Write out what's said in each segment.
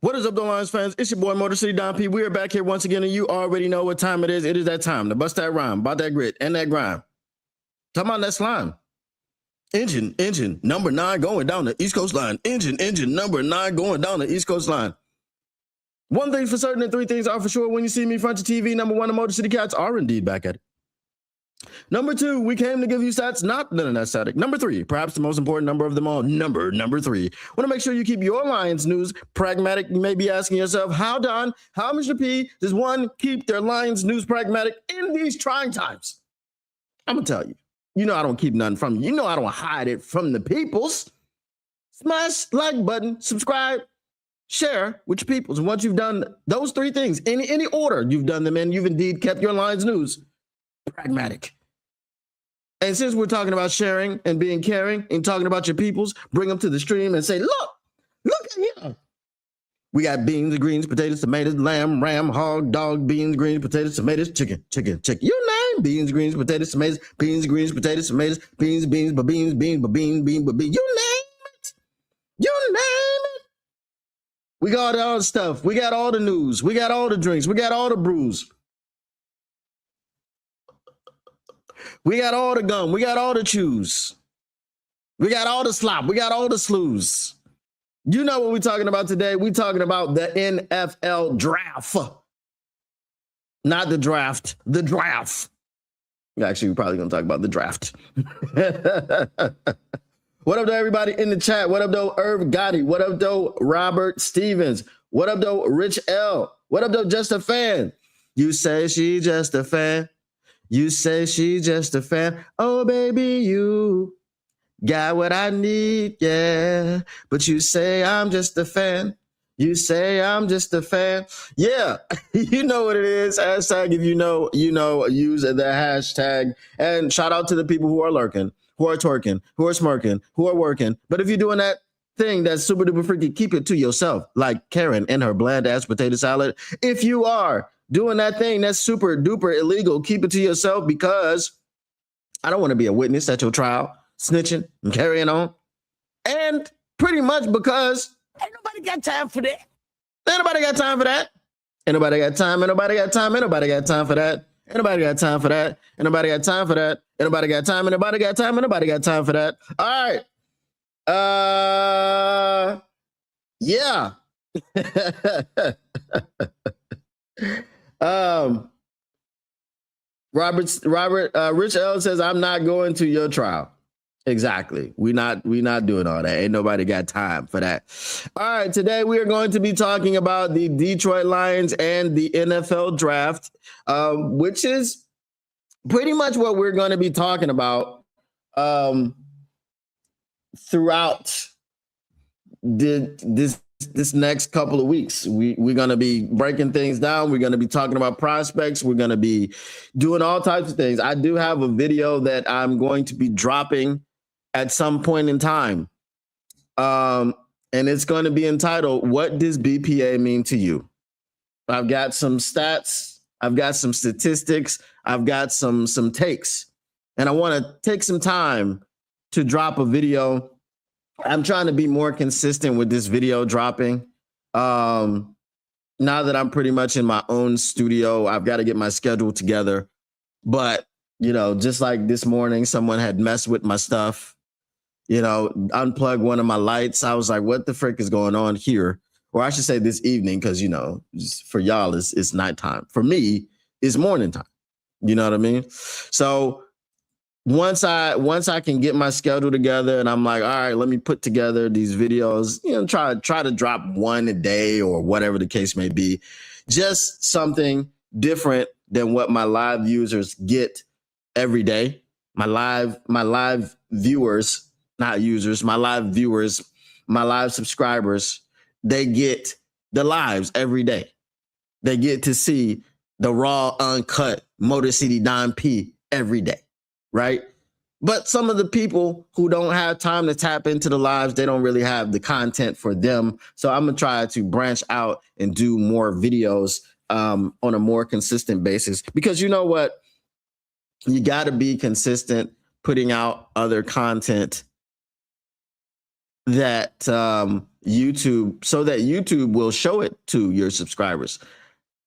What is up, the Lions fans? It's your boy, Motor City Don P. We are back here once again, and you already know what time it is. It is that time to bust that rhyme, about that grit, and that grind. Talking about that slime. Engine, number 9 going down the East Coast line. Engine, number 9 going down the East Coast line. One thing's for certain and 3 things are for sure. When you see me front your TV, number 1, the Motor City Cats are indeed back at it. Number 2, we came to give you stats, not none of that static. Number 3, perhaps the most important number of them all, number 3. Want to make sure you keep your Lions news pragmatic. You may be asking yourself, how, Don, how, Mr. P, does one keep their Lions news pragmatic in these trying times? I'm going to tell you. You know I don't keep nothing from you. You know I don't hide it from the peoples. Smash like button, subscribe, share with your peoples. And once you've done those 3 things, in any order you've done them in, you've indeed kept your Lions news pragmatic. And since we're talking about sharing and being caring and talking about your peoples, bring them to the stream and say, look at here. We got beans, greens, potatoes, tomatoes, lamb, ram, hog, dog, beans, greens, potatoes, tomatoes, chicken. You name beans, greens, potatoes, tomatoes, beans, greens, potatoes, tomatoes, beans, beans, beans. You name it. We got all the stuff. We got all the news. We got all the drinks. We got all the brews. We got all the gum. We got all the chews. We got all the slop. We got all the slews. You know what we're talking about today? We're talking about the NFL draft. Not the draft, the draft. Actually, we're probably going to talk about the draft. What up, though, everybody in the chat? What up, though, Irv Gotti? What up, though, Robert Stevens? What up, though, Rich L? What up, though, Just a Fan? You say she just a fan. You say she just a fan. Oh, baby, you got what I need, yeah. But you say I'm just a fan. You say I'm just a fan. Yeah, you know what it is. Hashtag if you know, use the hashtag. And shout out to the people who are lurking, who are twerking, who are smirking, who are working. But if you're doing that thing that's super duper freaky, keep it to yourself, like Karen and her bland ass potato salad. If you are doing that thing that's super duper illegal, keep it to yourself, because I don't want to be a witness at your trial, snitching and carrying on. And pretty much because ain't nobody got time for that. Ain't nobody got time for that. Ain't nobody got time. Ain't nobody got time. Ain't nobody got time for that. Ain't nobody got time for that. Ain't nobody got time for that. Ain't nobody got time. Ain't nobody got time. Ain't nobody got time for that. All right. Yeah. Rich L says, I'm not going to your trial. Exactly. We not doing all that. Ain't nobody got time for that. All right. Today we are going to be talking about the Detroit Lions and the NFL draft, which is pretty much what we're going to be talking about throughout this next couple of weeks. We're going to be breaking things down. We're going to be talking about prospects. We're going to be doing all types of things. I do have a video that I'm going to be dropping at some point in time. And it's going to be entitled, What Does BPA Mean to You? I've got some stats. I've got some statistics. I've got some takes. And I want to take some time to drop a video. I'm trying to be more consistent with this video dropping. Now that I'm pretty much in my own studio, I've got to get my schedule together. But, just like this morning, someone had messed with my stuff, unplugged one of my lights. I was like, what the frick is going on here? Or I should say this evening, because, for y'all, it's nighttime. For me, it's morning time. You know what I mean? So once I can get my schedule together and I'm like, all right, let me put together these videos, try to drop one a day or whatever the case may be, just something different than what my live users get every day. My live viewers, not users, my live viewers, my live subscribers, they get the lives every day. They get to see the raw, uncut Motor City Don P every day. Right? But some of the people who don't have time to tap into the lives, they don't really have the content for them. So I'm going to try to branch out and do more videos on a more consistent basis, because you know what? You got to be consistent putting out other content that YouTube will show it to your subscribers.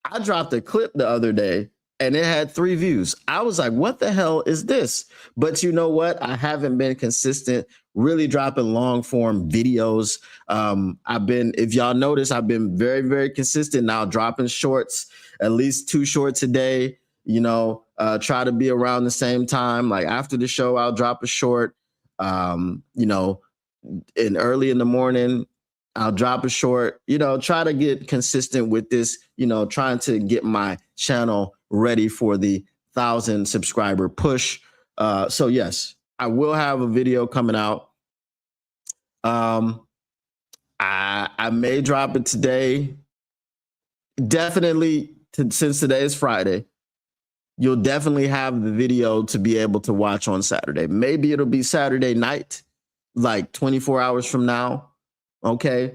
I dropped a clip the other day and it had 3 views. I was like, what the hell is this? But you know what? I haven't been consistent, really dropping long form videos. If y'all notice, I've been very, very consistent now, dropping shorts, at least 2 shorts a day, try to be around the same time. Like after the show, I'll drop a short, and early in the morning, I'll drop a short, try to get consistent with this, trying to get my channel ready for the 1,000 subscriber push. So yes, I will have a video coming out. I may drop it today. Definitely, since today is Friday, you'll definitely have the video to be able to watch on Saturday. Maybe it'll be Saturday night, like 24 hours from now. Okay.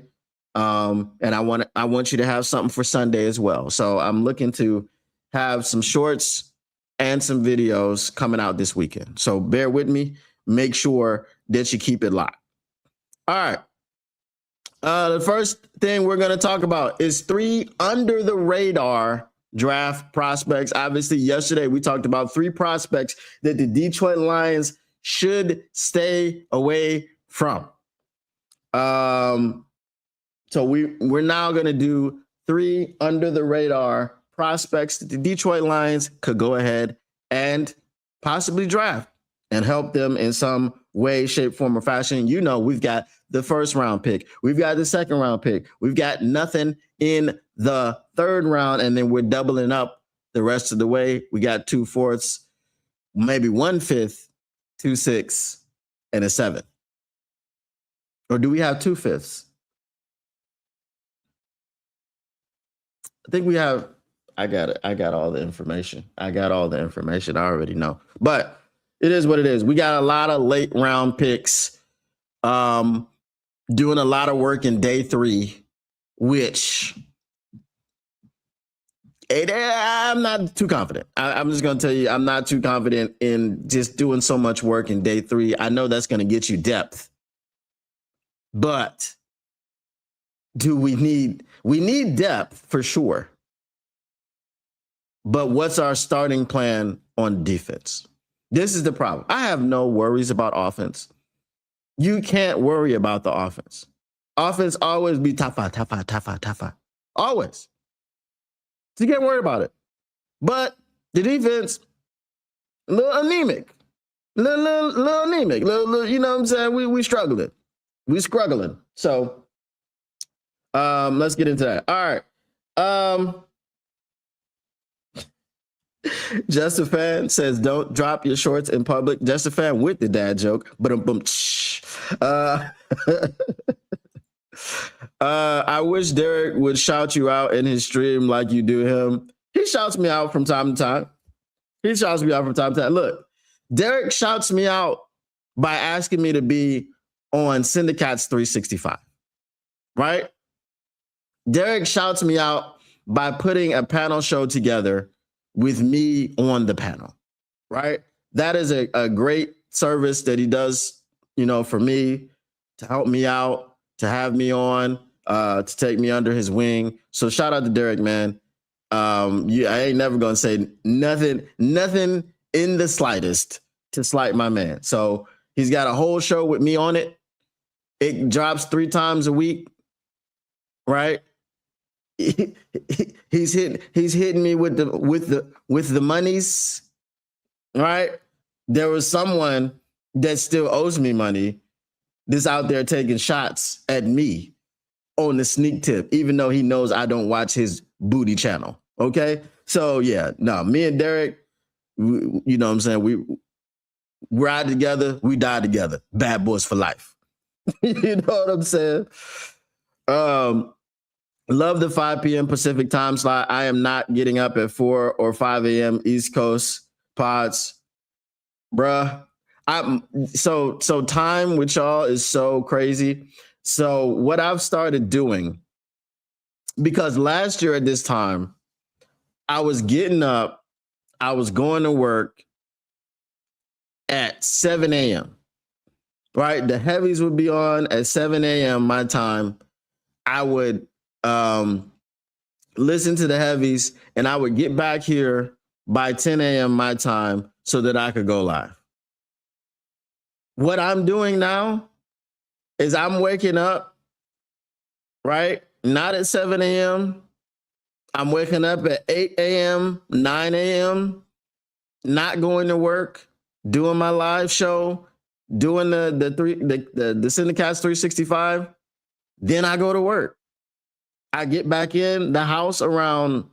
And I want you to have something for Sunday as well. So I'm looking to have some shorts and some videos coming out this weekend. So bear with me. Make sure that you keep it locked. All right. The first thing we're going to talk about is 3 under the radar draft prospects. Obviously, yesterday we talked about 3 prospects that the Detroit Lions should stay away from. So we're now going to do 3 under the radar prospects that the Detroit Lions could go ahead and possibly draft and help them in some way, shape, form, or fashion. We've got the 1st round pick. We've got the 2nd round pick. We've got nothing in the 3rd round, and then we're doubling up the rest of the way. We got 2 4ths, maybe 1 5th, 2 6ths, and a 7th. Or do we have 2 5ths? I think we have. I got it. I got all the information. I already know. But it is what it is. We got a lot of late round picks, doing a lot of work in day 3, which I'm not too confident. I'm just going to tell you, I'm not too confident in just doing so much work in day 3. I know that's going to get you depth, but we need depth for sure. But what's our starting plan on defense? This is the problem. I have no worries about offense. You can't worry about the offense. Offense always be tougher. Always. So you can't worry about it. But the defense, a little anemic. Little anemic. Little, you know what I'm saying? We struggling. We struggling. So let's get into that. All right. Just a Fan says, don't drop your shorts in public. Just a Fan with the dad joke. But I wish Derek would shout you out in his stream like you do him. He shouts me out from time to time. Look, Derek shouts me out by asking me to be on Syndicats 365, right? Derek shouts me out by putting a panel show together with me on the panel, right? That is a great service that he does, for me, to help me out, to have me on, to take me under his wing. So shout out to Derek, man. I ain't never gonna say nothing in the slightest to slight my man. So he's got a whole show with me on it. It drops 3 times a week, right? He's hitting me with the monies, right? There was someone that still owes me money that's out there taking shots at me on the sneak tip, even though he knows I don't watch his booty channel. Okay, so yeah, no, me and Derek, you know what I'm saying? We ride together, we die together. Bad boys for life. You know what I'm saying? Love the 5 p.m. Pacific time slot. I am not getting up at 4 or 5 a.m. East Coast pods. Bruh. So time with y'all is so crazy. So what I've started doing, because last year at this time, I was getting up, I was going to work at 7 a.m. right? The heavies would be on at 7 a.m. my time. I would listen to the heavies, and I would get back here by 10 a.m. my time so that I could go live. What I'm doing now is I'm waking up, right? Not at 7 a.m. I'm waking up at 8 a.m., 9 a.m., not going to work, doing my live show, doing the Syndicats 365. Then I go to work. I get back in the house around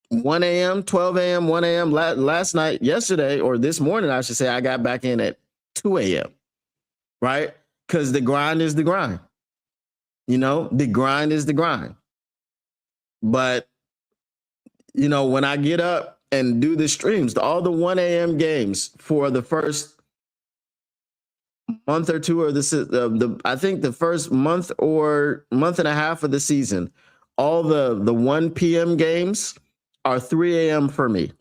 1 a.m., 12 a.m., 1 a.m. Last night, yesterday, or this morning, I should say, I got back in at 2 a.m., right? Because the grind is the grind. You know, the grind is the grind. But, you know, when I get up and do the streams, all the 1 a.m. games for the first month or two, or I think the first month or month and a half of the season, all the 1 p.m. games are 3 a.m. for me.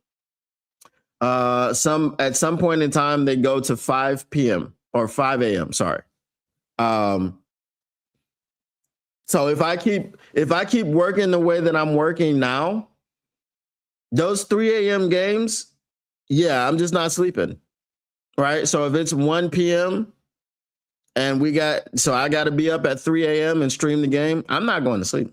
At some point in time, they go to 5 p.m. or 5 a.m. Sorry. So if I keep working the way that I'm working now, those 3 a.m. games, yeah, I'm just not sleeping. Right. So if it's 1 p.m. and I got to be up at 3 a.m. and stream the game, I'm not going to sleep.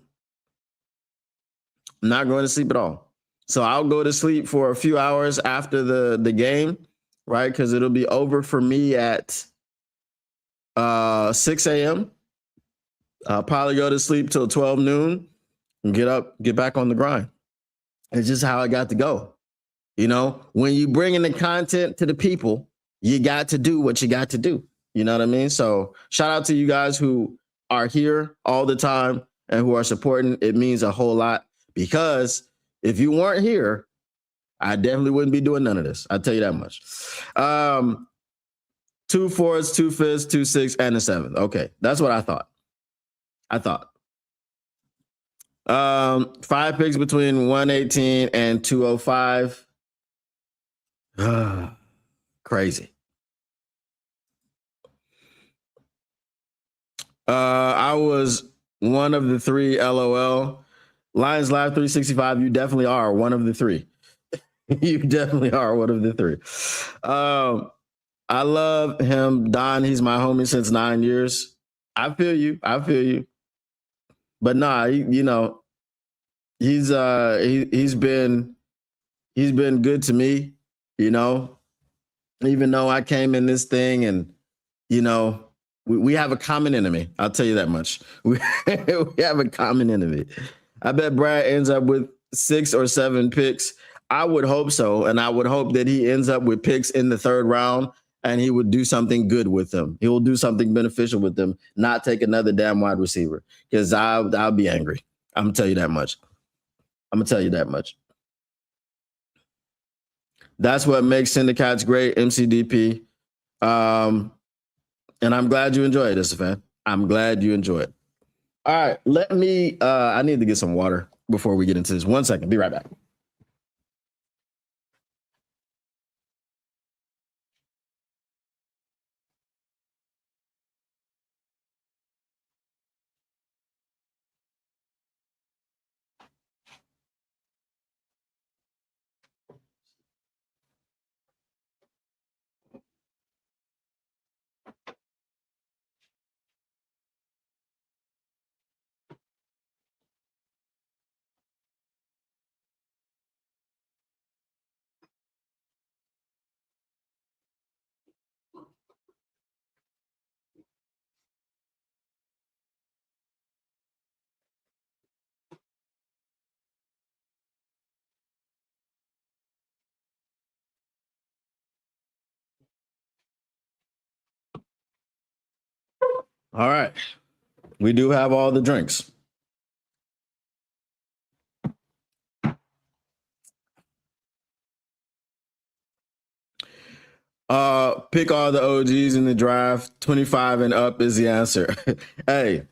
I'm not going to sleep at all. So I'll go to sleep for a few hours after the game, right? Because it'll be over for me at 6 a.m. I'll probably go to sleep till 12 noon and get back on the grind. It's just how I got to go. You know, when you bring in the content to the people, you got to do what you got to do. You know what I mean? So shout out to you guys who are here all the time and who are supporting. It means a whole lot, because if you weren't here, I definitely wouldn't be doing none of this. I'll tell you that much. 2 4s, 2 5s, 2 6, and a 7. Okay, that's what I thought. 5 picks between 118 and 205. Crazy. I was one of the 3, LOL. Lions Live 365, you definitely are one of the 3. You definitely are one of the 3. I love him, Don. He's my homie since 9 years. I feel you. But nah, you know, he's been good to me, you know, even though I came in this thing and, you know, we have a common enemy. I'll tell you that much. We have a common enemy. I bet Brad ends up with 6 or 7 picks. I would hope so. And I would hope that he ends up with picks in the 3rd round and he would do something good with them. He will do something beneficial with them, not take another damn wide receiver, because I'll be angry. I'm going to tell you that much. That's what makes Syndicats great, MCDP. And I'm glad you enjoy it, fan. I'm glad you enjoy it. All right, I need to get some water before we get into this. 1 second, be right back. All right. We do have all the drinks. Pick all the OGs in the draft. 25 and up is the answer. Hey,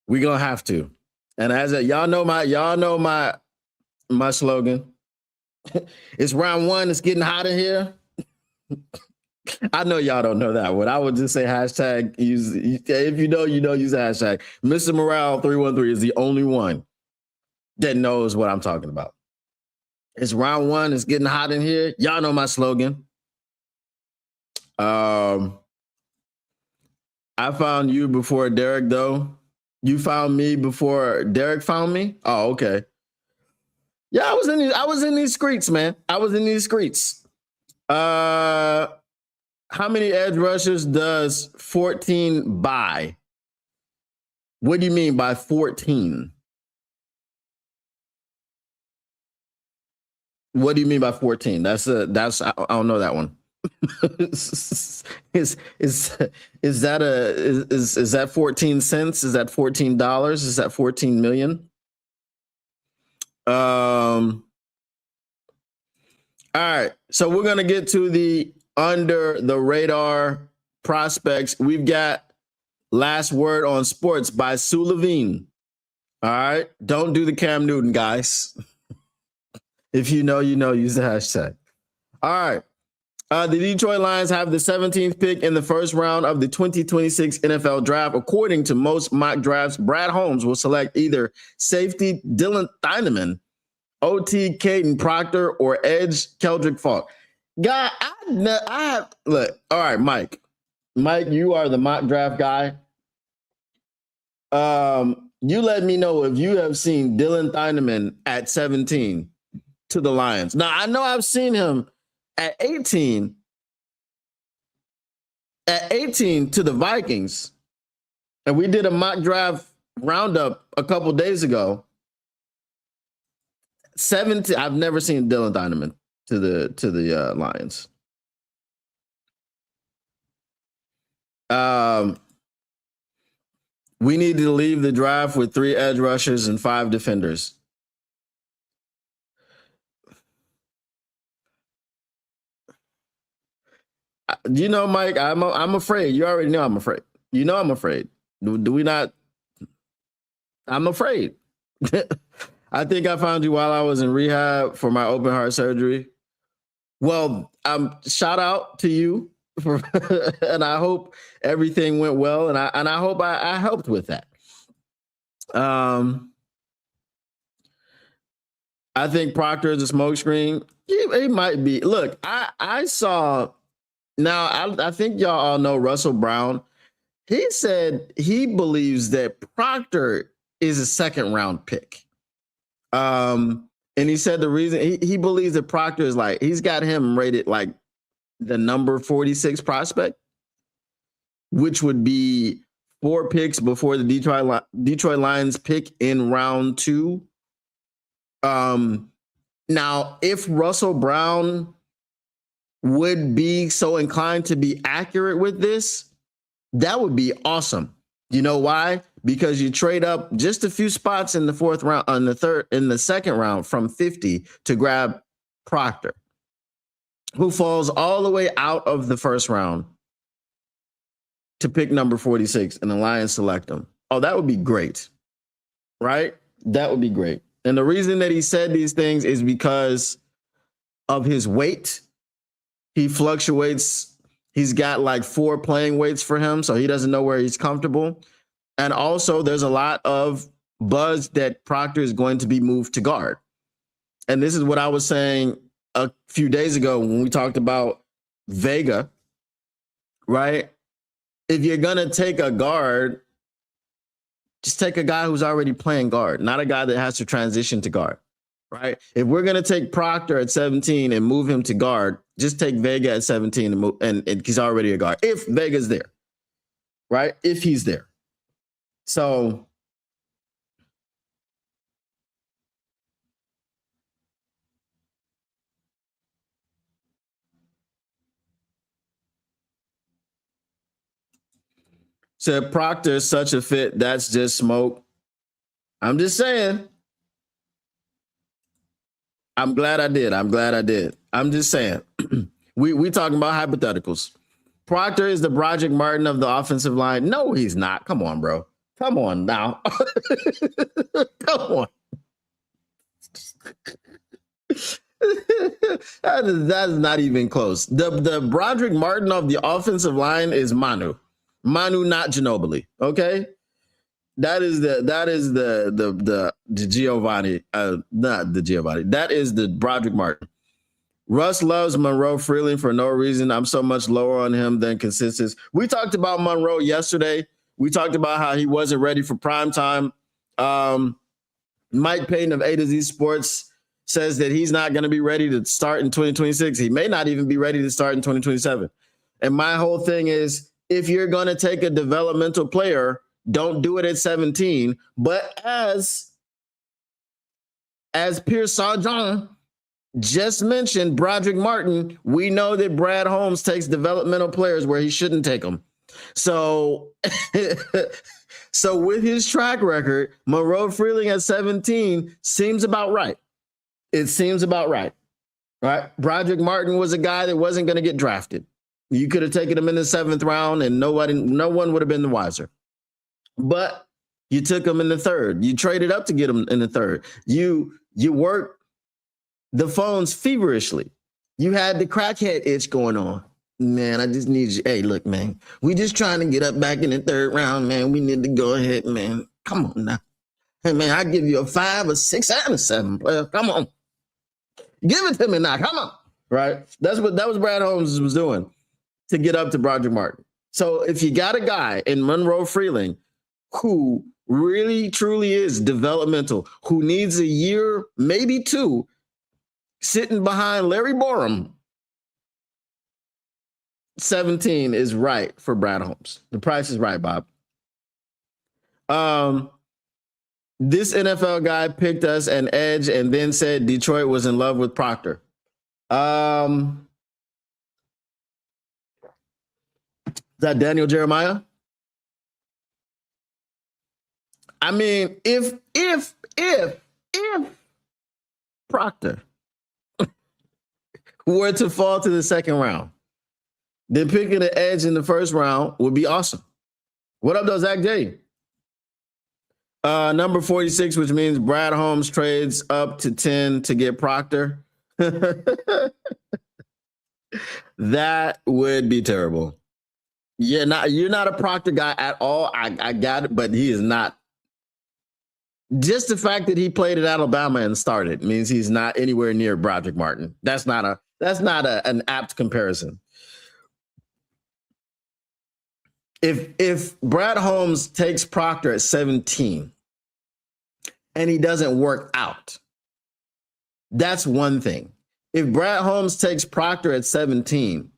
we gonna have to. And y'all know my slogan. It's round 1. It's getting hot in here. I know y'all don't know that one. I would just say hashtag use. If you know, use the hashtag. Mr. Morale 313 is the only one that knows what I'm talking about. It's round one. It's getting hot in here. Y'all know my slogan. I found you before Derek, though. You found me before Derek found me. Oh, okay. Yeah, I was in these streets, man. I was in these streets. How many edge rushers does 14 buy? What do you mean by 14? What do you mean by 14? That's I don't know that one. is that 14 cents? Is that $14? Is that 14 million? All right. So we're gonna get to the under the radar prospects. We've got Last Word on Sports by Sue Levine. All right. Don't do the Cam Newton, guys. If you know, use the hashtag. All right. The Detroit Lions have the 17th pick in the first round of the 2026 NFL draft. According to most mock drafts, Brad Holmes will select either safety Dylan Thieneman, OT Caden Proctor, or edge Keldrick Falk. Guy, look. All right, Mike. Mike, you are the mock draft guy. You let me know if you have seen Dylan Thieneman at 17 to the Lions. Now, I know I've seen him at 18 to the Vikings. And we did a mock draft roundup a couple days ago. 17. I've never seen Dylan Thieneman to the Lions. We need to leave the draft with 3 edge rushers and 5 defenders. You know, Mike, I'm afraid. You already know I'm afraid. You know I'm afraid. Do we not? I'm afraid. I think I found you while I was in rehab for my open heart surgery. Well, shout out to you, and I hope everything went well, and I hope I helped with that. I think Proctor is a smokescreen. He might be. Look, I saw. Now, I think y'all all know Russell Brown. He said he believes that Proctor is a second round pick. And he said the reason he believes that Proctor is like, he's got him rated like the number 46 prospect, which would be 4 picks before the Detroit Lions pick in round 2. Now, if Russell Brown would be so inclined to be accurate with this, that would be awesome. You know why? Because you trade up just a few spots in the 4th round, in the 2nd round from 50 to grab Proctor, who falls all the way out of the 1st round to pick number 46, and the Lions select him. Oh, that would be great, right? That would be great. And the reason that he said these things is because of his weight. He fluctuates. He's got like 4 playing weights for him, so he doesn't know where he's comfortable. And also, there's a lot of buzz that Proctor is going to be moved to guard. And this is what I was saying a few days ago when we talked about Vega, right? If you're going to take a guard, just take a guy who's already playing guard, not a guy that has to transition to guard. Right. If we're going to take Proctor at 17 and move him to guard, just take Vega at 17 and move, and he's already a guard. If Vega's there, right? If he's there. So said Proctor is such a fit. That's just smoke. I'm just saying. I'm glad I did. I'm just saying. we talking about hypotheticals. Proctor is the Broderick Martin of the offensive line. No, he's not. Come on, bro. Come on now. Come on. that is not even close. The Broderick Martin of the offensive line is Manu. Manu, not Ginobili. Okay. That is the Giovanni, not the Giovanni. That is the Broderick Martin. Russ loves Monroe Freeling for no reason. I'm so much lower on him than consensus. We talked about Monroe yesterday. We talked about how he wasn't ready for prime time. Mike Payton of A to Z Sports says that he's not going to be ready to start in 2026. He may not even be ready to start in 2027. And my whole thing is, if you're going to take a developmental player, don't do it at 17. But as Pierce Sargent just mentioned, Broderick Martin, we know that Brad Holmes takes developmental players where he shouldn't take them. So, so with his track record, Monroe Freeling at 17 seems about right. It seems about right. Right? Broderick Martin was a guy that wasn't going to get drafted. You could have taken him in the 7th round and no one would have been the wiser. But you took him in the 3rd. You traded up to get him in the 3rd. You worked the phones feverishly. You had the crackhead itch going on. Man, I just need you. Hey, look, man, we just trying to get up back in the 3rd round, man. We need to go ahead, man. Come on now. Hey, man, I give you a 5, a 6, and a 7, player. Come on. Give it to me now. Come on. Right? That was Brad Holmes was doing to get up to Broderick Martin. So if you got a guy in Monroe Freeling who really, truly is developmental, who needs a year, maybe 2, sitting behind Larry Borum, 17 is right for Brad Holmes. The price is right, Bob. This NFL guy picked us an edge and then said Detroit was in love with Proctor. Is that Daniel Jeremiah? I mean, if Proctor were to fall to the 2nd round, then picking the edge in the 1st round would be awesome. What up, though, Zach J? Number 46, which means Brad Holmes trades up to 10 to get Proctor. That would be terrible. You're not a Proctor guy at all. I got it, but he is not. Just the fact that he played at Alabama and started means he's not anywhere near Broderick Martin. That's not an apt comparison. If Brad Holmes takes Proctor at 17 and he doesn't work out, that's one thing. If Brad Holmes takes Proctor at 17,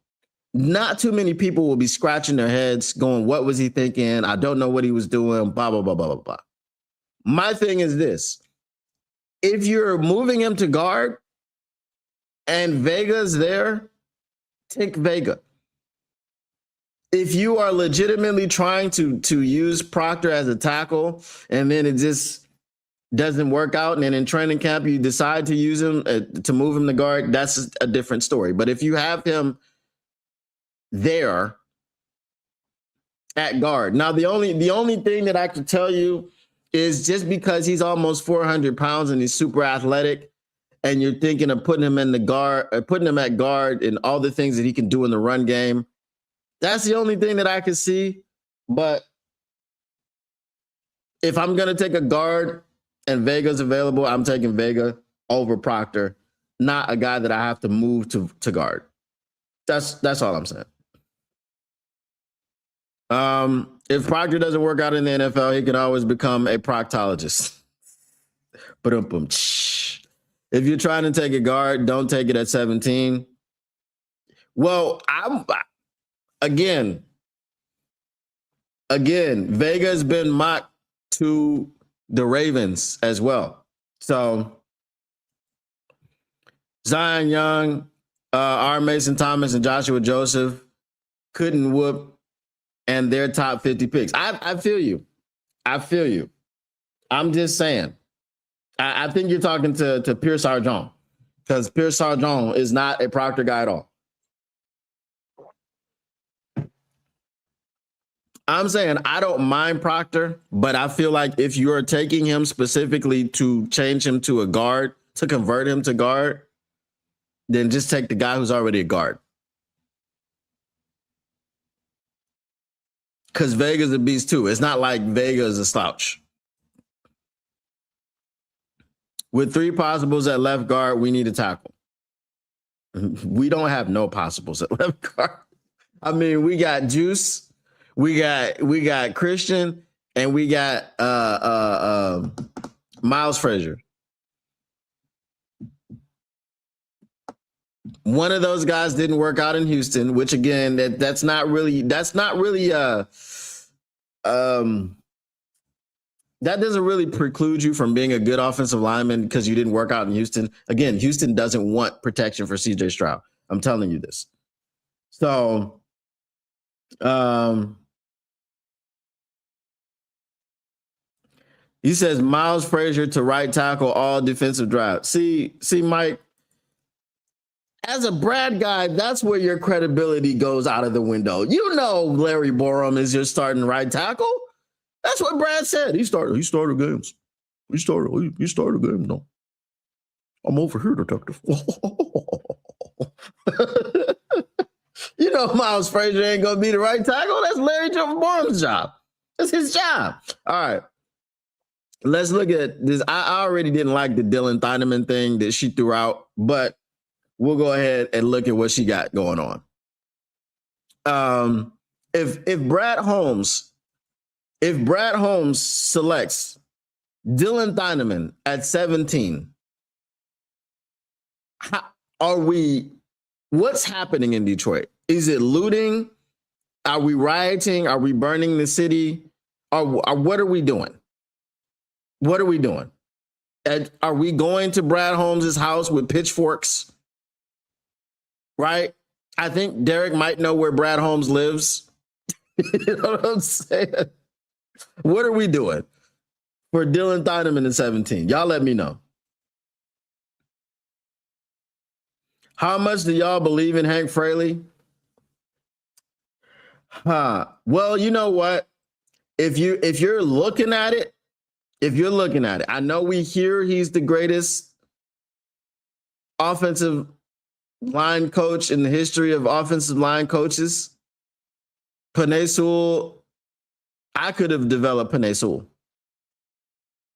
not too many people will be scratching their heads going, what was he thinking? I don't know what he was doing, blah, blah, blah, blah, blah, blah. My thing is this. If you're moving him to guard and Vega's there, take Vega. If you are legitimately trying to use Proctor as a tackle and then it just doesn't work out and then in training camp you decide to use him to move him to guard, that's a different story. But if you have him there at guard, now the only thing that I can tell you is just because he's almost 400 pounds and he's super athletic and you're thinking of putting him in the guard, putting him at guard and all the things that he can do in the run game, that's the only thing that I can see. But if I'm going to take a guard and Vega's available, I'm taking Vega over Proctor, not a guy that I have to move to guard. That's all I'm saying. If Proctor doesn't work out in the NFL, he can always become a proctologist. But if you're trying to take a guard, don't take it at 17. Well, Again, Vega's been mocked to the Ravens as well. So Zion Young, R. Mason Thomas, and Joshua Joseph couldn't whoop and their top 50 picks. I feel you. I'm just saying. I think you're talking to Pierce Sargent because Pierce Sargent is not a Proctor guy at all. I'm saying I don't mind Proctor, but I feel like if you're taking him specifically to change him to a guard, to convert him to guard, then just take the guy who's already a guard. Because Vega's a beast too. It's not like Vega is a slouch. With 3 possibles at left guard, we need a tackle. We don't have no possibles at left guard. I mean, we got Juice, we got Christian, and we got Miles Frazier. One of those guys didn't work out in Houston, which again, that's not really that doesn't really preclude you from being a good offensive lineman because you didn't work out in Houston. Again, Houston doesn't want protection for CJ Stroud. I'm telling you this. So, he says Miles Frazier to right tackle all defensive drive. See, Mike, as a Brad guy, that's where your credibility goes out of the window. You know Larry Borom is your starting right tackle. That's what Brad said. He started games. He started games. No. I'm over here, detective. You know Miles Frazier ain't gonna be the right tackle. That's Larry Borom's job. That's his job. All right. Let's look at this. I already didn't like the Dylan Thieneman thing that she threw out, but we'll go ahead and look at what she got going on. If Brad Holmes selects Dylan Thieneman at 17, what's happening in Detroit? Is it looting? Are we rioting? Are we burning the city? Or what are we doing? What are we doing? Are we going to Brad Holmes' house with pitchforks? Right? I think Derek might know where Brad Holmes lives. You know what I'm saying? What are we doing for Dylan Thieneman in 17? Y'all let me know. How much do y'all believe in Hank Fraley? Well, you know what? If you're looking at it, I know we hear he's the greatest offensive line coach in the history of offensive line coaches. Penei Sewell, I could have developed Penei Sewell.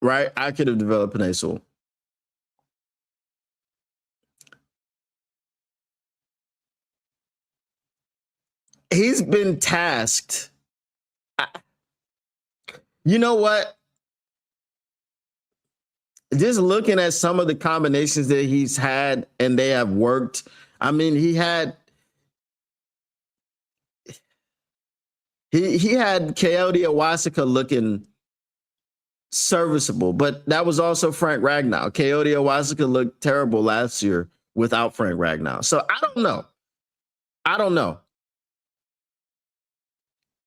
Right? I could have developed Penei Sewell. He's been tasked. You know what? Just looking at some of the combinations that he's had and they have worked. I mean, he had Coyote Awasika looking serviceable, but that was also Frank Ragnow. Coyote Awasika looked terrible last year without Frank Ragnow. So I don't know.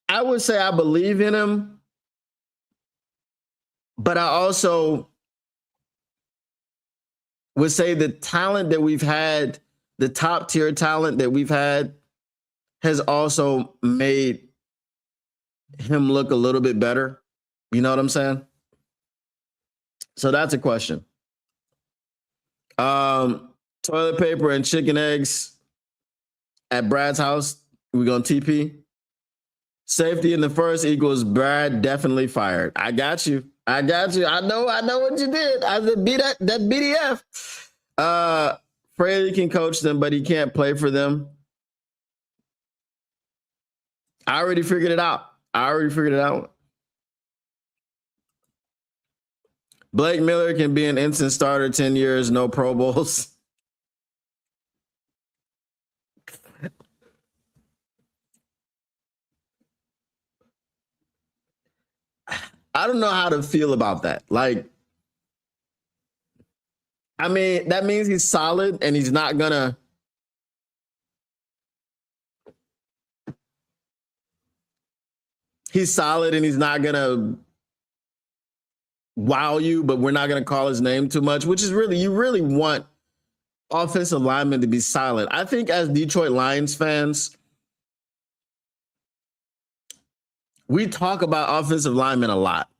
I would say I believe in him, but I also would say the talent that we've had, the top tier talent that we've had, has also made him look a little bit better. You know what I'm saying? So that's a question. Toilet paper and chicken eggs at Brad's house. We're going to TP. Safety in the first equals Brad definitely fired. I got you. I know what you did. I said that BDF. Fraley can coach them, but he can't play for them. I already figured it out. Blake Miller can be an instant starter, 10 years, no Pro Bowls. I don't know how to feel about that. Like, I mean, that means he's solid and he's not gonna. He's solid and he's not gonna wow you, but we're not gonna call his name too much, which is really, you really want offensive linemen to be solid. I think as Detroit Lions fans, we talk about offensive linemen a lot.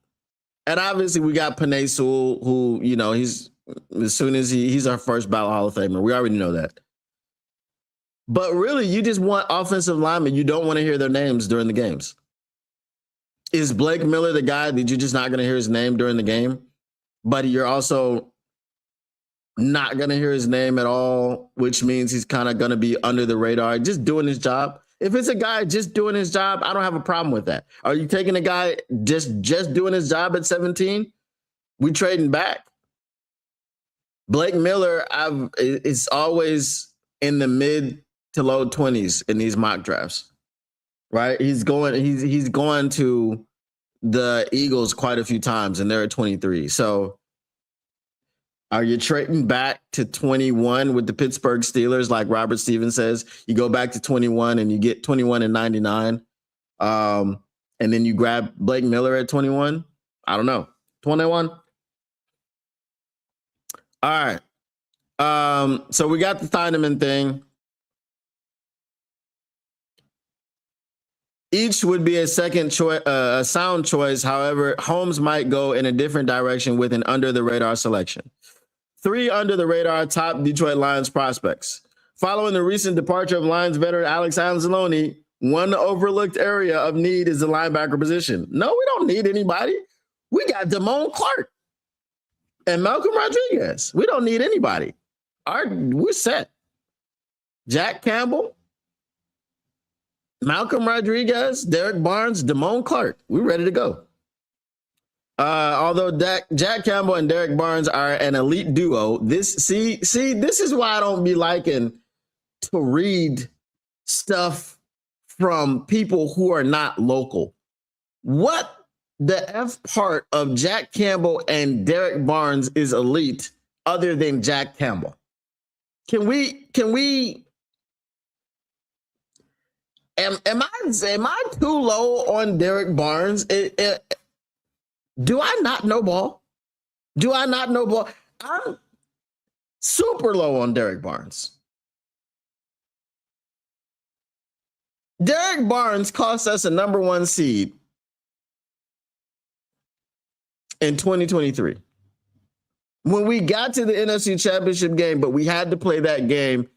And obviously we got Penei Sewell, who, you know, he's our first ballot Hall of Famer. We already know that. But really, you just want offensive linemen. You don't want to hear their names during the games. Is Blake Miller the guy that you're just not going to hear his name during the game? But you're also not going to hear his name at all, which means he's kind of going to be under the radar, just doing his job. If it's a guy just doing his job, I don't have a problem with that. Are you taking a guy just doing his job at 17? We trading back. Blake Miller, is always in the mid to low 20s in these mock drafts, right? He's going to the Eagles quite a few times, and they're at 23. So are you trading back to 21 with the Pittsburgh Steelers, like Robert Stevens says? You go back to 21 and you get 21 and 99, and then you grab Blake Miller at 21? I don't know. 21? All right. So we got the Thieneman thing. Each would be a second choice, a sound choice. However, Holmes might go in a different direction with an under-the-radar selection. 3 under-the-radar top Detroit Lions prospects. Following the recent departure of Lions veteran Alex Anzalone, one overlooked area of need is the linebacker position. No, we don't need anybody. We got Damone Clark and Malcolm Rodriguez. We don't need anybody. We're set. Jack Campbell, Malcolm Rodriguez, Derek Barnes, Damone Clark. We're ready to go. Although Jack Campbell and Derek Barnes are an elite duo, this is why I don't be liking to read stuff from people who are not local. What the F part of Jack Campbell and Derek Barnes is elite other than Jack Campbell? Can we am I too low on Derek Barnes? Do I not know ball? Do I not know ball? I'm super low on Derek Barnes. Derek Barnes cost us a number 1 seed in 2023. When we got to the NFC Championship game, but we had to play that game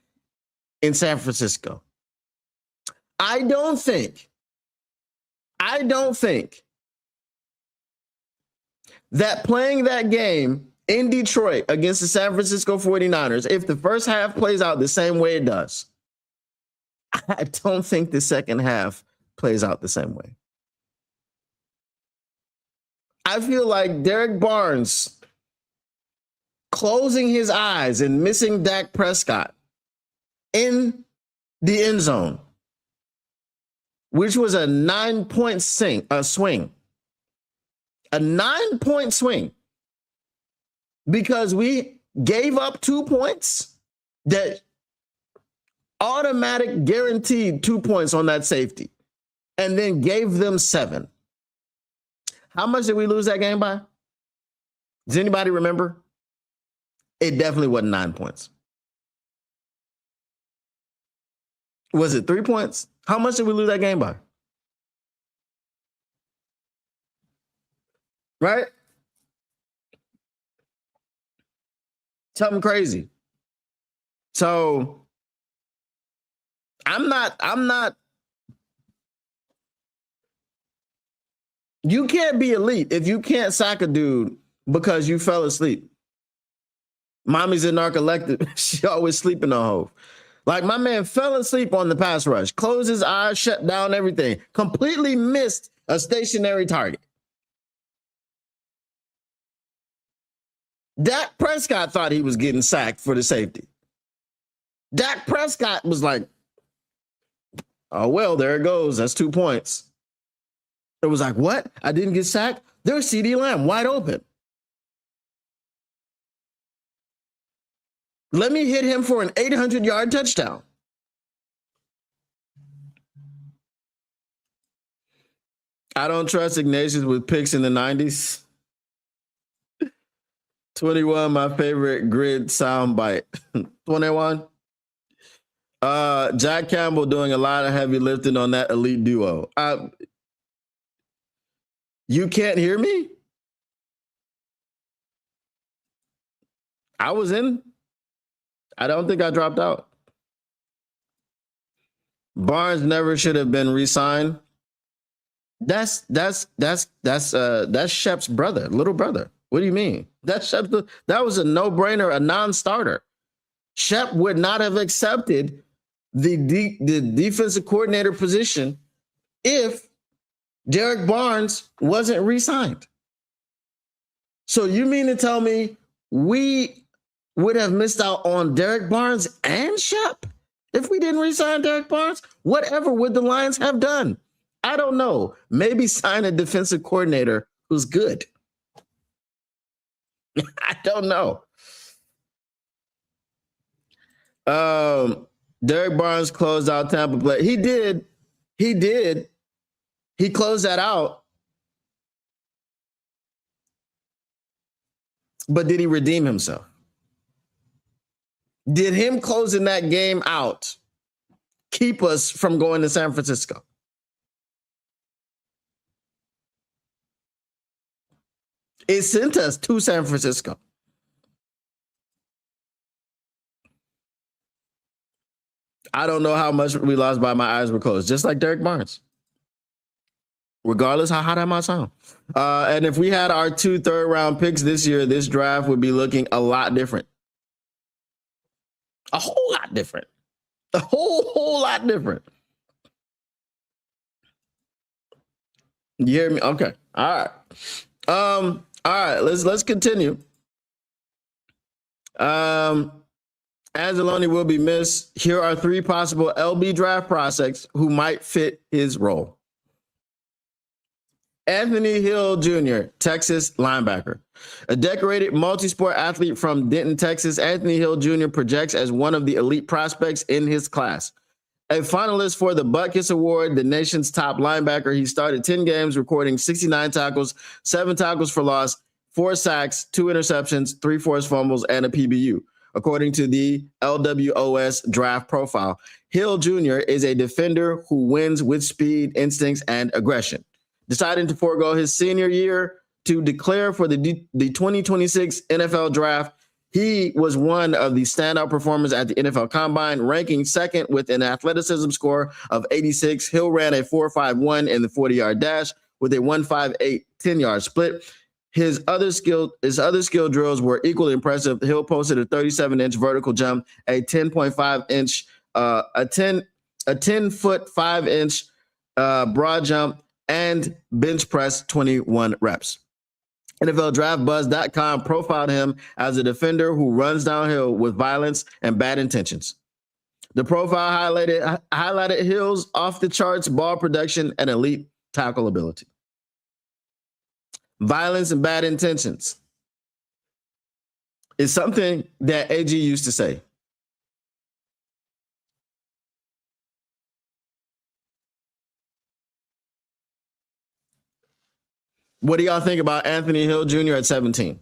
in San Francisco. I don't think that playing that game in Detroit against the San Francisco 49ers, if the first half plays out the same way it does, I don't think the second half plays out the same way. I feel like Derek Barnes closing his eyes and missing Dak Prescott in the end zone, which was a 9-point swing, a 9-point swing, because we gave up 2 points that automatic guaranteed 2 points on that safety, and then gave them 7. How much did we lose that game by? Does anybody remember? It definitely wasn't 9 points. Was it 3 points? How much did we lose that game by? Right? Something crazy. So I'm not. You can't be elite if you can't sack a dude because you fell asleep. Mommy's in narcoleptic. She always sleeping on Hove. Like, my man fell asleep on the pass rush, closed his eyes, shut down everything, completely missed a stationary target. Dak Prescott thought he was getting sacked for the safety. Dak Prescott was like, oh, well, there it goes. That's 2 points. It was like, what? I didn't get sacked? There's CeeDee Lamb wide open. Let me hit him for an 800-yard touchdown. I don't trust Ignatius with picks in the 90s. 21, my favorite grid soundbite. 21. Jack Campbell doing a lot of heavy lifting on that elite duo. You can't hear me? I was in. I don't think I dropped out. Barnes never should have been re-signed. That's Shep's brother, little brother. What do you mean? That was a no-brainer, a non-starter. Shep would not have accepted the defensive coordinator position if Derek Barnes wasn't re-signed. So you mean to tell me we would have missed out on Derek Barnes and Shep if we didn't re-sign Derek Barnes? Whatever would the Lions have done? I don't know. Maybe sign a defensive coordinator who's good. I don't know. Derek Barnes closed out Tampa Bay. He did. He closed that out. But did he redeem himself? Did him closing that game out keep us from going to San Francisco? It sent us to San Francisco. I don't know how much we lost by my eyes were closed, just like Derek Barnes. Regardless how hot that might sound. And if we had our 2 third-round picks this year, this draft would be looking a lot different. A whole lot different. A whole lot different. You hear me? Okay. All right. All right. Let's continue. Anzalone will be missed. Here are 3 possible LB draft prospects who might fit his role. Anthony Hill Jr., Texas linebacker. A decorated multi-sport athlete from Denton, Texas, Anthony Hill Jr. projects as one of the elite prospects in his class. A finalist for the Butkus Award, the nation's top linebacker, he started 10 games, recording 69 tackles, 7 tackles for loss, 4 sacks, 2 interceptions, 3 forced fumbles, and a PBU. According to the LWOS draft profile, Hill Jr. is a defender who wins with speed, instincts, and aggression. Deciding to forego his senior year to declare for the 2026 NFL draft, he was one of the standout performers at the NFL Combine, ranking second with an athleticism score of 86. Hill ran a 4.51 in the 40-yard dash with a 1.58 10-yard split. His other skill drills were equally impressive. Hill posted a 37-inch vertical jump, a 10.5-inch, a 10-foot 5-inch broad jump, and bench press 21 reps. NFLDraftBuzz.com profiled him as a defender who runs downhill with violence and bad intentions. The profile highlighted Hill's off-the-charts ball production and elite tackle ability. Violence and bad intentions is something that AG used to say. What do y'all think about Anthony Hill Jr. at 17?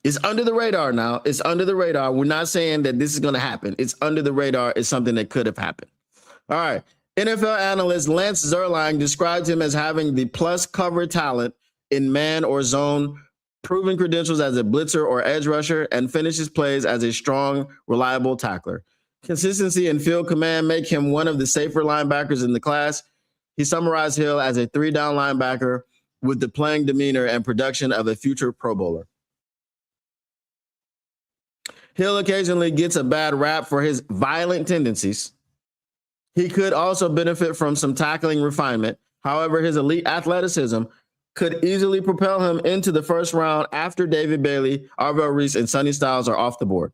It's under the radar now. It's under the radar. We're not saying that this is going to happen. It's under the radar. It's something that could have happened. All right. NFL analyst Lance Zierlein described him as having the plus cover talent in man or zone, proven credentials as a blitzer or edge rusher, and finishes plays as a strong, reliable tackler. Consistency and field command make him one of the safer linebackers in the class. He summarized Hill as a 3-down linebacker with the playing demeanor and production of a future Pro Bowler. Hill occasionally gets a bad rap for his violent tendencies. He could also benefit from some tackling refinement. However, his elite athleticism could easily propel him into the first round after David Bailey, Arvell Reese, and Sonny Styles are off the board.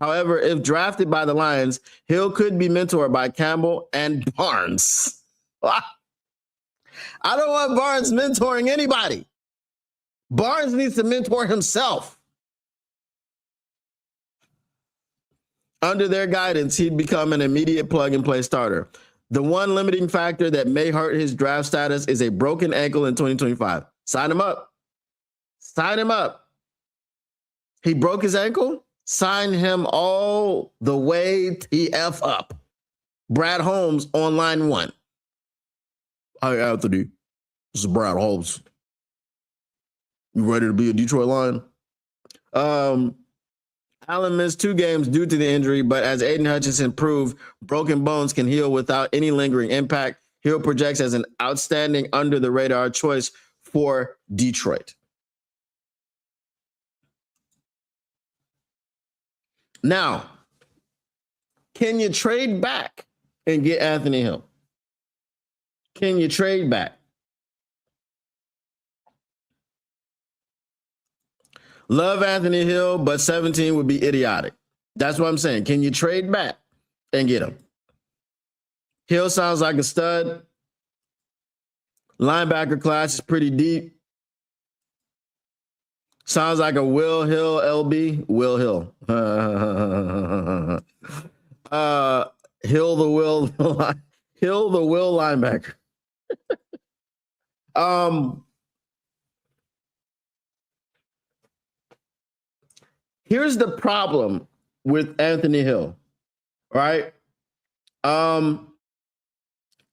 However, if drafted by the Lions, Hill could be mentored by Campbell and Barnes. I don't want Barnes mentoring anybody. Barnes needs to mentor himself. Under their guidance, he'd become an immediate plug-and-play starter. The one limiting factor that may hurt his draft status is a broken ankle in 2025. Sign him up. Sign him up. He broke his ankle? Sign him all the way TF up. Brad Holmes on line 1. Hi, Anthony. This is Brad Holmes. You ready to be a Detroit Lion? Allen missed 2 games due to the injury, but as Aiden Hutchinson proved, broken bones can heal without any lingering impact. Hill projects as an outstanding under-the-radar choice for Detroit. Now, can you trade back and get Anthony Hill? Can you trade back? Love Anthony Hill, but 17 would be idiotic. That's what I'm saying. Can you trade back and get him? Hill sounds like a stud. Linebacker class is pretty deep. Sounds like a Will Hill LB. Will Hill. Hill the Will linebacker. Here's the problem with Anthony Hill, right?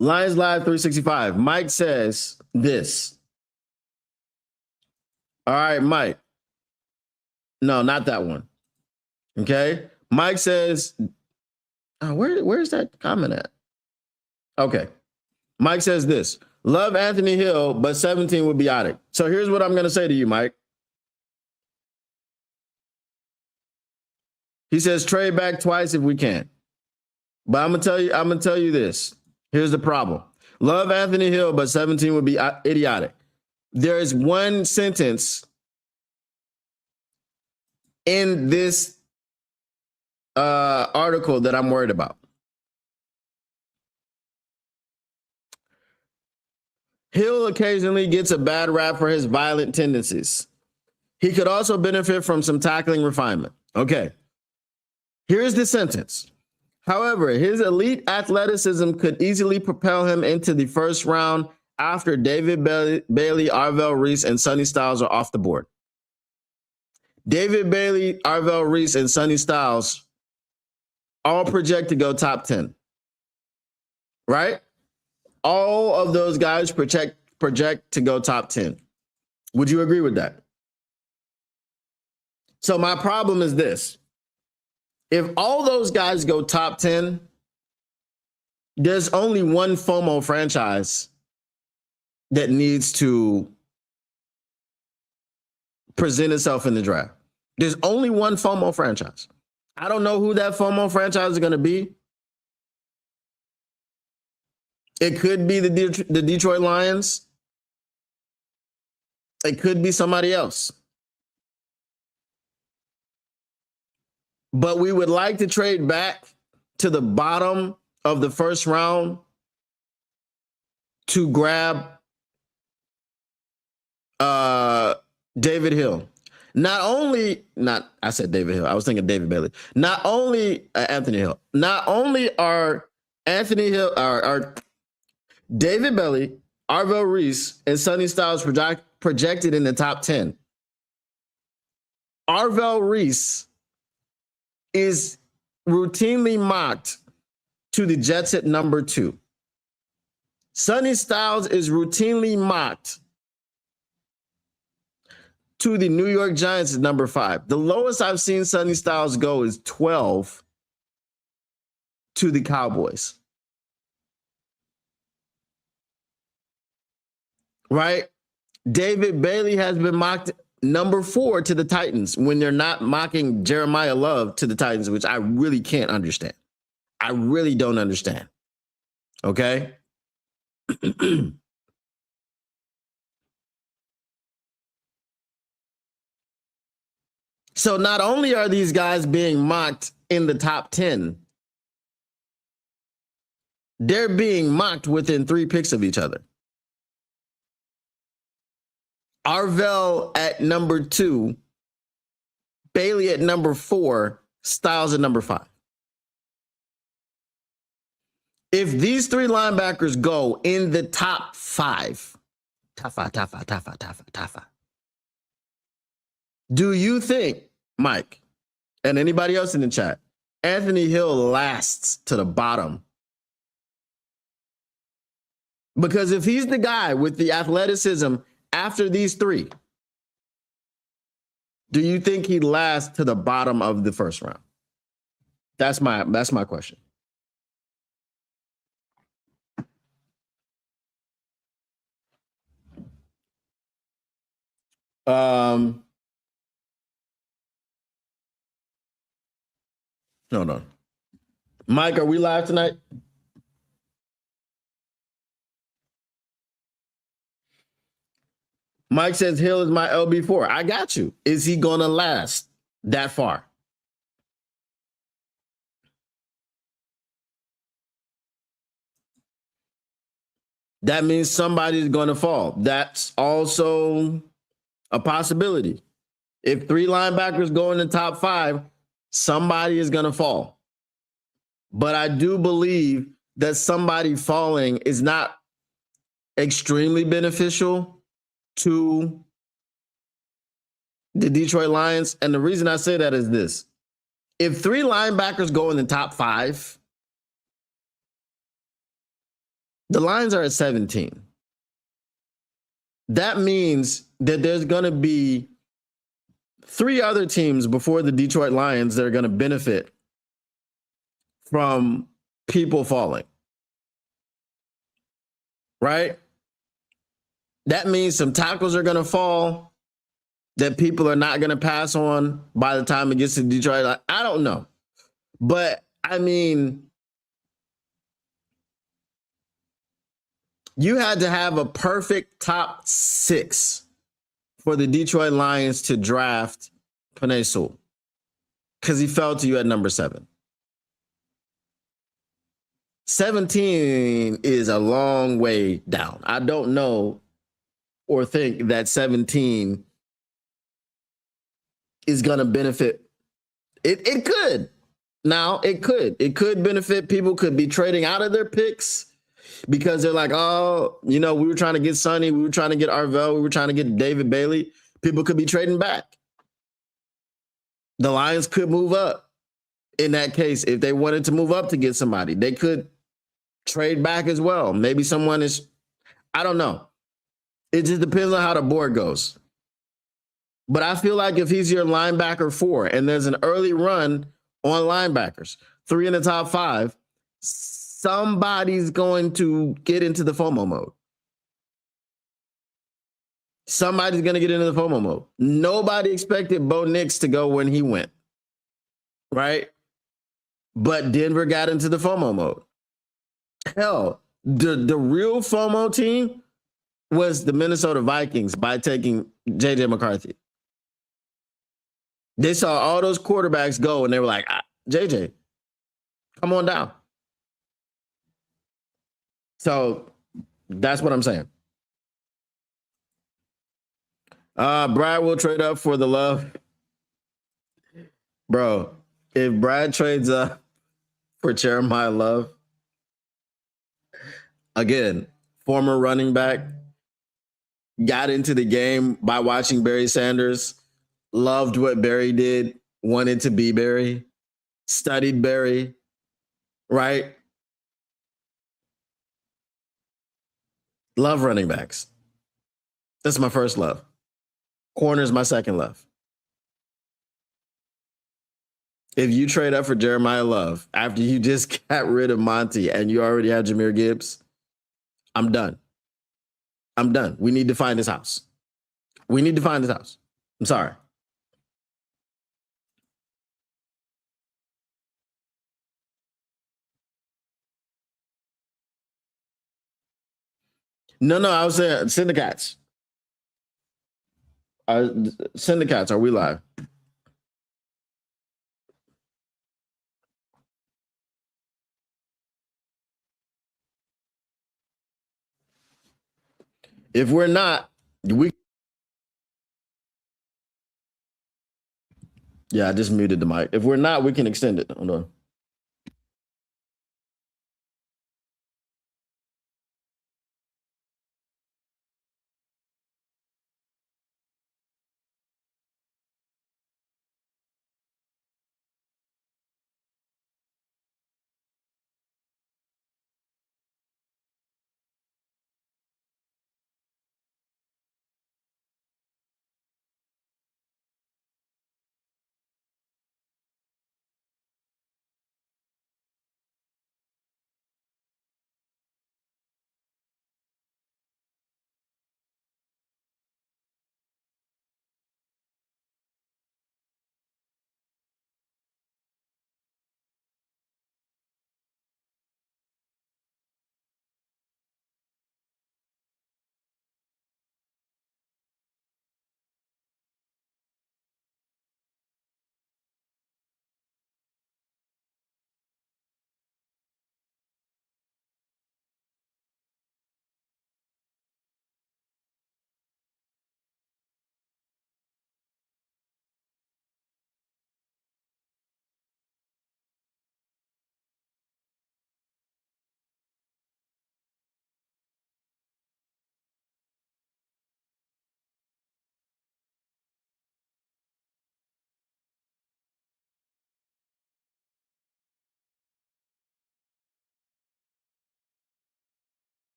Lions Live 365. Mike says this. All right, Mike. No, not that one. Okay. Mike says, where's that comment at? Okay. Mike says this. Love Anthony Hill, but 17 would be idiotic. So here's what I'm going to say to you, Mike. He says trade back twice if we can. But I'm gonna tell you this. Here's the problem. Love Anthony Hill, but 17 would be idiotic. There is one sentence in this article that I'm worried about. Hill occasionally gets a bad rap for his violent tendencies. He could also benefit from some tackling refinement. Okay. Here's the sentence. However, his elite athleticism could easily propel him into the first round after David Bailey, Arvell Reese, and Sonny Styles are off the board. David Bailey, Arvell Reese, and Sonny Styles all project to go top 10. Right? All of those guys project to go top 10. Would you agree with that? So my problem is this. If all those guys go top 10, there's only one FOMO franchise that needs to present itself in the draft. There's only one FOMO franchise. I don't know who that FOMO franchise is going to be. It could be the Detroit Lions. It could be somebody else. But we would like to trade back to the bottom of the first round to grab David Hill. I said David Hill. I was thinking David Bailey. Not only Anthony Hill. Not only are Anthony Hill, are David Bailey, Arvell Reese, and Sonny Styles projected in the top 10. Arvell Reese is routinely mocked to the Jets at number 2. Sonny Styles is routinely mocked to the New York Giants at number 5. The lowest I've seen Sonny Styles go is 12 to the Cowboys. Right? David Bailey has been mocked number 4 to the Titans when they're not mocking Jeremiah Love to the Titans, which I really can't understand. I really don't understand. Okay? So not only are these guys being mocked in the top 10, they're being mocked within 3 picks of each other. Arvell at number 2, Bailey at number 4, Styles at number 5. If these 3 linebackers go in the top 5, Tafa. Do you think, Mike, and anybody else in the chat, Anthony Hill lasts to the bottom? Because if he's the guy with the athleticism after these 3, Do you think he lasts to the bottom of the first round? That's my question. No. Mike, are we live tonight? Mike says Hill is my LB4. I got you. Is he going to last that far? That means somebody's going to fall. That's also a possibility. If 3 linebackers go in the top 5, somebody is going to fall. But I do believe that somebody falling is not extremely beneficial to the Detroit Lions. And the reason I say that is this. If 3 linebackers go in the top 5, the Lions are at 17. That means that there's going to be 3 other teams before the Detroit Lions that are going to benefit from people falling. Right? That means some tackles are going to fall that people are not going to pass on by the time it gets to Detroit. I don't know. But, I mean, you had to have a perfect top 6 for the Detroit Lions to draft Penei Sewell because he fell to you at number 7. 17 is a long way down. I don't know or think that 17 is going to benefit. It could. Now, it could. It could benefit. People could be trading out of their picks because they're like, oh, you know, we were trying to get Sonny. We were trying to get Arvell. We were trying to get David Bailey. People could be trading back. The Lions could move up. In that case, if they wanted to move up to get somebody, they could trade back as well. Maybe someone is, I don't know. It just depends on how the board goes. But I feel like if he's your linebacker 4 and there's an early run on linebackers, 3 in the top 5, somebody's going to get into the FOMO mode. Somebody's going to get into the FOMO mode. Nobody expected Bo Nix to go when he went, right? But Denver got into the FOMO mode. Hell, the real FOMO team was the Minnesota Vikings by taking J.J. McCarthy. They saw all those quarterbacks go, and they were like, JJ, come on down. So that's what I'm saying. Brad will trade up for the love. Bro, if Brad trades up for Jeremiah Love, again, former running back, got into the game by watching Barry Sanders, loved what Barry did, wanted to be Barry, studied Barry, right? Love running backs. That's my first love. Corner's my second love. If you trade up for Jeremiah Love after you just got rid of Monty and you already have Jahmyr Gibbs, I'm done. I'm done. We need to find this house. We need to find this house. I'm sorry. No, I was saying Syndicats. Syndicats, are we live? If we're not, we. Yeah, I just muted the mic. If we're not, we can extend it. Hold on.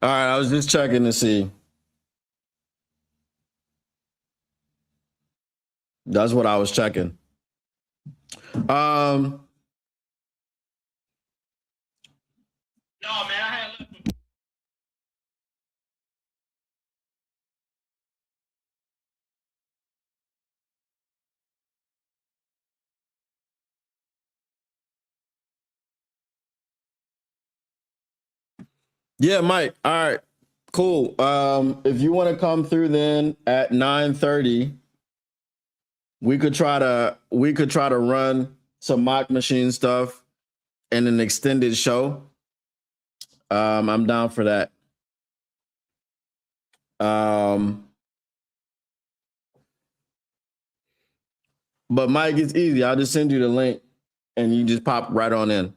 All right, I was just checking to see. That's what I was checking. No, man, I had left. Yeah, Mike. All right, cool. If you want to come through then at 9:30, we could try to run some mock machine stuff and an extended show. I'm down for that. But Mike, it's easy. I'll just send you the link and you just pop right on in.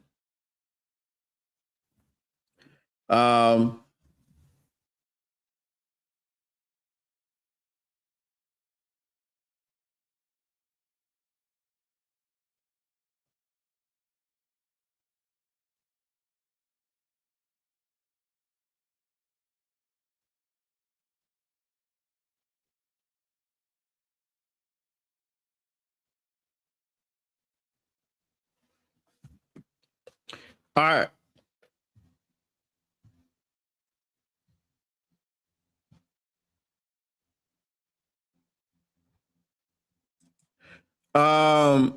All right.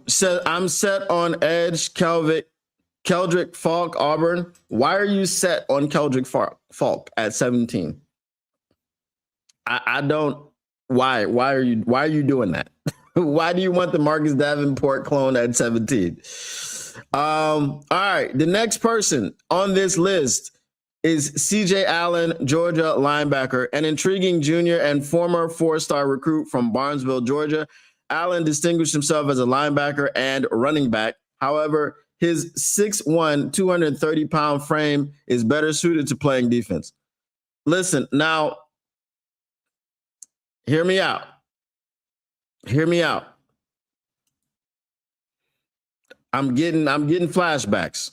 So I'm set on Edge, Keldrick Falk, Auburn. Why are you set on Keldrick Falk at 17? I don't. Why are you doing that? Why do you want the Marcus Davenport clone at 17? All right. The next person on this list is CJ Allen, Georgia linebacker, an intriguing junior and former 4-star recruit from Barnesville, Georgia. Allen distinguished himself as a linebacker and running back. However, his 6'1", 230-pound frame is better suited to playing defense. Listen, now, hear me out. Hear me out. I'm getting flashbacks.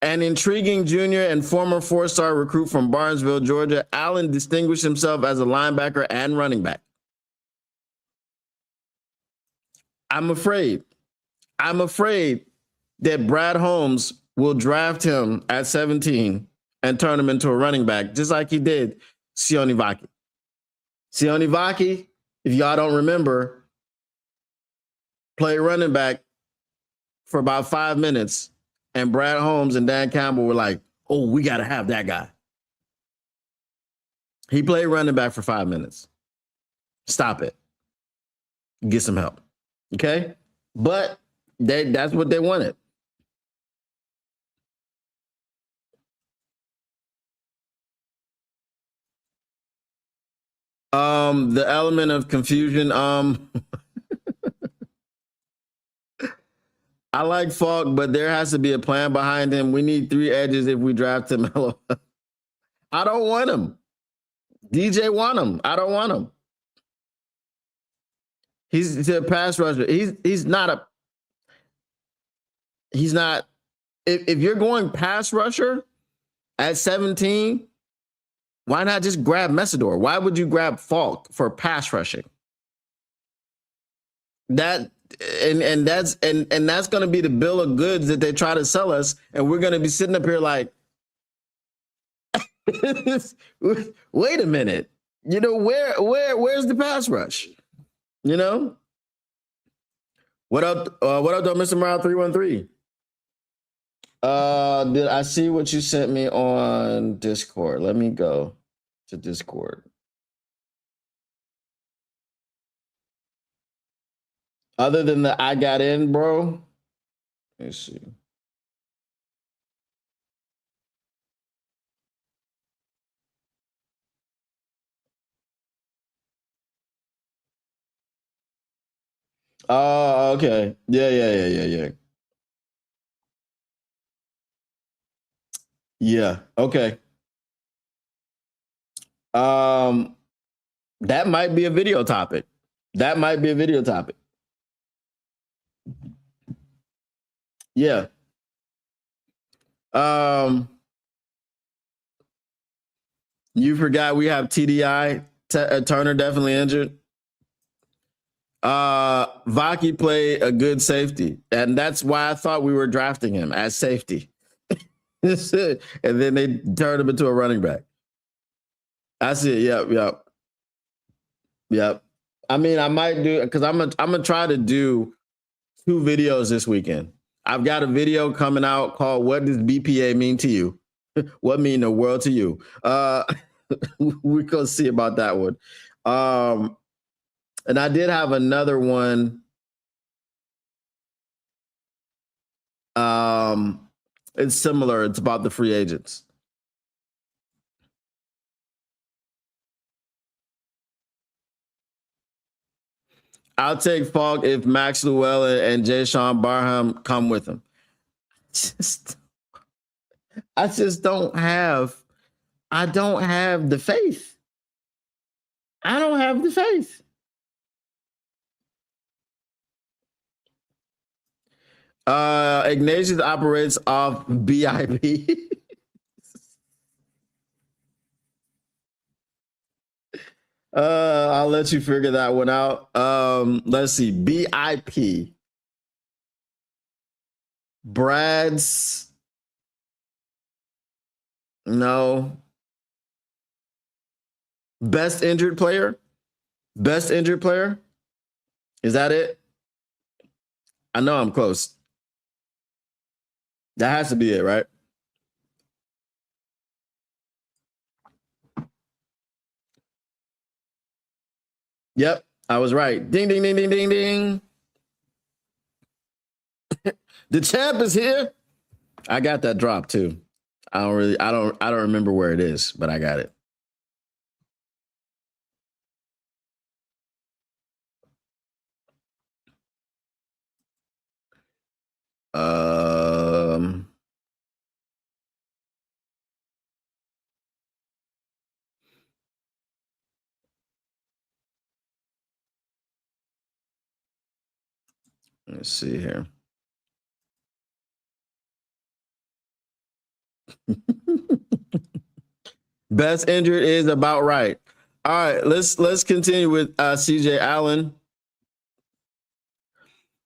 An intriguing junior and former 4-star recruit from Barnesville, Georgia, Allen distinguished himself as a linebacker and running back. I'm afraid that Brad Holmes will draft him at 17 and turn him into a running back, just like he did Sione Vaki. Sione Vaki, if y'all don't remember, played running back for about 5 minutes, and Brad Holmes and Dan Campbell were like, oh, we got to have that guy. He played running back for 5 minutes. Stop it. Get some help. Okay? But that's what they wanted. The element of confusion. I like Falk, but there has to be a plan behind him. We need 3 edges if we draft him. I don't want him. DJ want him. I don't want him. He's a pass rusher. He's not. If you're going pass rusher at 17, why not just grab Messidor? Why would you grab Falk for pass rushing? That's going to be the bill of goods that they try to sell us, and we're going to be sitting up here like, wait a minute, where's the pass rush? What up, though, Mr. Morale 313? Did I see what you sent me on Discord? Let me go to Discord. Other than the I got in, bro. Let me see. Oh, okay. Yeah. Yeah. Okay. That might be a video topic. Yeah. You forgot we have TDI, Turner definitely injured. Vaki played a good safety, and that's why I thought we were drafting him as safety. And then they turned him into a running back. I see it. Yep. I mean, I might do because I'm gonna try to do 2 videos this weekend. I've got a video coming out called "What Does BPA Mean to You?" What mean the world to you? We're gonna see about that one. And I did have another one. It's similar. It's about the free agents. I'll take Falk if Max Llewellyn and Jay Sean Barham come with him. I just don't have the faith. I don't have the faith. Ignatius operates off BIP. I'll let you figure that one out. Let's see. BIP. Brad's. No. Best injured player? Best injured player? Is that it? I know I'm close. That has to be it, right? Yep, I was right. Ding, ding, ding, ding, ding, ding. The champ is here. I got that drop too. I don't remember where it is, but I got it. Let's see here. Best injured is about right. All right, let's continue with CJ Allen.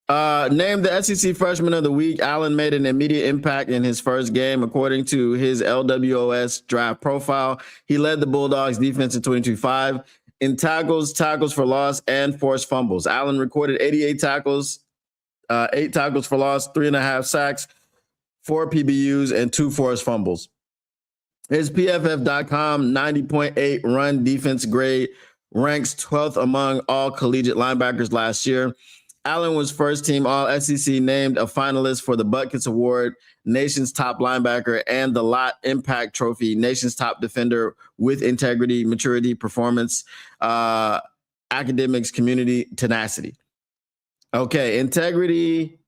Named the SEC Freshman of the Week, Allen made an immediate impact in his first game. According to his LWOS draft profile, he led the Bulldogs defense in 22-5 in tackles for loss, and forced fumbles. Allen recorded 88 tackles, 8 tackles for loss, 3.5 sacks, 4 PBUs, and 2 forced fumbles. His PFF.com 90.8 run defense grade ranks 12th among all collegiate linebackers last year. Allen was first team All SEC, named a finalist for the Butkus Award, Nation's Top Linebacker, and the Lott Impact Trophy, Nation's Top Defender with integrity, maturity, performance, academics, community, tenacity. Okay, integrity,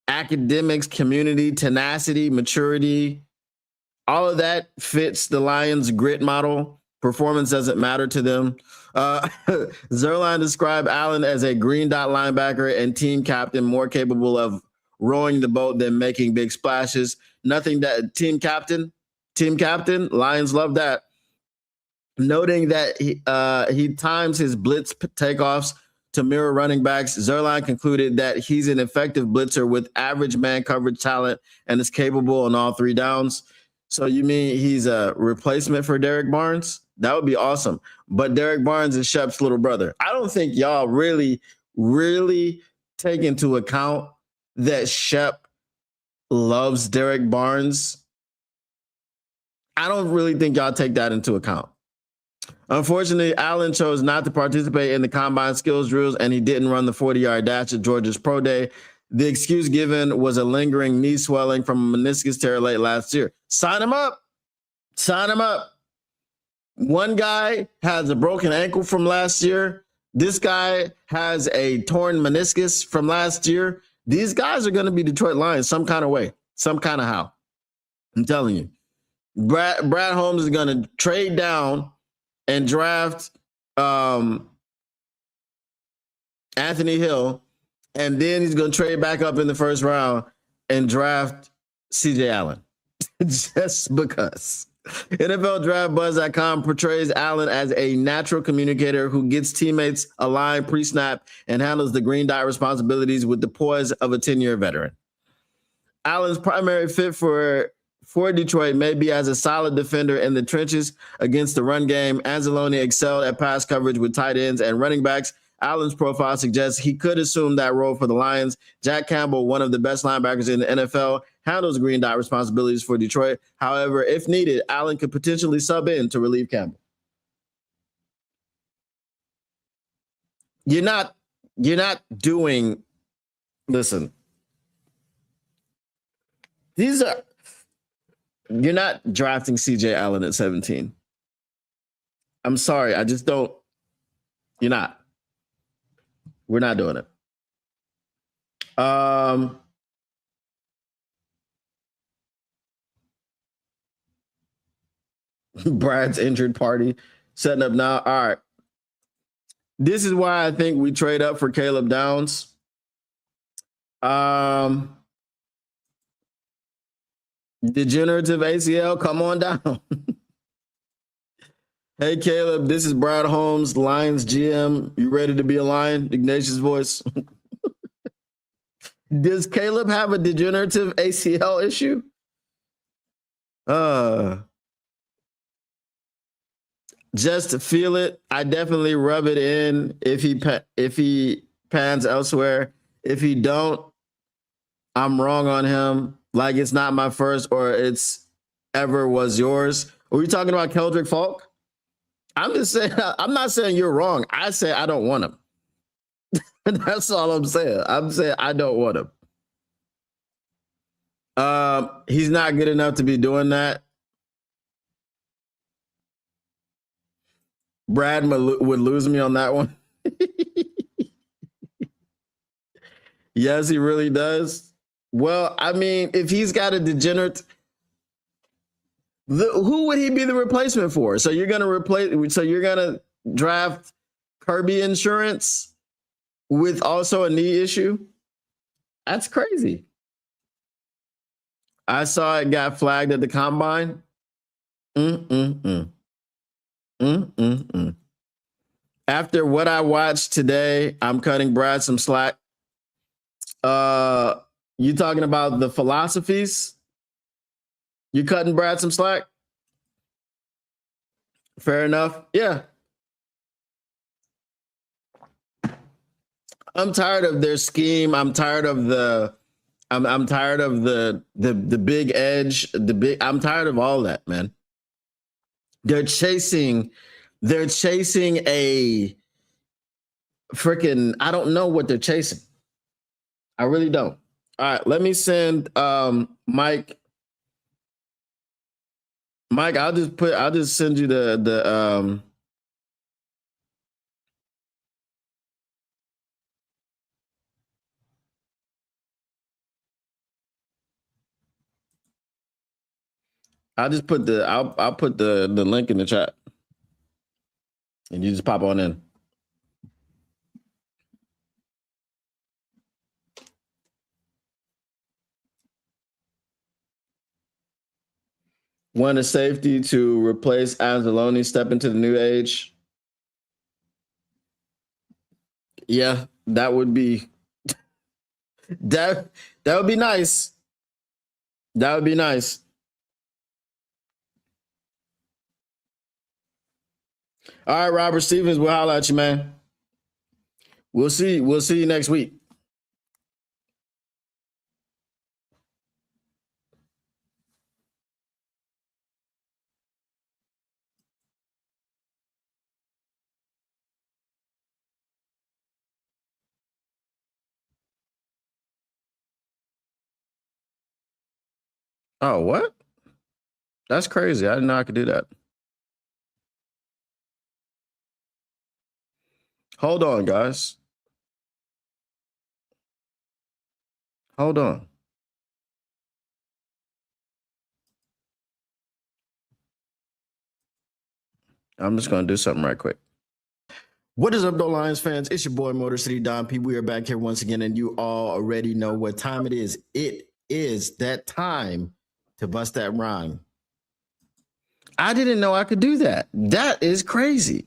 academics, community, tenacity, maturity, all of that fits the Lions grit model. Performance doesn't matter to them. Zerline described Allen as a green dot linebacker and team captain, more capable of rowing the boat than making big splashes. Nothing that team captain, Lions love that. Noting that he times his blitz takeoffs to mirror running backs, Zerline concluded that he's an effective blitzer with average man coverage talent and is capable on all 3 downs. So you mean he's a replacement for Derek Barnes? That would be awesome. But Derek Barnes is Shep's little brother. I don't think y'all really take into account that Shep loves Derek Barnes. I don't really think y'all take that into account. Unfortunately, Allen chose not to participate in the combine skills drills, and he didn't run the 40-yard dash at Georgia's Pro Day. The excuse given was a lingering knee swelling from a meniscus tear late last year. Sign him up. One guy has a broken ankle from last year. This guy has a torn meniscus from last year. These guys are going to be Detroit Lions some kind of way, some kind of how. I'm telling you. Brad Holmes is going to trade down and draft Anthony Hill, and then he's going to trade back up in the first round and draft CJ Allen. Just because. NFLDraftBuzz.com portrays Allen as a natural communicator who gets teammates aligned pre-snap and handles the green dot responsibilities with the poise of a 10-year veteran. Allen's primary fit for Detroit may be as a solid defender in the trenches against the run game. Anzalone excelled at pass coverage with tight ends and running backs. Allen's profile suggests he could assume that role for the Lions. Jack Campbell, one of the best linebackers in the NFL, handles green dot responsibilities for Detroit. However, if needed, Allen could potentially sub in to relieve Campbell. You're not doing, listen, you're not drafting CJ Allen at 17. I'm sorry. I just don't, you're not. We're not doing it. Brad's injured party setting up now. All right. This is why I think we trade up for Caleb Downs. Degenerative ACL, come on down. Hey, Caleb, this is Brad Holmes, Lions GM. You ready to be a Lion? Ignatius voice. Does Caleb have a degenerative ACL issue? Just to feel it. I definitely rub it in if he pans elsewhere. If he don't, I'm wrong on him. Like it's not my first or it's ever was yours. Are we talking about Keldrick Falk? I'm just saying, I'm not saying you're wrong. I say I don't want him. That's all I'm saying. I'm saying I don't want him. He's not good enough to be doing that. Brad would lose me on that one. Yes, he really does. Well, I mean, if he's got a degenerate, who would he be the replacement for? So you're gonna draft Kirby Insurance with also a knee issue? That's crazy. I saw it got flagged at the combine. After what I watched today, I'm cutting Brad some slack. You talking about the philosophies? You cutting Brad some slack? Fair enough. Yeah. I'm tired of their scheme. I'm tired of the I'm tired of the big edge, I'm tired of all that, man. They're chasing a freaking, I don't know what they're chasing. I really don't. All right, let me send Mike. Mike, I'll just send you the I'll put the link in the chat. And you just pop on in. Want a safety to replace Anzalone, step into the new age? Yeah, that would be that would be nice. That would be nice. All right, Robert Stevens, we'll holler at you, man. We'll see you next week. Oh, what? That's crazy. I didn't know I could do that. Hold on, guys. Hold on. I'm just going to do something right quick. What is up, though, Lions fans? It's your boy, Motor City Don P. We are back here once again, and you all already know what time it is. It is that time to bust that rhyme. I didn't know I could do that. That is crazy.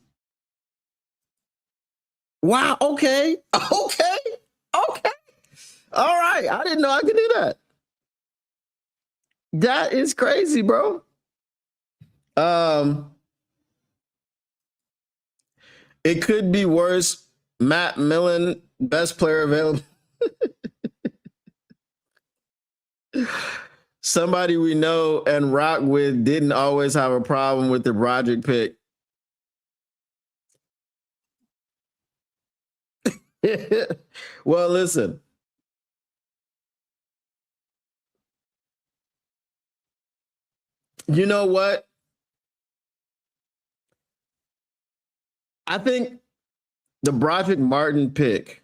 Wow. Okay. Okay. Okay. All right. I didn't know I could do that. That is crazy, bro. It could be worse. Matt Millen, best player available. Somebody we know and rock with didn't always have a problem with the Broderick pick. Well, listen. You know what? I think the Broderick Martin pick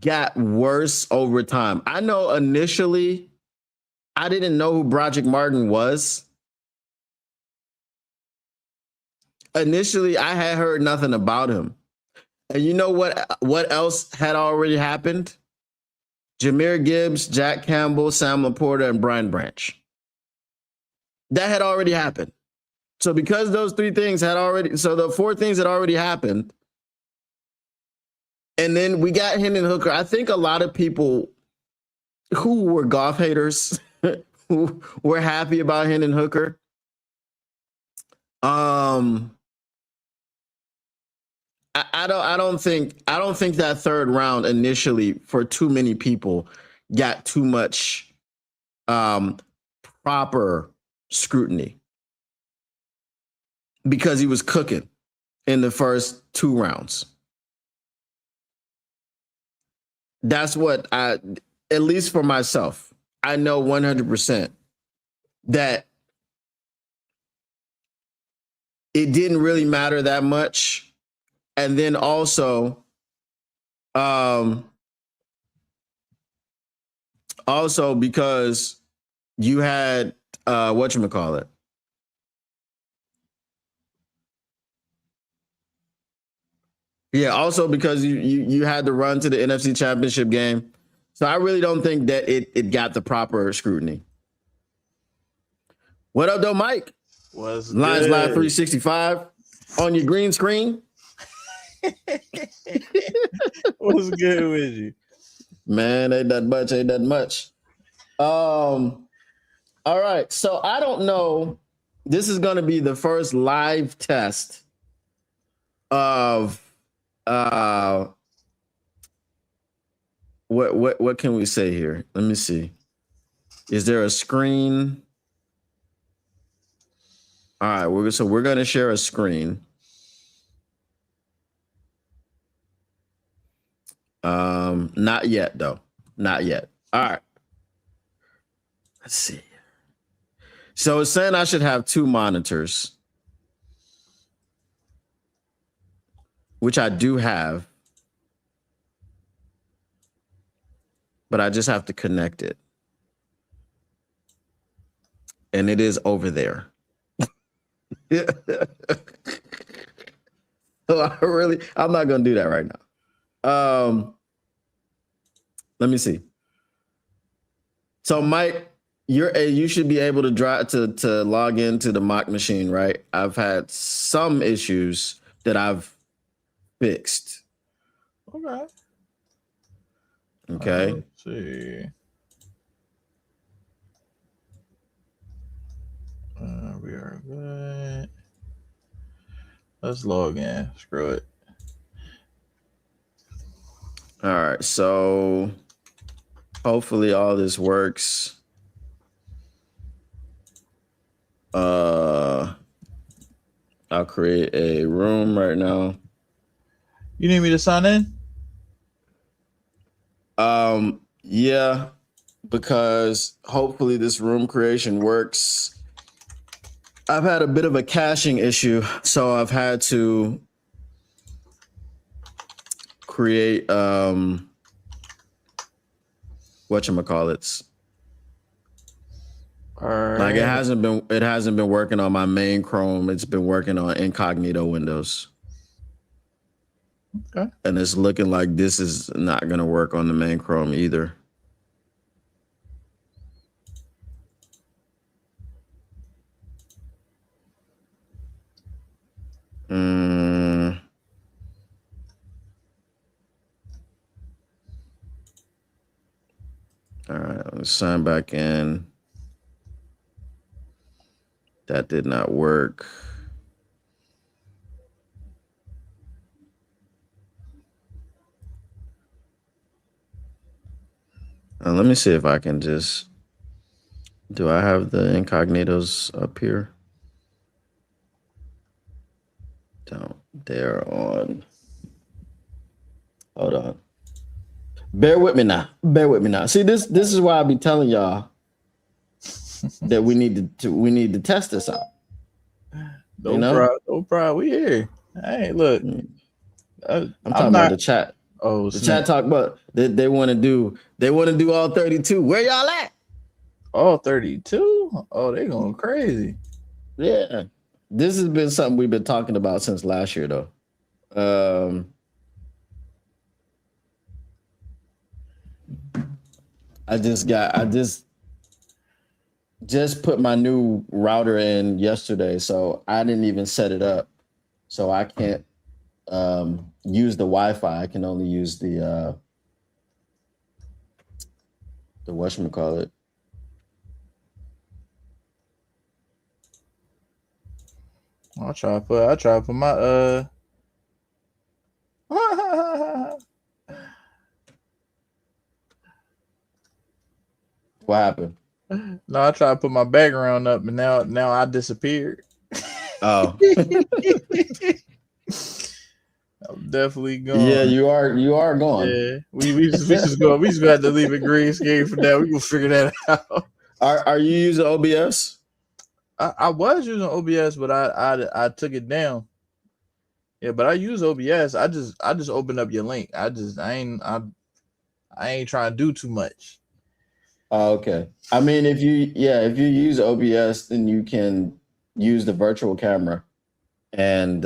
got worse over time. I know initially I didn't know who Broderick Martin was. Initially, I had heard nothing about him. And you know what else had already happened? Jahmyr Gibbs, Jack Campbell, Sam Laporta, and Brian Branch. That had already happened. So because those three things had already, so the four things had already happened, and then we got Hendon Hooker. I think a lot of people who were golf haters who were happy about Hendon Hooker. I don't think that third round initially for too many people got too much proper scrutiny because he was cooking in the first two rounds. That's what at least for myself, I know 100% that it didn't really matter that much. And then also because you had whatchamacallit. Yeah, also because you had to run to the NFC Championship game. So I really don't think that it got the proper scrutiny. What up, though, Mike? What's Lions good? Live 365 on your green screen. What's good with you? Man, ain't that much. All right. So I don't know. This is going to be the first live test of what can we say here? Let me see. Is there a screen? All right, we're going to share a screen. Not yet though. Not yet. All right. Let's see. So it's saying I should have two monitors, which I do have, but I just have to connect it. And it is over there. So I'm not going to do that right now. Let me see. So Mike, you should be able to to log into the mock machine, right? I've had some issues that I've fixed. Okay. Let's see. We are good. Let's log in. Screw it. All right. So hopefully all this works. I'll create a room right now. You need me to sign in? Yeah, because hopefully this room creation works. I've had a bit of a caching issue, so I've had to create whatchamacallits. All right. Like it hasn't been working on my main Chrome. It's been working on incognito windows. Okay. And it's looking like this is not going to work on the main Chrome either. Mm. All right, let's sign back in. That did not work. Let me see if I can just. Do I have the incognitos up here? Don't. They're on. Hold on. Bear with me now. Bear with me now. See, this is why I be telling y'all that we need to test this out. No You know? problem. No problem. We here. Hey, look. I'm I'm talking not. about the chat. Oh, The snap. chat talk about they want to do all 32. Where y'all at? All 32? Oh, they going crazy. Yeah. This has been something we've been talking about since last year though. I just put my new router in yesterday, so I didn't even set it up. So I can't use the Wi-Fi. I can only use the whatchamacallit. I try to put my What happened? No, I tried to put my background up, but now I disappeared. Oh. I'm definitely gone. Yeah, you are gone. Yeah, we just gonna have to leave it green screen for now. We gonna figure that out. Are you using OBS? I was using OBS, but I took it down. Yeah, but I use OBS. I just opened up your link. I ain't trying to do too much. Oh, okay. I mean, if you use OBS, then you can use the virtual camera, and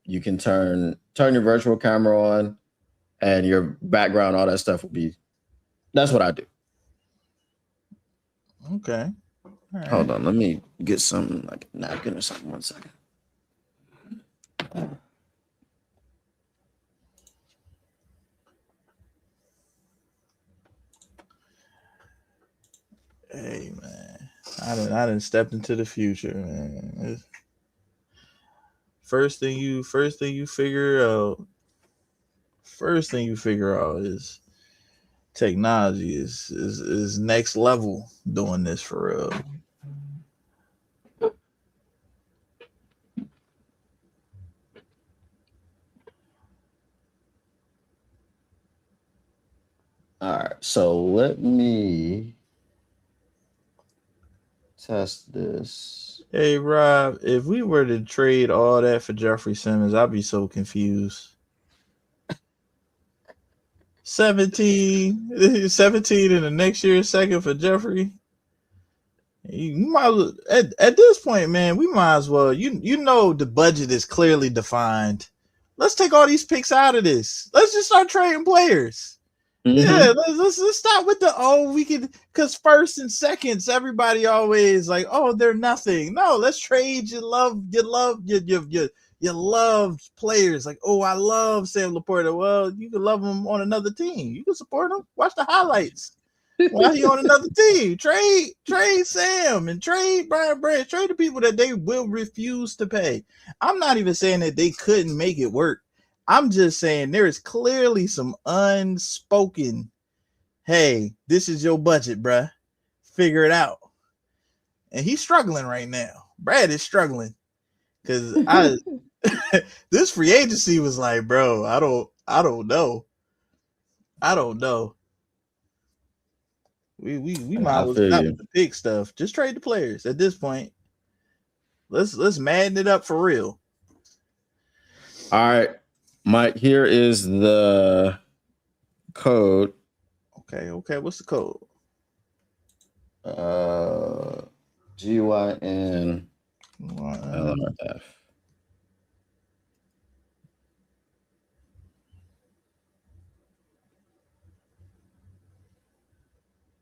you can turn your virtual camera on, and your background, all that stuff will be. That's what I do. Okay. Right. Hold on, let me get something like a napkin or something. 1 second. Hey man, I done stepped into the future, man. First thing you figure out. First thing you figure out is technology is next level doing this for real. All right, so let me test this. Hey Rob, if we were to trade all that for Jeffrey Simmons, I'd be so confused. 17 in the next year second for Jeffrey. You might well, at this point, man, we might as well. You know the budget is clearly defined. Let's take all these picks out of this. Let's just start trading players. Mm-hmm. Yeah, let's stop with the we could, because first and seconds, everybody always like, oh, they're nothing. No, let's trade your love players. Like, oh, I love Sam Laporta. Well, you can love him on another team. You can support him. Watch the highlights. While he on another team, trade Sam and trade Brian Branch, trade the people that they will refuse to pay. I'm not even saying that they couldn't make it work. I'm just saying there is clearly some unspoken, hey, this is your budget, bruh. Figure it out. And he's struggling right now. Brad is struggling. Because this free agency was like, bro, I don't know. We might as well stop with the big stuff. Just trade the players at this point. Let's madden it up for real. All right, Mike. Here is the code. Okay. What's the code? GYN LRF.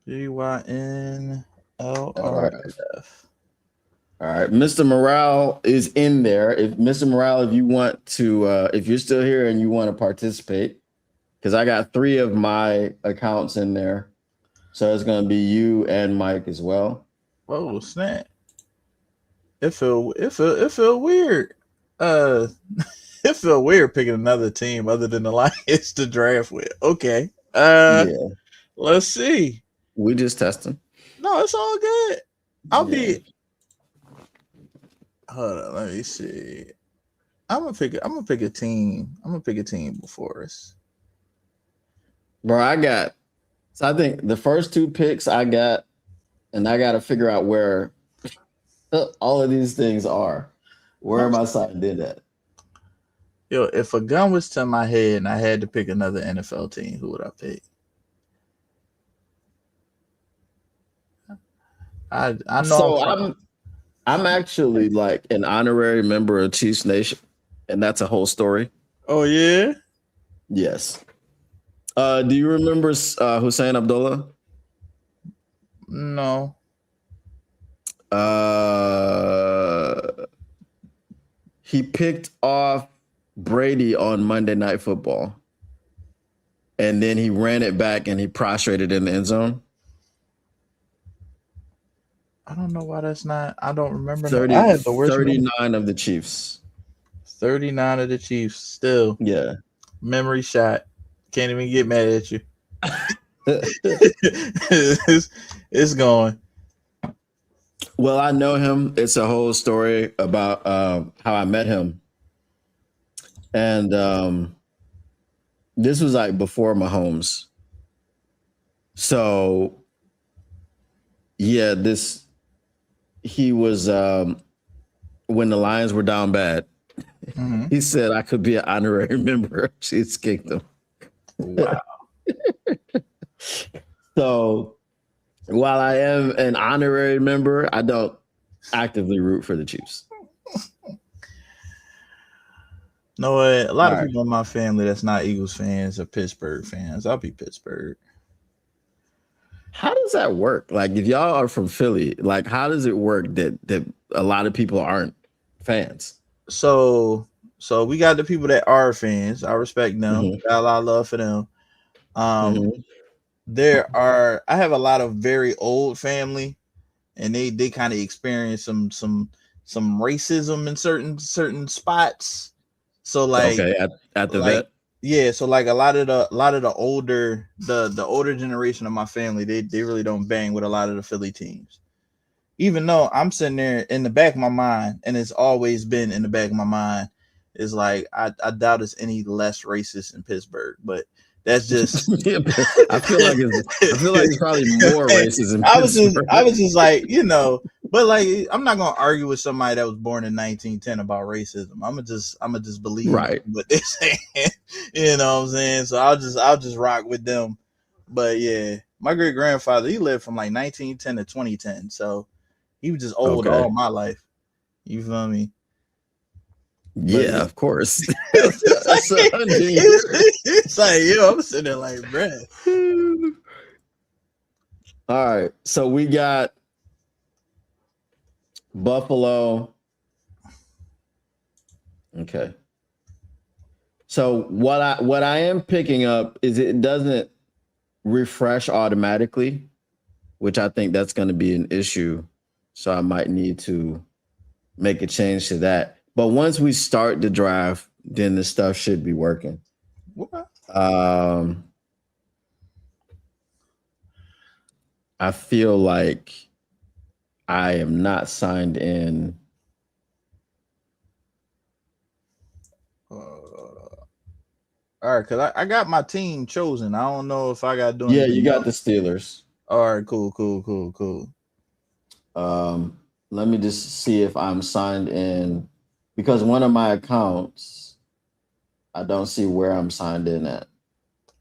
GYN LRF. All right, Mr. Morale is in there. If Mr. Morale, if you want to, if you're still here and you want to participate, because I got 3 of my accounts in there, so it's going to be you and Mike as well. Whoa, snap! It feel weird. It feel weird picking another team other than the Lions to draft with. Okay. Yeah, Let's see. we just testing. No, it's all good. I'll Yeah. be. Hold on, let me see. I'm gonna pick a team. I'm gonna pick a team before us. Bro, I think the first 2 picks I got, and I got to figure out where all of these things are. Where am I signed in at? Yo, if a gun was to my head and I had to pick another NFL team, who would I pick? I know. So I'm actually like an honorary member of Chiefs Nation, and that's a whole story. Oh yeah. Yes. Do you remember Hussein Abdullah? No. He picked off Brady on Monday Night Football, and then he ran it back and he prostrated in the end zone. I don't know why that's not. I don't remember. 39 of the Chiefs. 39 of the Chiefs. Still, yeah. Memory shot. Can't even get mad at you. It's going. Well, I know him. It's a whole story about how I met him, and this was like before Mahomes. So, yeah, he was when the Lions were down bad. Mm-hmm. He said I could be an honorary member of Chiefs Kingdom. Wow. So while I am an honorary member, I don't actively root for the Chiefs. No, a lot of people in my family that's not Eagles fans are Pittsburgh fans. I'll be Pittsburgh. How does that work? Like, if y'all are from Philly, like, how does it work that a lot of people aren't fans? So we got the people that are fans. I respect them. Mm-hmm. Got a lot of love for them. I have a lot of very old family, and they kind of experience some racism in certain spots. So like at the vet. Yeah, so like a lot of the older generation of my family, they really don't bang with a lot of the Philly teams. Even though I'm sitting there in the back of my mind, and it's always been in the back of my mind, is like I doubt it's any less racist in Pittsburgh, but that's just I feel like it's probably more racist in Pittsburgh. I was just like, but like I'm not gonna argue with somebody that was born in 1910 about racism. I'm gonna just believe what they're saying. You know what I'm saying? So I'll just rock with them. But yeah, my great grandfather, he lived from like 1910 to 2010, so he was just old all my life. You feel me? Yeah, of course. It's like, yo, I'm sitting there like, bruh. All right, so we got Buffalo. Okay. So what I am picking up is it doesn't refresh automatically, which I think that's going to be an issue. So I might need to make a change to that. But once we start the draft, then the stuff should be working. I feel like I am not signed in. All right, because I got my team chosen. I don't know if I got doing. Yeah, you got the Steelers. All right, cool. Let me just see if I'm signed in, because one of my accounts, I don't see where I'm signed in at.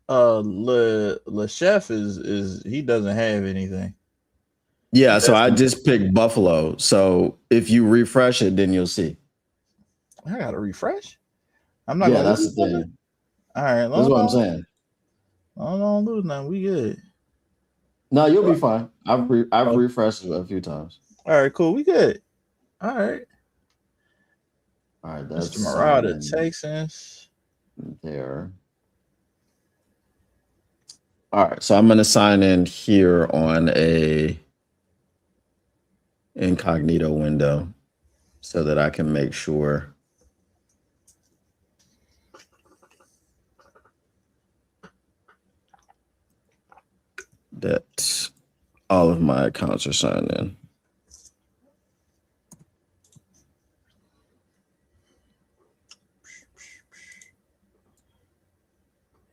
Le Chef is he doesn't have anything. Yeah, so I just picked Buffalo. So if you refresh it, then you'll see. I gotta refresh. I'm not. Yeah, that's the thing. All right, that's what I'm saying. I don't lose nothing. We good. No, you'll be fine. I've refreshed it a few times. All right, cool. We good. All right. All right, that's Mr. Marauder, signing Texans. there. All right, so I'm going to sign in here on a incognito window so that I can make sure that all of my accounts are signed in.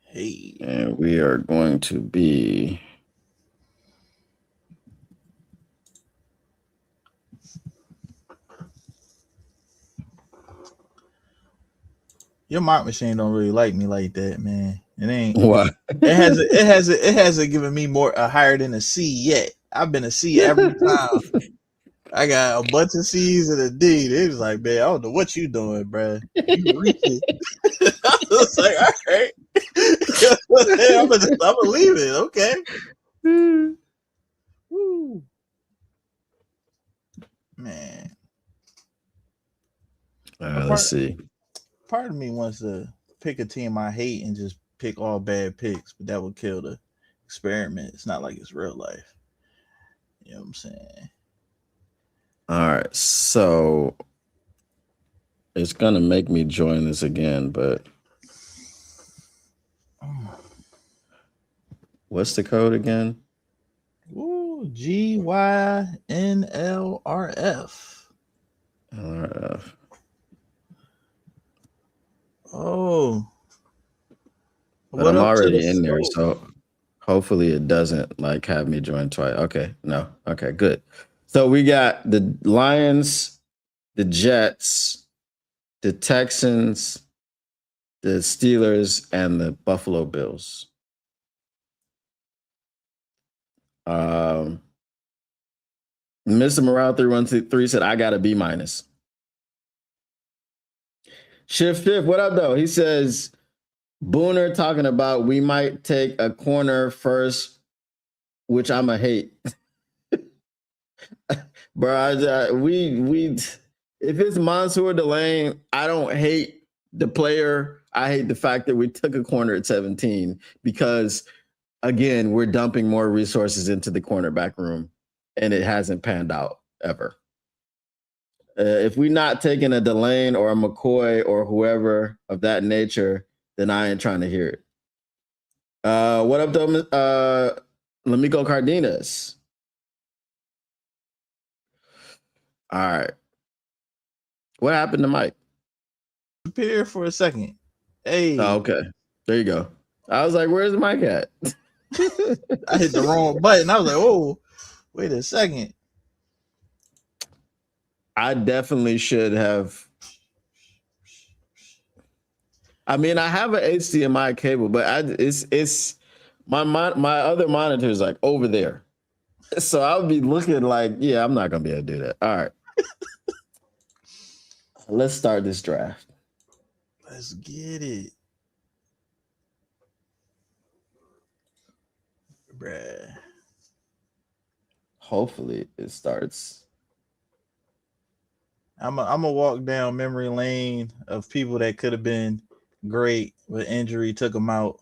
Hey. And we are going to be Your mark machine don't really like me like that, man. It ain't. what? It hasn't given me more higher than a C yet. I've been a C every time. I got a bunch of C's and a D. They was like, man, I don't know what you doing, bro. You reaching. I was like, all right. I'm gonna leave it. Okay. Woo. Man. Let's see. Part of me wants to pick a team I hate and just pick all bad picks, but that would kill the experiment. It's not like it's real life. You know what I'm saying? All right, so it's gonna make me join this again, but what's the code again? Ooh, GYNLRF. LRF. Oh. But I'm already in there, so hopefully it doesn't like have me join twice. Okay, no. Okay, good. So we got the Lions, the Jets, the Texans, the Steelers, and the Buffalo Bills. Mr. Morale 3123 said, I got a B-. Shift, what up, though? He says, Booner talking about we might take a corner first, which I'm a hate. Bro, we if it's Mansour Delane, I don't hate the player. I hate the fact that we took a corner at 17 because, again, we're dumping more resources into the cornerback room, and it hasn't panned out ever. If we're not taking a Delane or a McCoy or whoever of that nature, then I ain't trying to hear it. What up, though? Lamico Cardenas. All right. What happened to Mike? Disappeared for a second. Hey. Oh, okay. There you go. I was like, where's Mike at? I hit the wrong button. I was like, oh, wait a second. I definitely should have. I mean, I have an HDMI cable, but it's my other monitor is like over there. So I would be looking like, yeah, I'm not going to be able to do that. All right. Let's start this draft. Let's get it. Bruh. Hopefully it starts. I'm gonna walk down memory lane of people that could have been great, but injury took them out.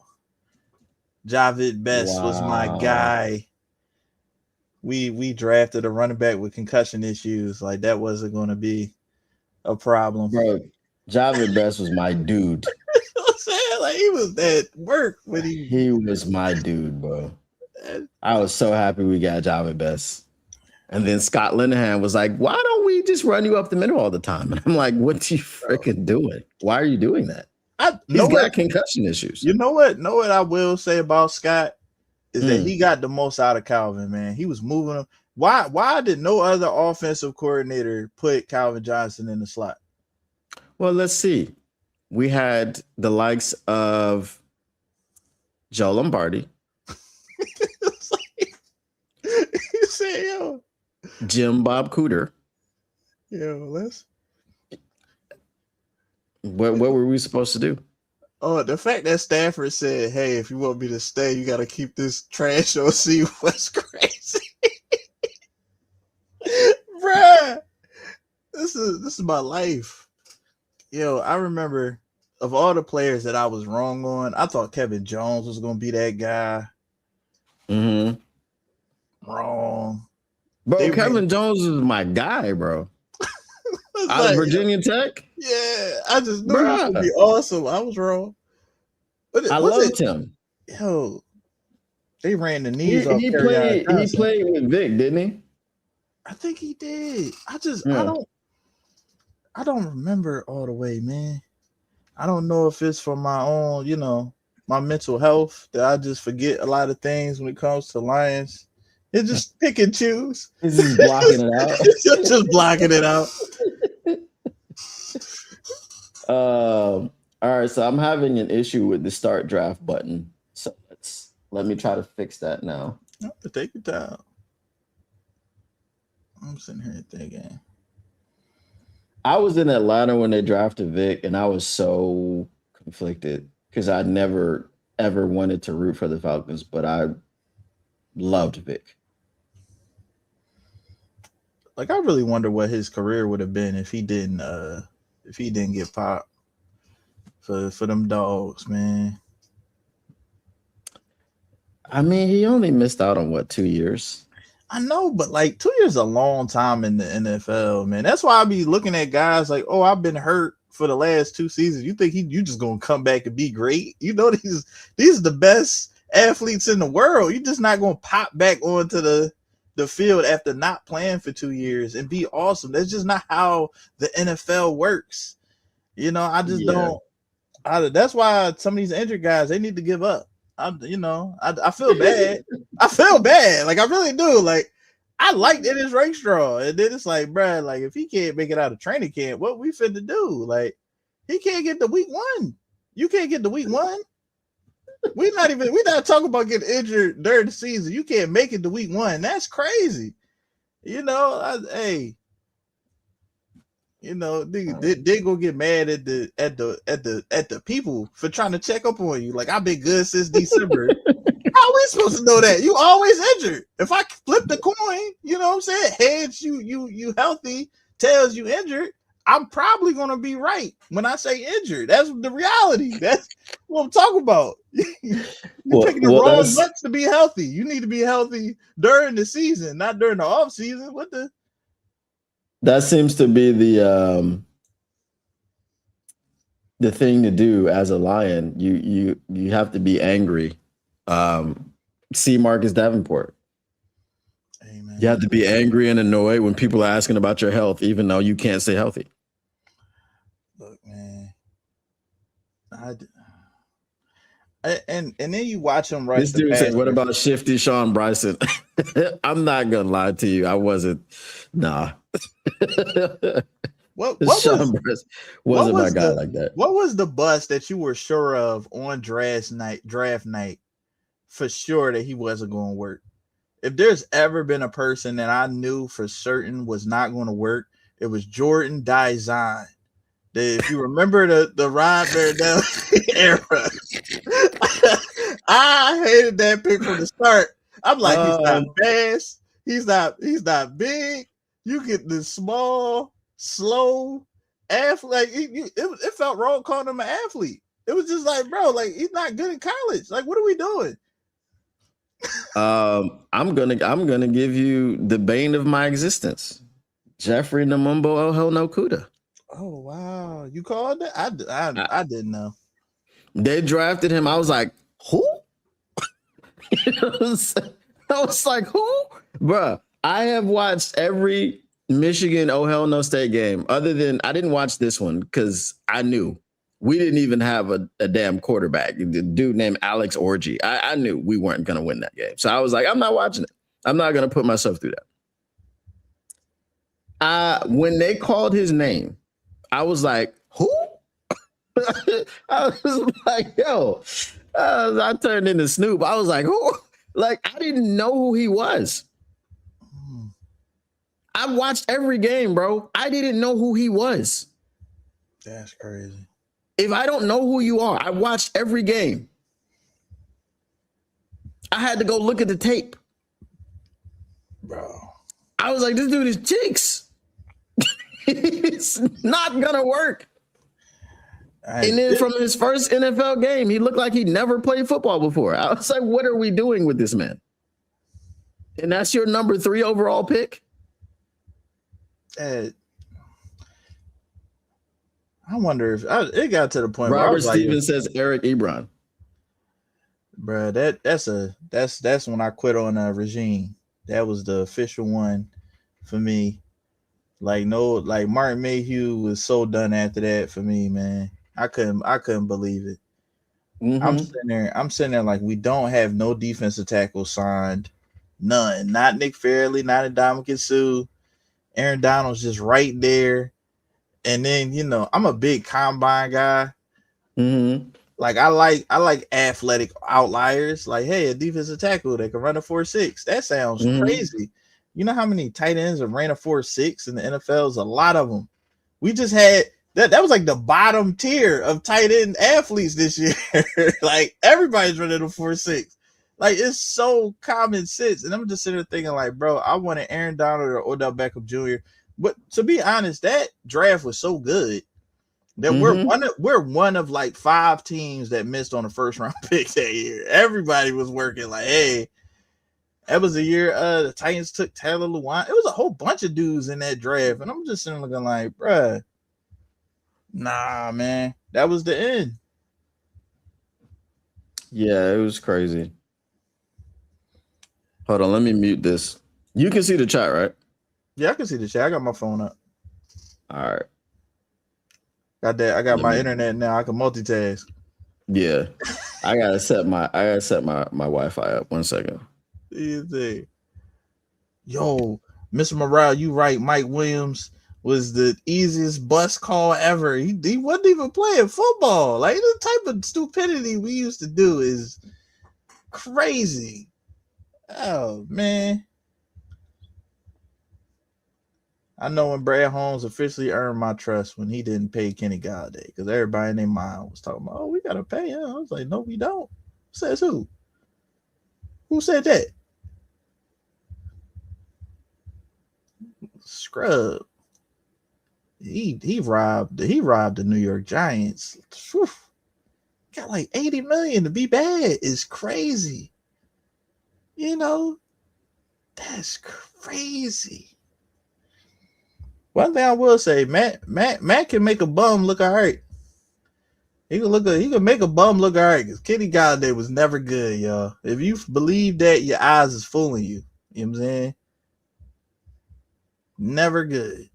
Javid Best was my guy. We drafted a running back with concussion issues. Like that wasn't going to be a problem. Bro, Javid Best was my dude. I'm saying, like he was at work when he was my dude, bro. I was so happy we got Javid Best. And then Scott Linehan was like, why don't we just run you up the middle all the time? And I'm like, what are you freaking doing? Why are you doing that? He's got concussion issues. You know what? I will say about Scott is that he got the most out of Calvin, man. He was moving him. Why did no other offensive coordinator put Calvin Johnson in the slot? Well, let's see. We had the likes of Joe Lombardi. You say, yo. Jim Bob Cooter. Yo, let's. What were we supposed to do? Oh, the fact that Stafford said, hey, if you want me to stay, you got to keep this trash OC was crazy. Bruh. is my life. Yo, I remember of all the players that I was wrong on, I thought Kevin Jones was gonna be that guy. Mm-hmm. Wrong. Bro, Kevin Jones is my guy, bro. Out of Virginia Tech? Yeah, I just knew he was gonna be awesome. I was wrong. But I loved him. Yo, they ran the knees off. He played with Vic, didn't he? I think he did. I don't remember all the way, man. I don't know if it's for my own, my mental health that I just forget a lot of things when it comes to Lions. It's just pick and choose. It's just blocking it out. just blocking it out. All right, so I'm having an issue with the start draft button. So let me try to fix that now. Take your time. I'm sitting here thinking. I was in Atlanta when they drafted Vic, and I was so conflicted because I never ever wanted to root for the Falcons, but I loved Vic. Like, I really wonder what his career would have been if he didn't get popped for them dogs, man. I mean, he only missed out on 2 years? I know, but like 2 years is a long time in the NFL, man. That's why I be looking at guys like, oh, I've been hurt for the last 2 seasons. You think you just gonna come back and be great? You know, these are the best athletes in the world. You're just not gonna pop back onto the field after not playing for 2 years and be awesome. That's just not how the NFL works. I just don't. That's why some of these injured guys, they need to give up. I feel bad. I feel bad. Like, I really do. Like, I like Dennis Rakestraw. And then it's like, bruh, like, if he can't make it out of training camp, what we finna do? Like, he can't get to week 1. You can't get to week 1. We're not talking about getting injured during the season. You can't make it to week 1. That's crazy. They go get mad at the people for trying to check up on you. Like, I've been good since December. How are we supposed to know that? You always injured. If I flip the coin, you know what I'm saying? Heads, you healthy. Tails, you injured. I'm probably gonna be right when I say injured. That's the reality. That's what I'm talking about. You're picking the wrong months to be healthy. You need to be healthy during the season, not during the off season. That seems to be the thing to do as a Lion. You have to be angry. See Marcus Davenport. Amen. You have to be angry and annoyed when people are asking about your health, even though you can't stay healthy. Look, man, and then you watch him right. This dude said, "What about Shifty Sean Bryson?" I'm not gonna lie to you. I wasn't. Nah. What Sean Bryson wasn't my guy like that. What was the bust that you were sure of on draft night, for sure that he wasn't going to work? If there's ever been a person that I knew for certain was not going to work, it was Jordan Dizon. If you remember the Rod Verdell era, I hated that pick from the start. I'm like, he's not fast. He's not big. You get the small, slow athlete. Like, it felt wrong calling him an athlete. It was just like, bro, like, he's not good in college. Like, what are we doing? I'm gonna give you the bane of my existence, Jeffrey Namumbo Ohonokuda. Oh wow, you called that? I didn't know. They drafted him. I was like, who? I was like, who, bruh? I have watched every Michigan No State game, other than I didn't watch this one because I knew we didn't even have a damn quarterback. The dude named Alex Orji. I knew we weren't going to win that game. So I was like, I'm not watching it. I'm not going to put myself through that. When they called his name, I was like, who? I was like, yo. I turned into Snoop. I was like, who? Like, I didn't know who he was. I watched every game, bro. I didn't know who he was. That's crazy. If I don't know who you are, I watched every game. I had to go look at the tape. Bro. I was like, this dude is cheeks. It's not gonna work. I- And then from his first NFL game, he looked like he never played football before. I was like, what are we doing with this man? And that's your number 3 overall pick? I wonder if it got to the point where I Robert was like, Stevens says Eric Ebron. bro, that's when I quit on a regime. That was the official one for me. Like Martin Mayhew was so done after that for me, man. I couldn't believe it. Mm-hmm. I'm sitting there like we don't have no defensive tackle signed. None. Not Nick Fairley, not Ndamukong Suh. Aaron Donald's just right there. And then, I'm a big combine guy. Mm-hmm. Like I like athletic outliers. Like, hey, a defensive tackle that can run a 4.6. That sounds crazy. You know how many tight ends have ran a 4.6 in the NFL? Is a lot of them. We just had that was like the bottom tier of tight end athletes this year. Like everybody's running a 4.6. Like it's so common sense. And I'm just sitting there thinking, like, bro, I wanted Aaron Donald or Odell Beckham Jr. But to be honest, that draft was so good that we're one of like 5 teams that missed on the first round pick that year. Everybody was working like, hey, that was the year the Titans took Taylor Lewan. It was a whole bunch of dudes in that draft, and I'm just sitting looking like, bruh, nah, man, that was the end. Yeah, it was crazy. Hold on, let me mute this. You can see the chat, right? Yeah, I can see the chat. I got my phone up. All right. Got that. I got my internet now. I can multitask. Yeah. I gotta set my Wi-Fi up. 1 second. Yo, Mr. Morale, you right. Mike Williams was the easiest bus call ever. He wasn't even playing football. Like the type of stupidity we used to do is crazy. Oh man. I know when Brad Holmes officially earned my trust when he didn't pay Kenny Galladay, because everybody in their mind was talking about, oh, we gotta pay him. I was like, no, we don't. Says who? Who said that? Scrub. He robbed the New York Giants. Whew. Got like $80 million to be bad is crazy. That's crazy. One thing I will say, Matt can make a bum look all right. He can make a bum look all right, because Kenny Galladay was never good, y'all. If you believe that, your eyes is fooling you. You know what I'm saying? Never good.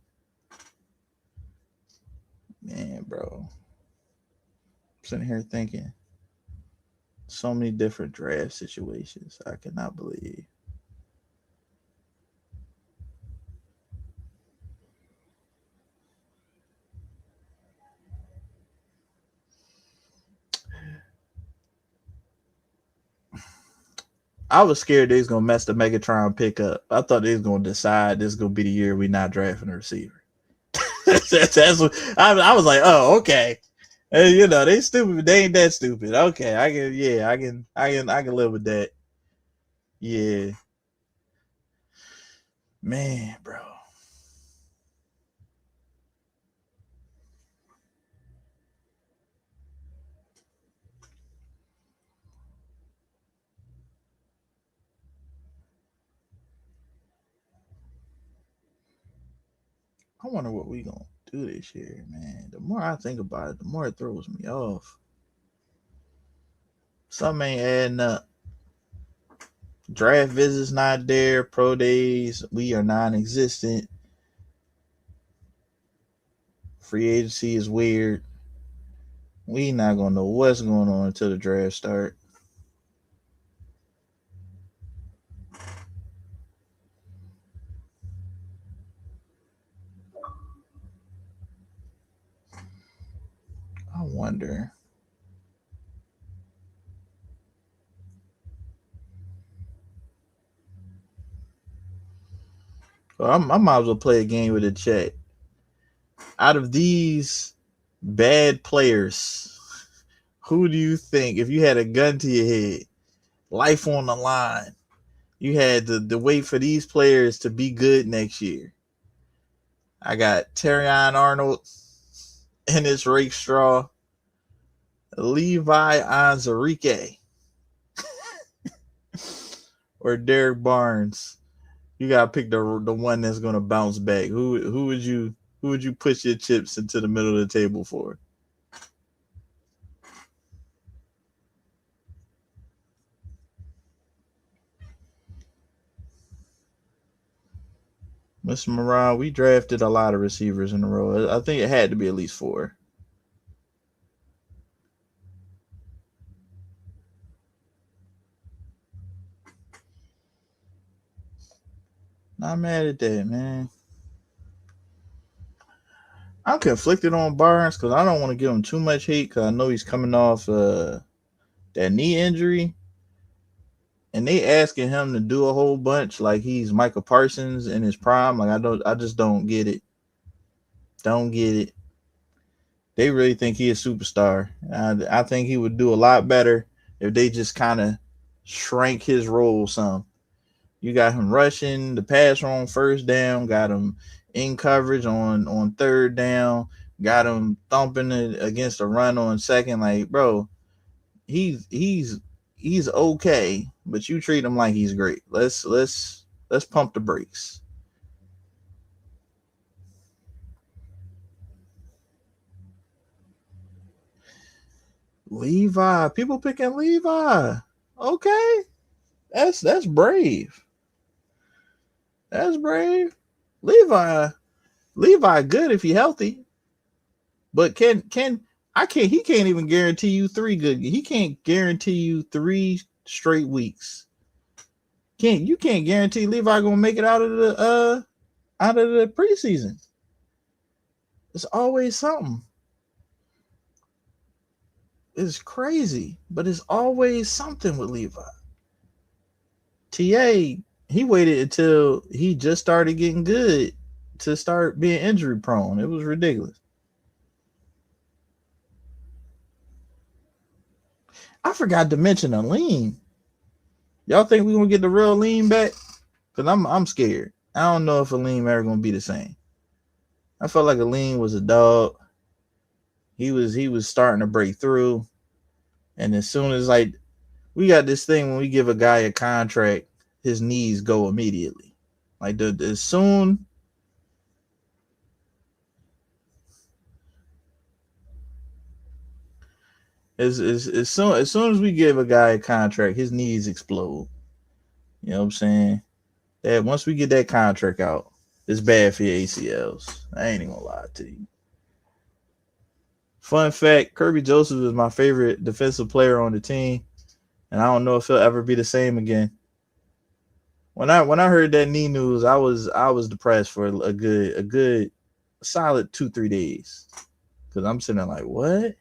Man, bro. I'm sitting here thinking so many different draft situations I cannot believe. I was scared they was gonna mess the Megatron pick up. I thought they was gonna decide this is gonna be the year we not drafting a receiver. That's what I was like. Oh, okay. And, they stupid, but they ain't that stupid. Okay, I can live with that. Yeah, man, bro. I wonder what we gonna do this year, man. The more I think about it, the more it throws me off. Something ain't adding up. Draft visits not there. Pro days, we are non-existent. Free agency is weird. We not gonna know what's going on until the draft start. I wonder. Well, I might as well play a game with the chat. Out of these bad players, who do you think, if you had a gun to your head, life on the line, you had to wait for these players to be good next year, I got Terrion Arnold, Ennis Rakestraw, Levi Onwuzurike, or Derek Barnes. You gotta pick the one that's gonna bounce back. Who would you push your chips into the middle of the table for? Mr. Moran, we drafted a lot of receivers in a row. I think it had to be at least 4. Not mad at that, man. I'm conflicted on Barnes because I don't want to give him too much hate because I know he's coming off that knee injury. And they asking him to do a whole bunch like he's Michael Parsons in his prime. Like I just don't get it. Don't get it. They really think he is a superstar. I think he would do a lot better if they just kind of shrank his role some. You got him rushing the pass on first down, got him in coverage on third down, got him thumping it against a run on second. Like, bro, he's okay, but you treat him like he's great. Let's pump the brakes. Levi, people picking Levi. Okay, that's brave. That's brave. Levi good if he's healthy, but he can't even guarantee you 3 good. He can't guarantee you 3 straight weeks. You can't guarantee Levi gonna make it out of the preseason. It's always something. It's crazy, but it's always something with Levi. TA, he waited until he just started getting good to start being injury prone. It was ridiculous. I forgot to mention Alim. Y'all think we're gonna get the real Alim back? Because I'm scared. I don't know if Alim ever gonna be the same. I felt like Alim was a dog. He was starting to break through. And as soon as like we got this thing when we give a guy a contract, his knees go immediately. Like as soon as soon as we give a guy a contract, his knees explode. You know what I'm saying? That once we get that contract out, it's bad for your ACLs. I ain't even gonna lie to you. Fun fact, Kirby Joseph is my favorite defensive player on the team, and I don't know if he'll ever be the same again. When I heard that knee news, I was depressed for a good solid 2-3 days. Cause I'm sitting there like, what?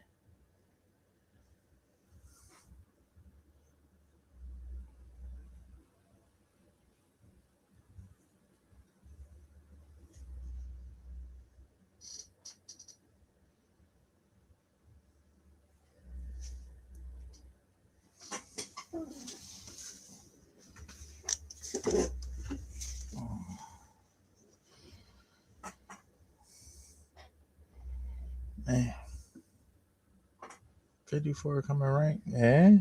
Man. 54 coming right? Yeah.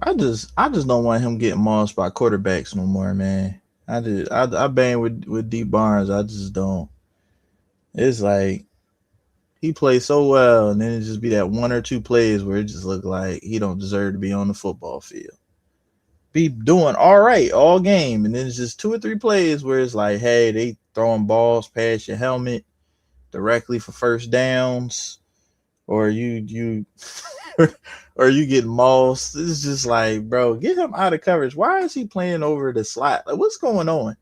I just don't want him getting mossed by quarterbacks no more, man. I bang with D Barnes. I just don't. It's like he plays so well, and then it just be that 1 or 2 plays where it just look like he don't deserve to be on the football field. Be doing all right all game, and then it's just 2 or 3 plays where it's like, hey, they throwing balls past your helmet directly for first downs, or you or you get mossed. It's just like, bro, get him out of coverage. Why is he playing over the slot? Like, what's going on?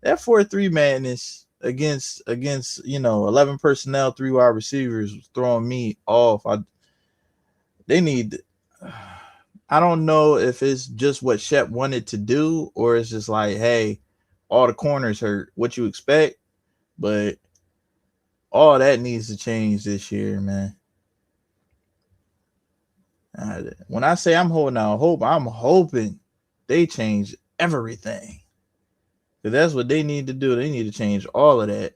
That 4-3 madness against 11 personnel, 3 wide receivers was throwing me off. They need. I don't know if it's just what Shep wanted to do, or it's just like, hey, all the corners hurt. What you expect? But all that needs to change this year, man. When I say I'm holding out hope, I'm hoping they change everything. That's what they need to do. They need to change all of that.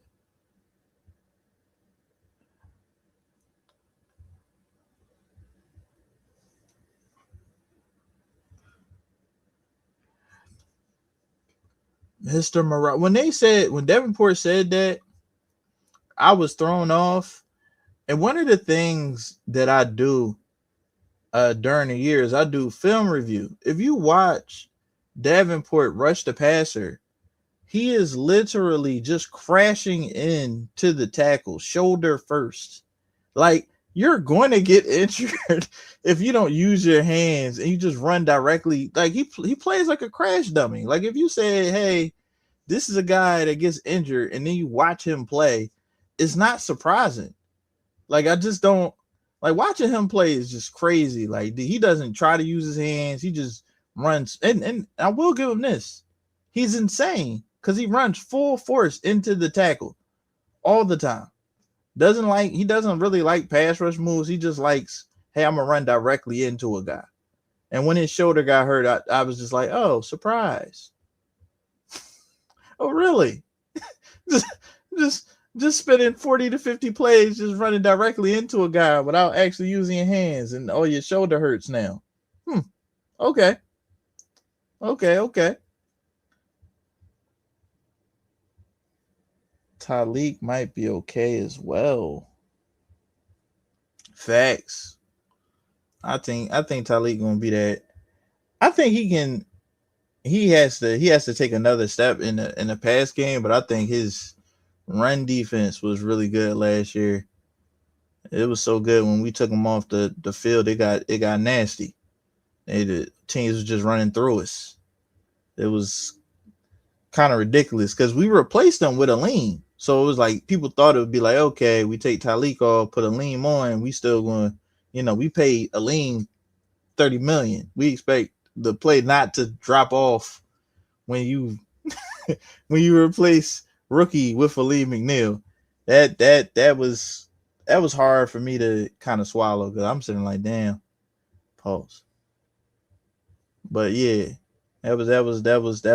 Mr. Morale. When Davenport said that, I was thrown off. And one of the things that I do during the years, I do film review. If you watch Davenport rush the passer, he is literally just crashing into the tackle, shoulder first. Like, you're going to get injured if you don't use your hands and you just run directly. Like, he plays like a crash dummy. Like, if you say, hey, this is a guy that gets injured, and then you watch him play, it's not surprising. Like, I just don't like watching him play is just crazy. Like, he doesn't try to use his hands. He just runs. And I will give him this. He's insane because he runs full force into the tackle all the time. He doesn't really like pass rush moves. He just likes, hey, I'm gonna run directly into a guy. And when his shoulder got hurt, I was just like, oh, surprise. Oh, really? just spending 40 to 50 plays just running directly into a guy without actually using your hands, and oh, your shoulder hurts now. Okay. Tyleek might be okay as well. Facts. I think Tyleek gonna be that. I think he has to take another step in the pass game, but I think his run defense was really good last year. It was so good when we took him off the field. It got nasty. The teams was just running through us. It was kind of ridiculous because we replaced them with Aleem. So it was like people thought it would be like, okay, we take Tyleek off, put Aleem on, we still going, we paid Aleem $30 million. We expect the play not to drop off when you replace rookie with Aleem McNeil. That was hard for me to kind of swallow because I'm sitting like, damn, pause. But yeah, that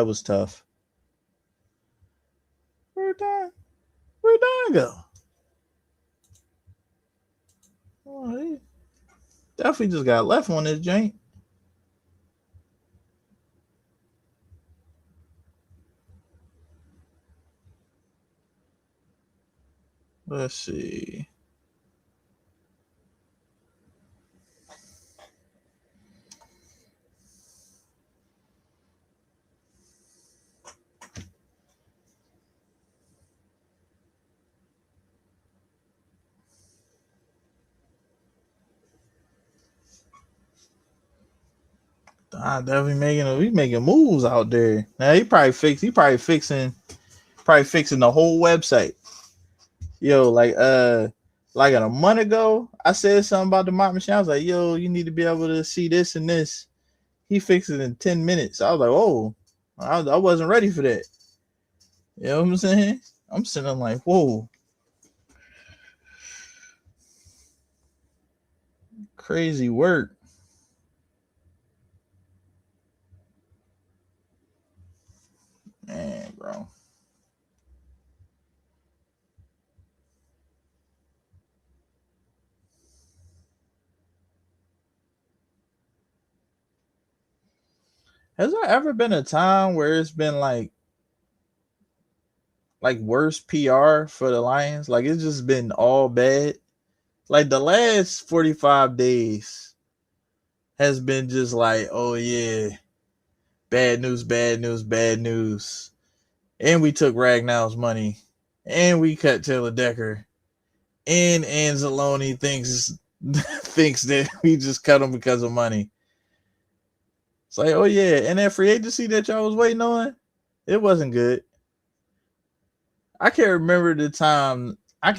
was tough. Where'd Don go? Oh, he definitely just got left on this jank. Let's see. Definitely making moves out there. Now he probably fixing the whole website. Yo, like a month ago, I said something about the mop machine. I was like, yo, you need to be able to see this and this. He fixed it in 10 minutes. I was like, oh, I wasn't ready for that. You know what I'm saying? I'm sitting like, whoa. Crazy work. Man, bro. Has there ever been a time where it's been like worse PR for the Lions? Like, it's just been all bad. Like, the last 45 days has been just like, oh yeah, bad news. And we took Ragnall's money. And we cut Taylor Decker. And Anzalone thinks that we just cut him because of money. It's like, oh yeah, and that free agency that y'all was waiting on, it wasn't good. I can't remember a time the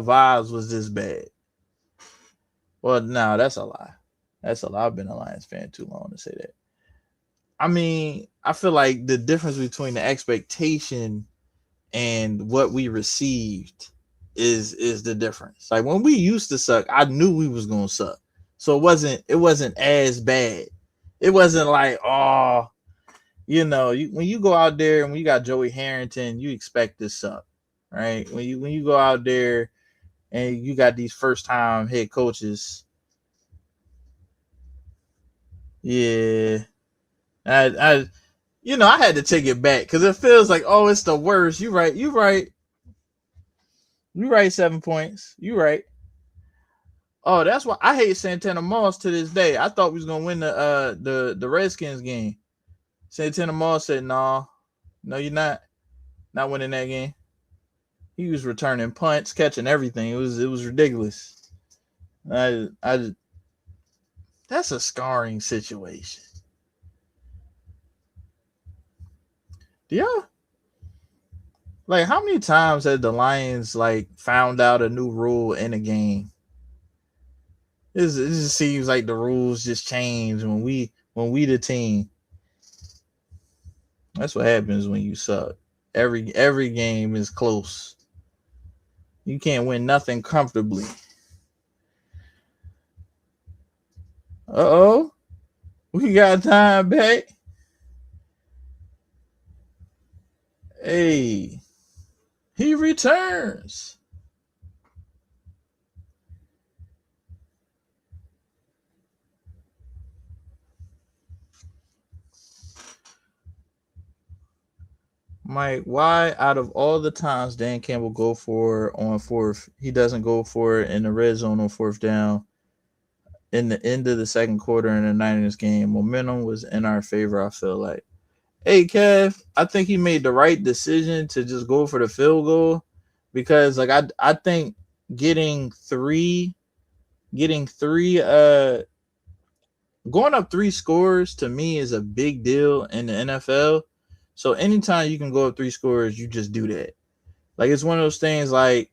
vibes was this bad. Well, no, that's a lie. I've been a Lions fan too long to say that. I mean, I feel like the difference between the expectation and what we received is the difference. Like, when we used to suck, I knew we was gonna suck. So it wasn't as bad it wasn't like, oh, when you go out there and when you got Joey Harrington, you expect this up, right? When you go out there and you got these first time head coaches, yeah, I I had to take it back because it feels like, oh, it's the worst. You right. 7 points. You right. Oh, that's why I hate Santana Moss to this day. I thought we was gonna win the Redskins game. Santana Moss said, "No, you're not winning that game." He was returning punts, catching everything. It was ridiculous. That's a scarring situation. Yeah. Like, how many times have the Lions like found out a new rule in a game? It just seems like the rules just change when we the team. That's what happens when you suck. Every game is close. You can't win nothing comfortably. Uh-oh. We got time back. Hey. He returns. Mike, why out of all the times Dan Campbell go for on fourth, he doesn't go for it in the red zone on fourth down in the end of the second quarter in the Niners game? Momentum was in our favor, I feel like. Hey, Kev, I think he made the right decision to just go for the field goal because, like, I think going up 3 scores to me is a big deal in the NFL. So anytime you can go up 3 scores, you just do that. Like, it's one of those things, like,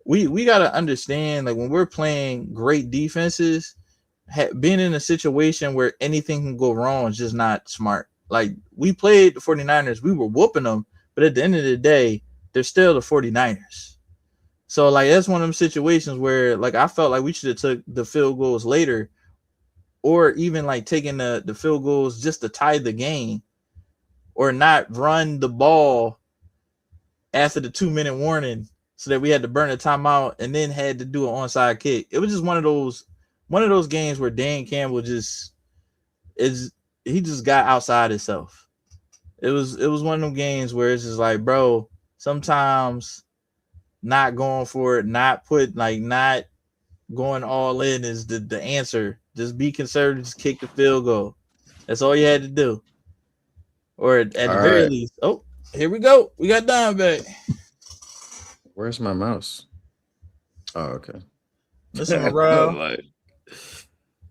we got to understand, like, when we're playing great defenses, being in a situation where anything can go wrong is just not smart. Like, we played the 49ers, we were whooping them, but at the end of the day, they're still the 49ers. So, like, that's one of them situations where, like, I felt like we should have took the field goals later, or even, like, taking the field goals just to tie the game, or not run the ball after the 2-minute warning so that we had to burn a timeout and then had to do an onside kick. It was just one of those games where Dan Campbell just got outside himself. It was one of them games where it's just like, bro, sometimes not going for it, not going all in is the answer. Just be conservative, just kick the field goal. That's all you had to do. Or at the very least. Oh, here we go. We got Don back. Where's my mouse? Oh, okay. Listen, Morale.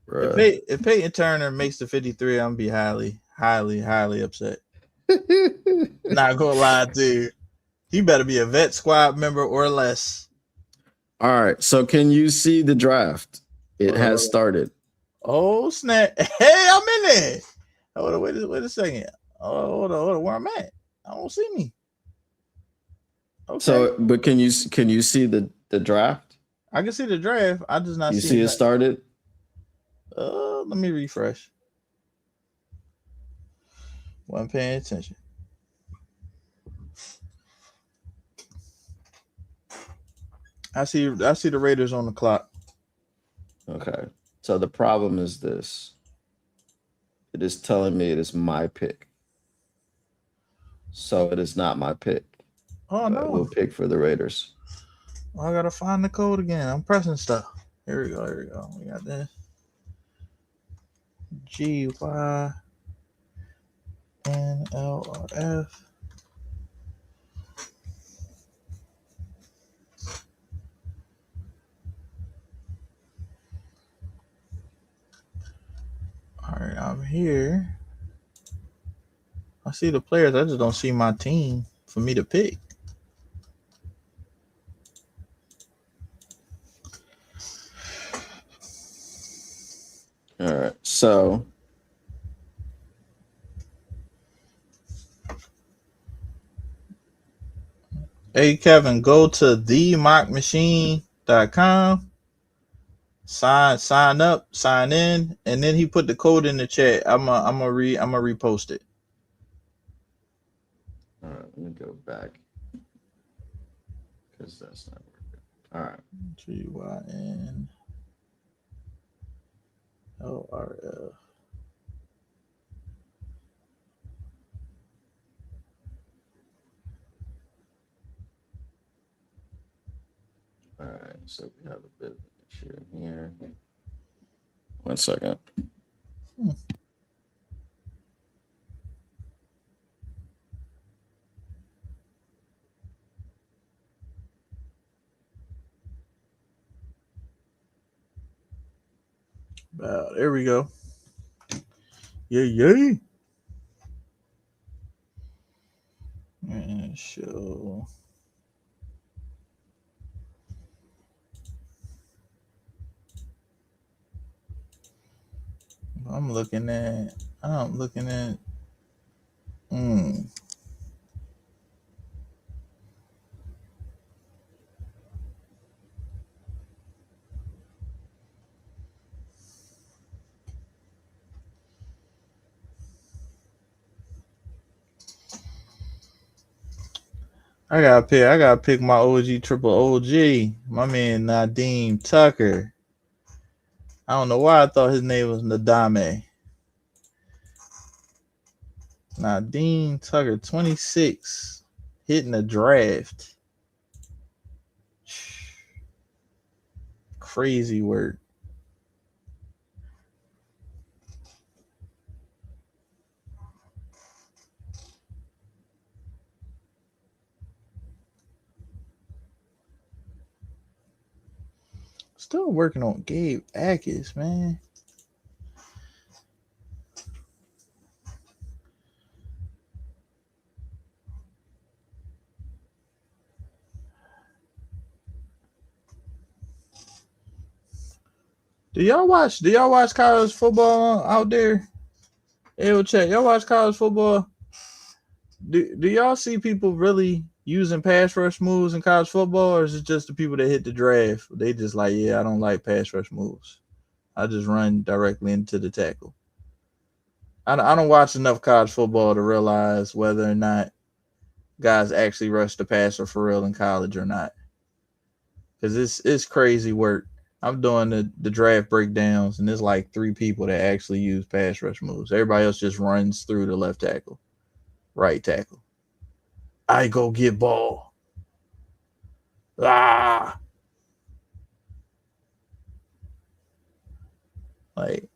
If Peyton Turner makes the 53, I'm gonna be highly, highly, highly upset. Not gonna lie to you. He better be a vet squad member or less. All right. So can you see the draft? It has started. Oh, snap. Hey, I'm in there. Hold on, wait a second. Oh, hold on, where I'm at? I don't see me. Okay. So, but can you see the draft? I can see the draft. I just not see it started. Let me refresh. Wasn't paying attention. I see the Raiders on the clock. Okay. So the problem is this. It is telling me it is my pick. So it is not my pick. Oh, no. We'll pick for the Raiders. Well, I got to find the code again. I'm pressing stuff. Here we go. We got this. GYNLRF. All right, I'm here. I see the players. I just don't see my team for me to pick. All right. So hey, Kevin, go to themockmachine.com. sign up, sign in, and then he put the code in the chat. I'm gonna repost it. All right, let me go back because that's not working. All right. GYNORF. All right, so we have a bit of an issue here. 1 second. There we go. Yay. And show. I'm looking at. I gotta pick my OG triple OG, my man Nadeem Tucker. I don't know why I thought his name was Nadame. Nadeem Tucker, 26, hitting a draft. Crazy work. Still working on Gabe Akers, man. Do y'all watch college football out there? Hey, we'll check. Y'all watch college football? Do y'all see people really using pass rush moves in college football, or is it just the people that hit the draft? They just like, yeah, I don't like pass rush moves. I just run directly into the tackle. I don't watch enough college football to realize whether or not guys actually rush the passer for real in college or not. Because it's crazy work. I'm doing the draft breakdowns, and there's like 3 people that actually use pass rush moves. Everybody else just runs through the left tackle, right tackle. I go get ball. Like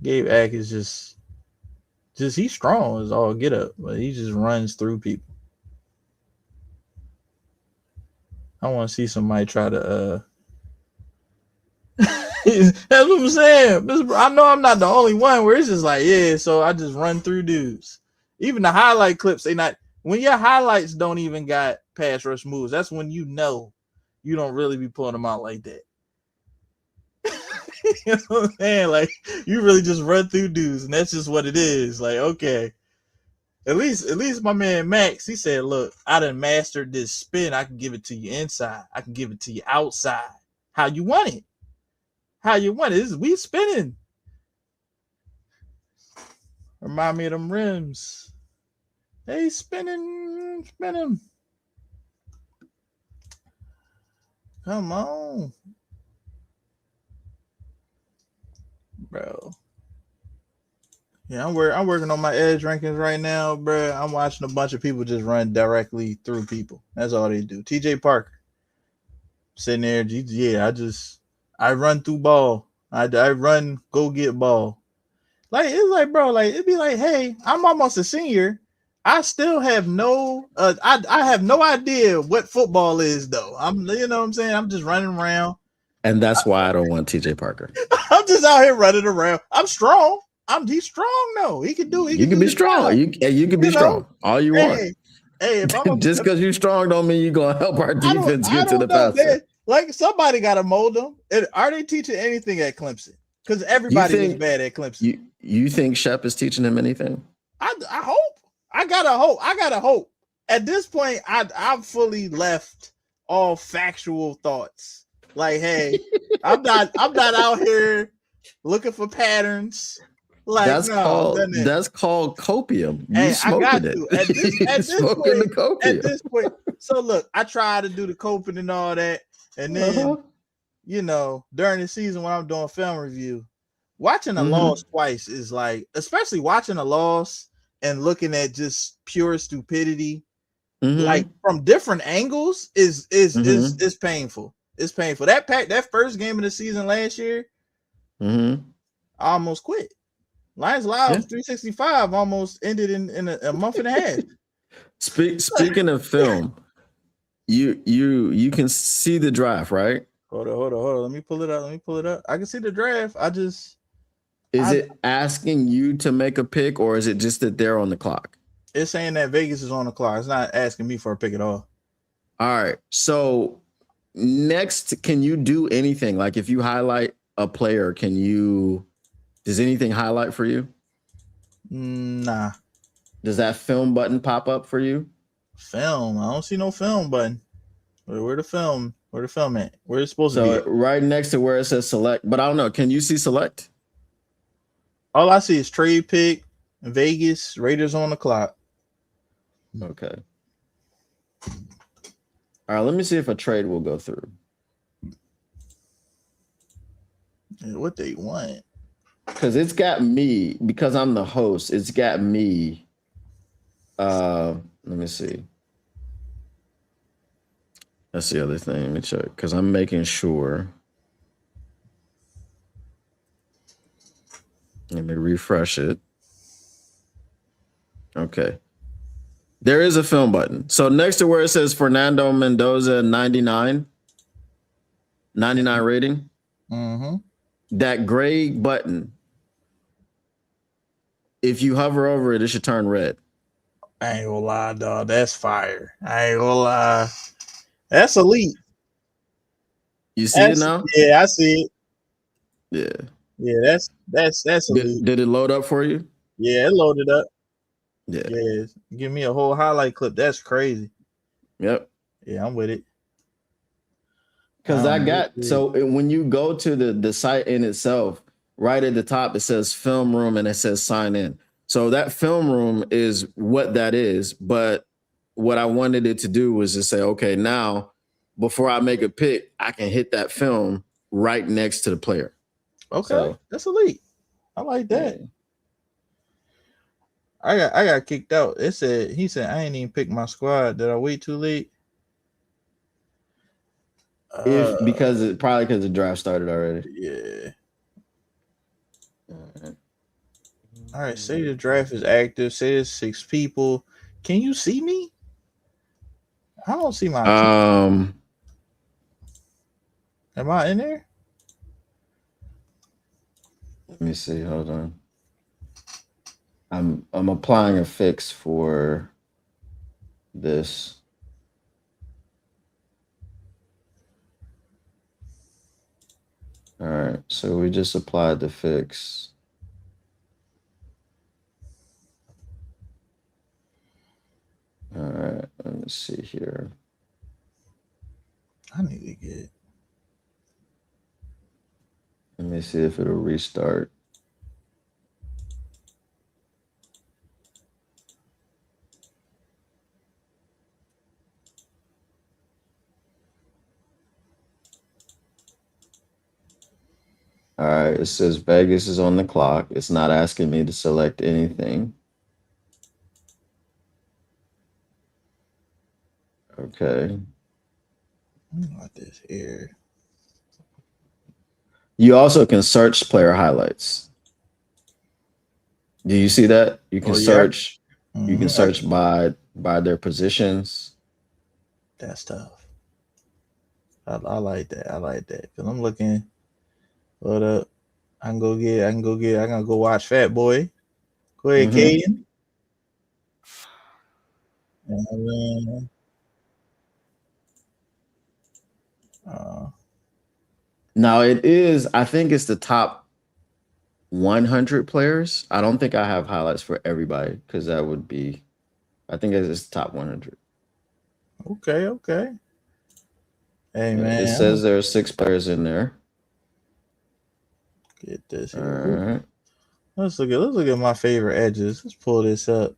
Gabe Akers just he's strong as all get up, but he just runs through people. I want to see somebody try to that's what I'm saying. I know I'm not the only one where it's just like, yeah, so I just run through dudes. Even the highlight clips, they not when your highlights don't even got pass rush moves, that's when you know you don't really be pulling them out like that. You know what I'm saying? Like, you really just run through dudes, and that's just what it is. Like, okay. At least my man Max, he said, look, I done mastered this spin. I can give it to you inside. I can give it to you outside. How you want it. We spinning. Remind me of them rims. They spinning. Come on. Bro. Yeah, I'm working on my edge rankings right now, bro. I'm watching a bunch of people just run directly through people. That's all they do. TJ Parker. Sitting there, yeah, I run through ball. I run, go get ball. Like, it's like, bro, like, it'd be like, hey, I'm almost a senior. I still have no, I have no idea what football is, though. You know what I'm saying? I'm just running around. And that's why I don't want TJ Parker. I'm just out here running around. I'm strong. He's strong, though. He can do it. You can be strong. You can be strong all you want. Hey, just because you're strong don't mean you're gonna help our defense get to the passer. Like, somebody got to mold them. Are they teaching anything at Clemson? Because everybody is bad at Clemson. You think Shep is teaching him anything? I hope. I gotta hope. At this point, I've fully left all factual thoughts. Like, hey, I'm not out here looking for patterns. Like, no, that's called copium. You hey, I got smoking it. to at this You smoking the copium. at this point. So look, I try to do the coping and all that, and then during the season when I'm doing film review, watching a loss twice is like, especially watching a loss and looking at just pure stupidity, like from different angles, is painful. It's painful. That first game of the season last year, I almost quit. Lions Live 365 almost ended in a month and a half. Speaking of film, you can see the draft, right? Hold on. Let me pull it up. I can see the draft. Is it asking you to make a pick, or is it just that they're on the clock? It's saying that Vegas is on the clock. It's not asking me for a pick at all. All right. So next, can you do anything? Like if you highlight a player, does anything highlight for you? Nah. Does that film button pop up for you? Film? I don't see no film button. Where the film? Where the film at? Where it's supposed to be? So right next to where it says select, but I don't know. Can you see select? All I see is trade pick, Vegas, Raiders on the clock. Okay. All right, let me see if a trade will go through. What they want? Because it's got me, because I'm the host, it's got me. Let me see. That's the other thing. Let me check, because I'm making sure. Let me refresh it. Okay. There is a film button. So next to where it says Fernando Mendoza 99 rating, that gray button, if you hover over it, it should turn red. I ain't gonna lie, dog. That's fire. I ain't gonna lie. That's elite. You see it now? Yeah, I see it. Yeah. Yeah, that's elite. Did it load up for you? Yeah, it loaded up. Yeah. Give me a whole highlight clip. That's crazy. Yep. Yeah, I'm with it. Because so when you go to the site in itself, right at the top, it says film room and it says sign in. So that film room is what that is. But what I wanted it to do was to say, okay, now before I make a pick, I can hit that film right next to the player. Okay, so, that's elite. I like that. Yeah. I got kicked out. He said I ain't even pick my squad. Did I wait too late? Because the draft started already. Yeah. All right. Say the draft is active. Say there's 6 people. Can you see me? I don't see my. Am I in there? Let me see. Hold on. I'm applying a fix for this. All right, so we just applied the fix. All right, let me see here. I need to get. Let me see if it'll restart. All right, it says Vegas is on the clock. It's not asking me to select anything. Okay. What this here? You also can search player highlights. Do you see that? You can search. Mm-hmm. You can search by their positions. That's tough. I like that. I like that because I'm looking. Hold up. I can go watch Fat Boy. Go ahead, Caden. Now it is, I think it's the top 100 players. I don't think I have highlights for everybody because that would be, I think it's the top 100. Okay. Hey It man, says there are 6 players in there. get this All here. right. Let's look at my favorite edges. Let's pull this up.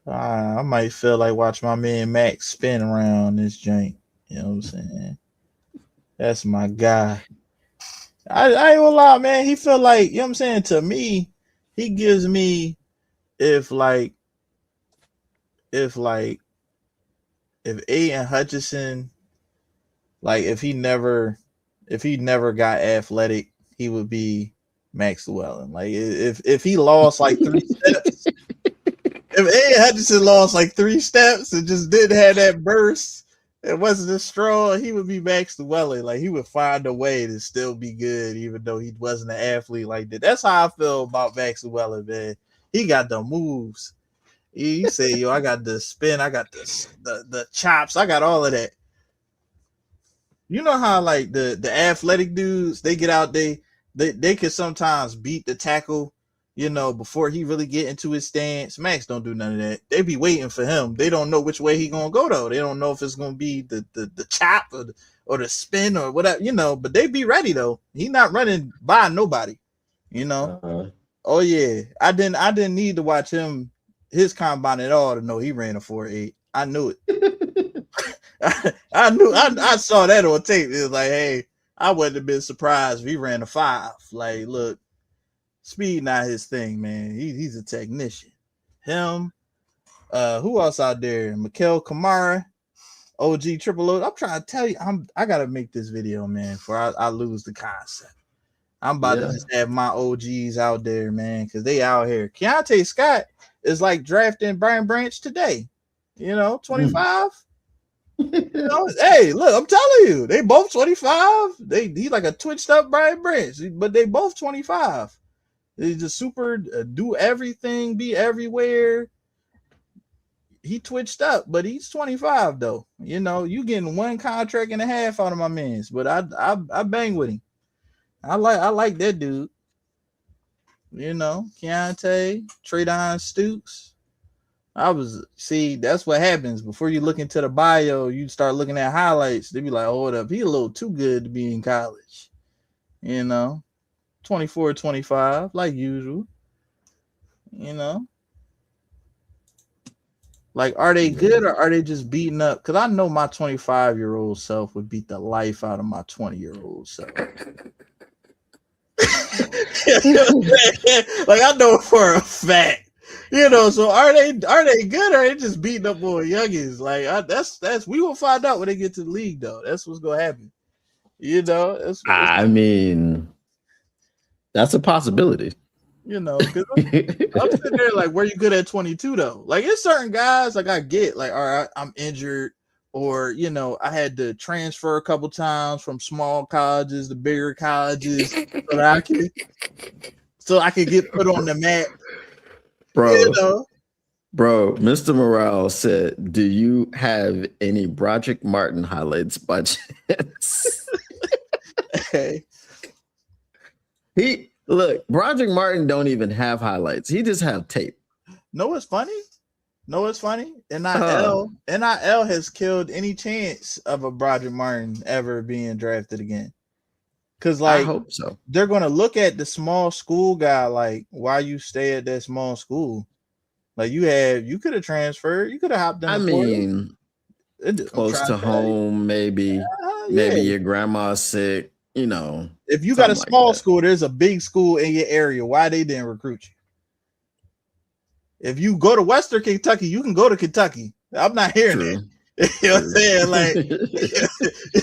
I might feel like watch my man Max spin around this joint. You know what I'm saying? That's my guy. I ain't gonna lie, man. He feel like, you know what I'm saying? To me, he gives me if like if like if Aiden Hutchinson, like if he never got athletic, he would be Max Llewellyn. Like if he lost like 3 steps, if Aiden Hutchinson lost like 3 steps and just didn't have that burst, it wasn't as strong, he would be Max Llewellyn. Like he would find a way to still be good, even though he wasn't an athlete like that. That's how I feel about Max Llewellyn, man. He got the moves. You say, yo, I got the spin, I got the chops, I got all of that. You know how like the athletic dudes, they get out, they can sometimes beat the tackle, you know, before he really get into his stance. Max don't do none of that. They be waiting for him. They don't know which way he gonna go though. They don't know if it's gonna be the chop or the spin or whatever, you know. But they be ready though. He not running by nobody, you know. Oh yeah, I didn't need to watch his combine at all to know he ran a 4.8. I knew it. I saw that on tape. It was like, hey, I wouldn't have been surprised if he ran a 5. Like, look, speed not his thing, man. He's a technician. Him, who else out there? Mikael Kamara, OG Triple O. I'm trying to tell you, I gotta make this video, man, before I lose the concept. I'm about to just have my OGs out there, man, because they out here. Keontae Scott is like drafting Brian Branch today. You know, 25. You know, hey, look, I'm telling you, they both 25. He like a twitched up Brian Branch, but they both 25. They just super do everything, be everywhere. He twitched up, but he's 25 though. You know, you getting 1 contract and a half out of my man's, but I bang with him. I like that dude. You know, Keontae, Tre'Don Stoops. That's what happens. Before you look into the bio, you start looking at highlights. They be like, hold up, he a little too good to be in college. You know, 24, 25, like usual. You know, like, are they good or are they just beating up? Because I know my 25-year-old self would beat the life out of my 20-year-old self. Like, I know for a fact. You know, so are they good or are they just beating up on youngins? Like, that's we will find out when they get to the league though. That's what's gonna happen. You know, I mean, that's a possibility. You know, because I'm sitting there like, where you good at 22 though? Like, it's certain guys like I get like, all right, I'm injured, or you know, I had to transfer a couple times from small colleges to bigger colleges so I could get put on the map. Bro, you know? Bro, Mr. Morale said, do you have any Broderick Martin highlights by chance? Hey. Broderick Martin don't even have highlights. He just have tape. No, it's funny. NIL has killed any chance of a Broderick Martin ever being drafted again. Because, like, I hope so. They're going to look at the small school guy like, why you stay at that small school? Like, you could have transferred. You could have hopped in. I mean, close to home, maybe. Maybe your grandma's sick, you know. If you got a small school, there's a big school in your area. Why they didn't recruit you? If you go to Western Kentucky, you can go to Kentucky. I'm not hearing that. You know what I'm saying? Like,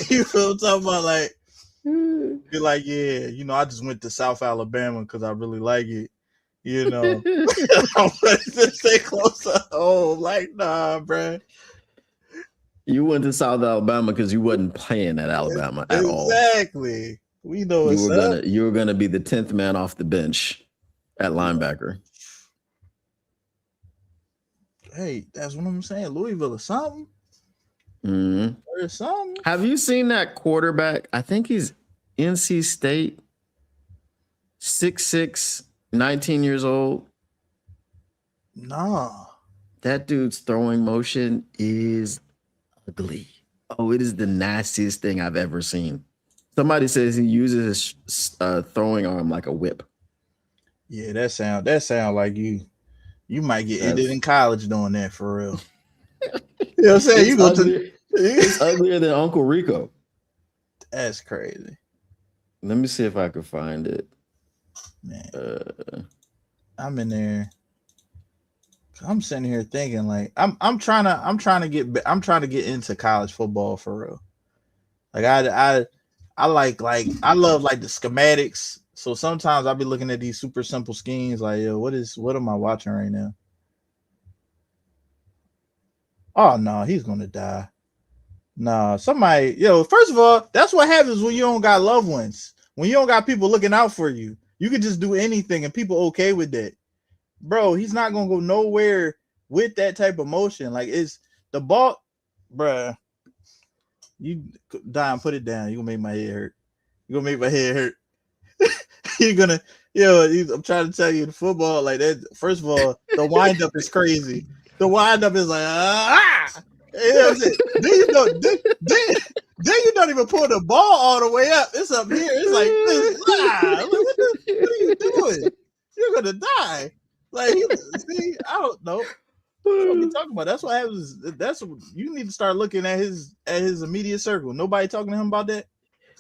you feel what I'm talking about? Like, you're like, yeah, you know, I just went to South Alabama because I really like it. You know, I'm ready to stay close to home. Like, nah, bro. You went to South Alabama because you wasn't playing at Alabama at all. Exactly. We know you were gonna be the 10th man off the bench at linebacker. Hey, that's what I'm saying. Louisville or something. Mm-hmm. Or something. Have you seen that quarterback? I think he's NC State. 6'6", 19 years old. Nah. That dude's throwing motion is ugly. Oh, it is the nastiest thing I've ever seen. Somebody says he uses his throwing arm like a whip. Yeah, that sound like you might get ended That's in college doing that for real. You know what I'm saying? it's You go uglier. It's to uglier than Uncle Rico. that's crazy, Let me see if I can find it. man. Uh, I'm in there. I'm sitting here thinking like I'm trying to get into college football for real. Like I like I love like the schematics. So sometimes I'll be looking at these super simple schemes like, yo, what am I watching right now? Oh no, he's gonna die. Nah, somebody, first of all, that's what happens when you don't got loved ones. When you don't got people looking out for you. You can just do anything and people okay with that. Bro, he's not gonna go nowhere with that type of motion. Like it's the ball, bruh. You Dime, put it down. You gonna make my head hurt. You gonna make my head hurt. You're gonna, I'm trying to tell you, the football like that. First of all, the windup is crazy. The windup is like You know what I'm saying? Then you don't even pull the ball all the way up. It's up here. It's like this. What are you doing? You're gonna die. Like, see, I don't know. What we talking about? That's what happens. That's what you need to start looking at his immediate circle. Nobody talking to him about that.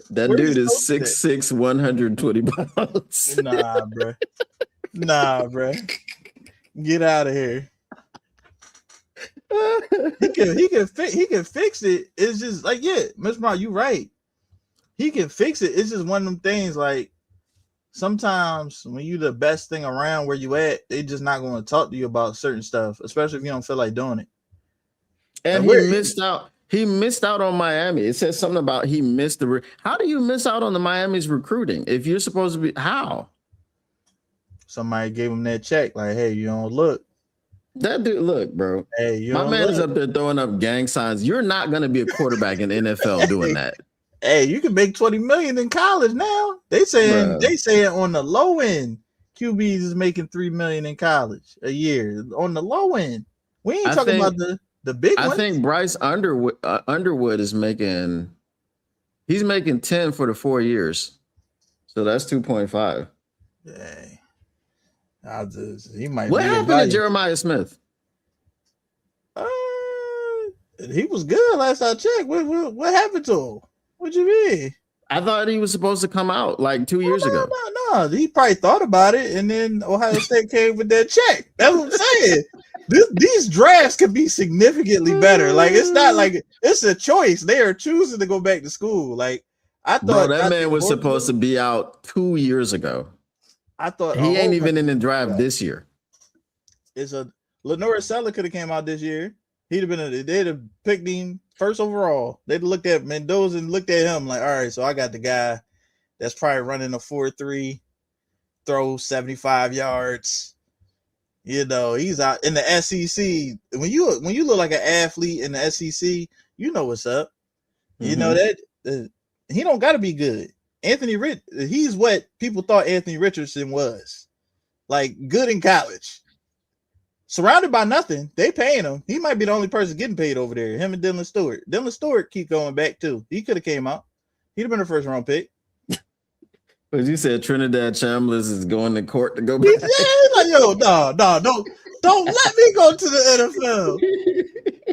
that Where dude these is coaches at? 6'6", 120 pounds. Nah, bro. Nah, bro. Get out of here. He can fix it. It's just like, yeah, Mr. Brown, you right. He can fix it. It's just one of them things like sometimes when you the best thing around where you at, they just not going to talk to you about certain stuff, especially if you don't feel like doing it. And Like, he missed out. He missed out on Miami. It says something about he missed the. How do you miss out on the Miami's recruiting if you're supposed to be? How? Somebody gave him that check. Like, hey, you don't look. That dude, look, bro. Hey, you My don't man look. is up there throwing up gang signs. You're not going to be a quarterback in the NFL doing that. Hey, you can make 20 million in college now. They saying on the low end, QBs is making 3 million in college a year on the low end. We ain't talking about the big ones. I think Bryce Underwood is making. He's making 10 for the 4 years, so that's 2.5. Hey, he might. What happened to Jeremiah Smith? He was good last I checked. What happened to him? What you mean? I thought he was supposed to come out like 2 years ago. No. He probably thought about it, and then Ohio State came with that check. That's what I'm saying. These drafts could be significantly better. Like, it's not like it's a choice. They are choosing to go back to school. Like, I thought that man was supposed to be out 2 years ago. I thought he ain't even in the draft this year. Lenore Sella could have came out this year. He'd have been they'd have picked him first overall. They'd looked at Mendoza and looked at him like, all right, so I got the guy that's probably running a 4.3, throw 75 yards. He's out in the SEC. When you look like an athlete in the SEC, you know what's up. Mm-hmm. You know that he don't got to be good. He's what people thought Anthony Richardson was, like good in college. Surrounded by nothing, they paying him. He might be the only person getting paid over there. Him and Dylan Stewart. Dylan Stewart keep going back too. He could have came out. He'd have been a first round pick. But you said Trinidad Chambliss is going to court to go back. Yeah, he's like, yo, no, don't let me go to the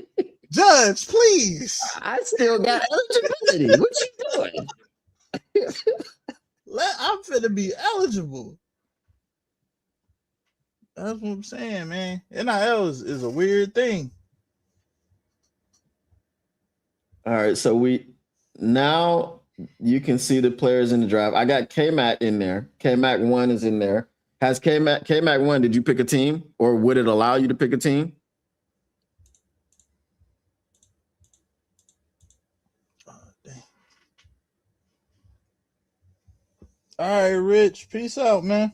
NFL. Judge, please. I still got eligibility. What you doing? I'm finna be eligible. That's what I'm saying, man. NIL is a weird thing. All right, so now you can see the players in the draft. I got K-Mac in there. K-Mac 1 is in there. Has K-Mac 1, did you pick a team, or would it allow you to pick a team? Oh, dang. All right, Rich. Peace out, man.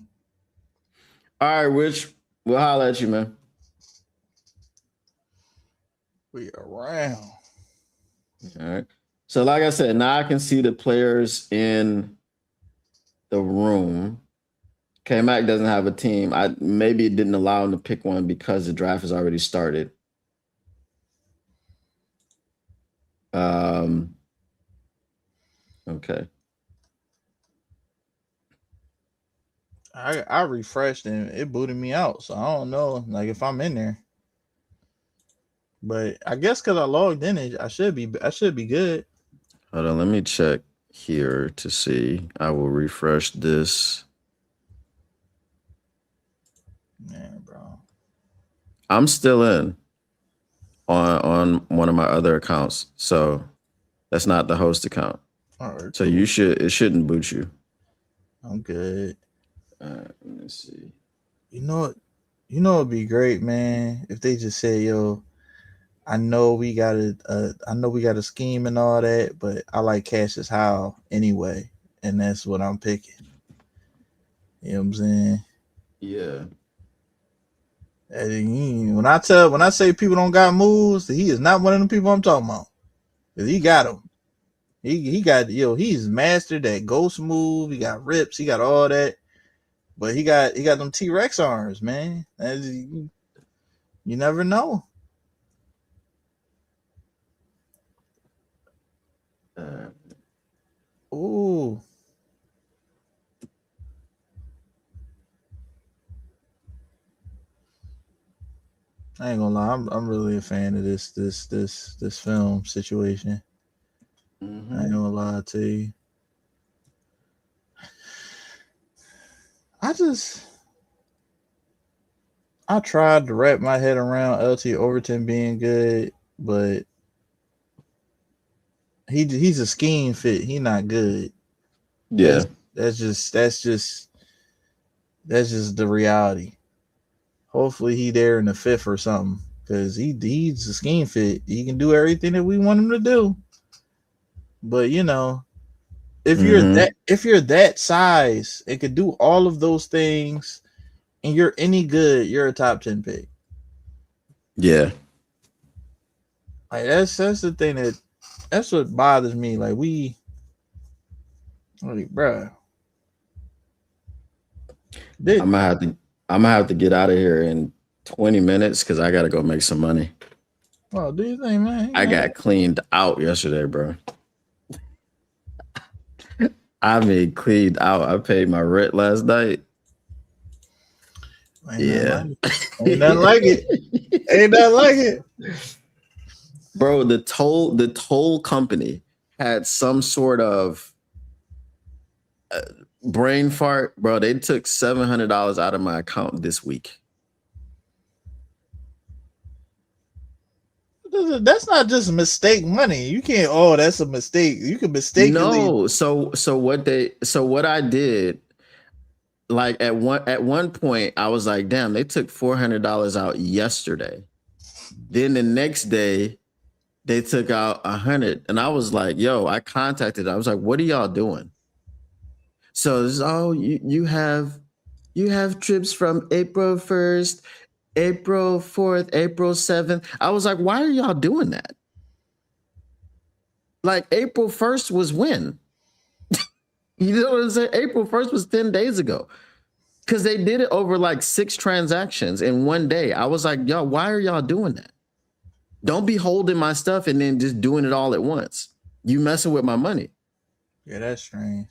All right, Rich. We'll holler at you, man. We around. All right. So, like I said, now I can see the players in the room. K-Mac doesn't have a team. Maybe it didn't allow him to pick one because the draft has already started. Okay. I refreshed and it booted me out, so I don't know like if I'm in there. But I guess because I logged in, I should be good. Hold on, let me check here to see. I will refresh this. Man, bro. I'm still in on one of my other accounts, so that's not the host account. All right, So cool. it shouldn't boot you. I'm good. Let me see. You know it'd be great, man, if they just say, yo, I know we got a scheme and all that, but I like Cassius Howe anyway, and that's what I'm picking. You know what I'm saying? Yeah. And when I say people don't got moves, he is not one of the people I'm talking about. Cause he got them. He got he's mastered that ghost move. He got rips. He got all that. But he got them T-Rex arms, man. You never know. Ooh. I ain't gonna lie, I'm really a fan of this film situation. Mm-hmm. I ain't gonna lie to you. I tried to wrap my head around LT Overton being good, but he's a scheme fit. He not good. Yeah. That's just the reality. Hopefully he there in the 5th or something, because he's a scheme fit. He can do everything that we want him to do. But if you're that size, it could do all of those things, and you're any good, you're a top 10 pick. Yeah. Like that's the thing that's what bothers me. Like bruh. I'm gonna have to get out of here in 20 minutes because I gotta go make some money. Well, do you think, man? I got cleaned out yesterday, bro. I mean, cleaned out. I paid my rent last night. Ain't nothing like it. Ain't nothing like it. Bro, the toll company had some sort of brain fart. Bro, they took $700 out of my account this week. That's not just mistake money. You can't. Oh, that's a mistake. You can mistakenly. No. So what I did, like at one point, I was like, damn, they took $400 out yesterday. Then the next day, they took out $100, and I was like, yo, I contacted. I was like, what are y'all doing? So this is, you have trips from April 1st, April 4th, April 7th. I was like, why are y'all doing that? Like April 1st was when? You know what I'm saying? April 1st was 10 days ago. Because they did it over like 6 transactions in one day. I was like, yo, why are y'all doing that? Don't be holding my stuff and then just doing it all at once. You messing with my money. Yeah, that's strange.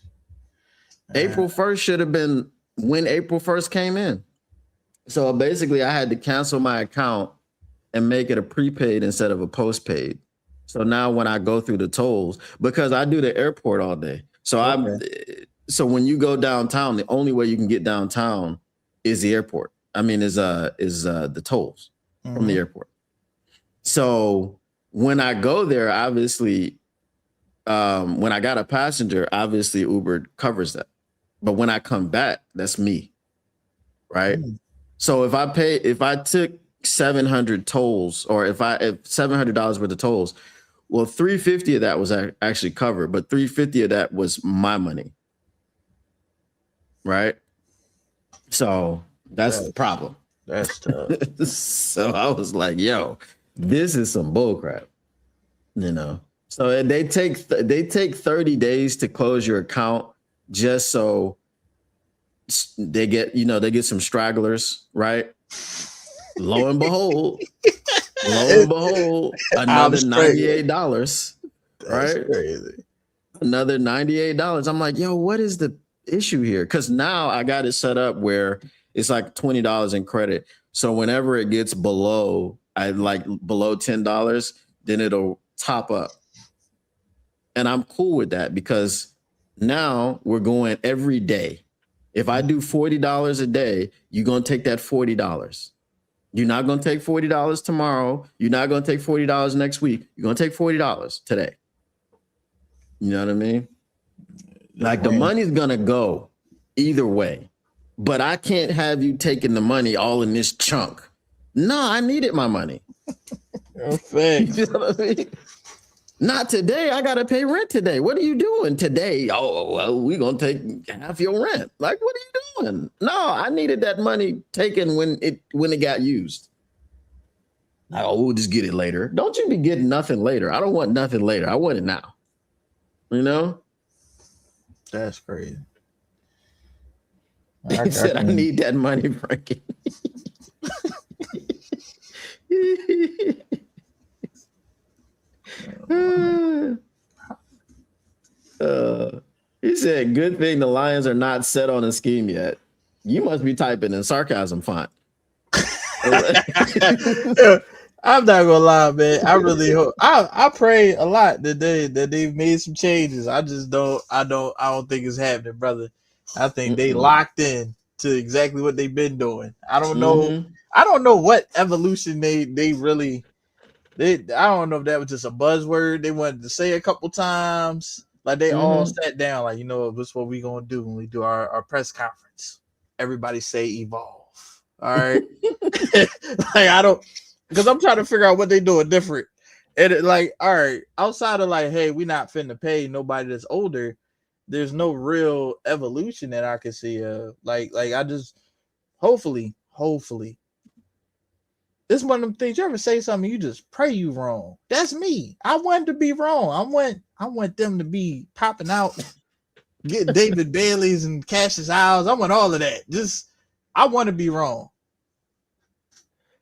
April 1st should have been when April 1st came in. So basically, I had to cancel my account and make it a prepaid instead of a postpaid. So now when I go through the tolls, because I do the airport all day. So so when you go downtown, the only way you can get downtown is the airport. I mean, is the tolls from the airport. So when I go there, obviously, when I got a passenger, obviously Uber covers that. But when I come back, that's me, right? So if I took 700 tolls, or if $700 worth of tolls, well, $350 of that was actually covered, but $350 of that was my money, right? So that's the problem. That's tough. So I was like, yo, this is some bullcrap, So they take 30 days to close your account just so they get some stragglers, right? Lo and behold, another $98. That's right? crazy. Another $98. I'm like, yo, what is the issue here? Because now I got it set up where it's like $20 in credit. So whenever it gets below, below $10, then it'll top up. And I'm cool with that because now we're going every day. If I do $40 a day, you're going to take that $40. You're not going to take $40 tomorrow. You're not going to take $40 next week. You're going to take $40 today. You know what I mean? Like the money's going to go either way, but I can't have you taking the money all in this chunk. No, I needed my money. Perfect. You know what I mean? Not today. I got to pay rent today. What are you doing today? Oh, well, we're going to take half your rent. Like, what are you doing? No, I needed that money taken when it got used. Like, oh, we'll just get it later. Don't you be getting nothing later. I don't want nothing later. I want it now. You know? That's crazy. He said, I need that money, Frankie. He said, good thing the Lions are not set on a scheme yet. You must be typing in sarcasm font. I'm not gonna lie, man. I really hope I pray a lot that they've made some changes. I don't think it's happening, brother. I think they locked in to exactly what they've been doing. I don't know. I don't know what evolution they really. I don't know if that was just a buzzword they wanted to say a couple times. Like they all sat down, like, you know, this is what we gonna do when we do our press conference. Everybody say evolve. All right. Like I don't, because I'm trying to figure out what they doing different. And like, all right, outside of like, hey, we not finna pay nobody that's older. There's no real evolution that I can see. Like I just hopefully. This is one of them things. You ever say something, you just pray you wrong. That's me. I want to be wrong. I want them to be popping out, get David Bailey's and Cassius Owls. I want all of that. I want to be wrong.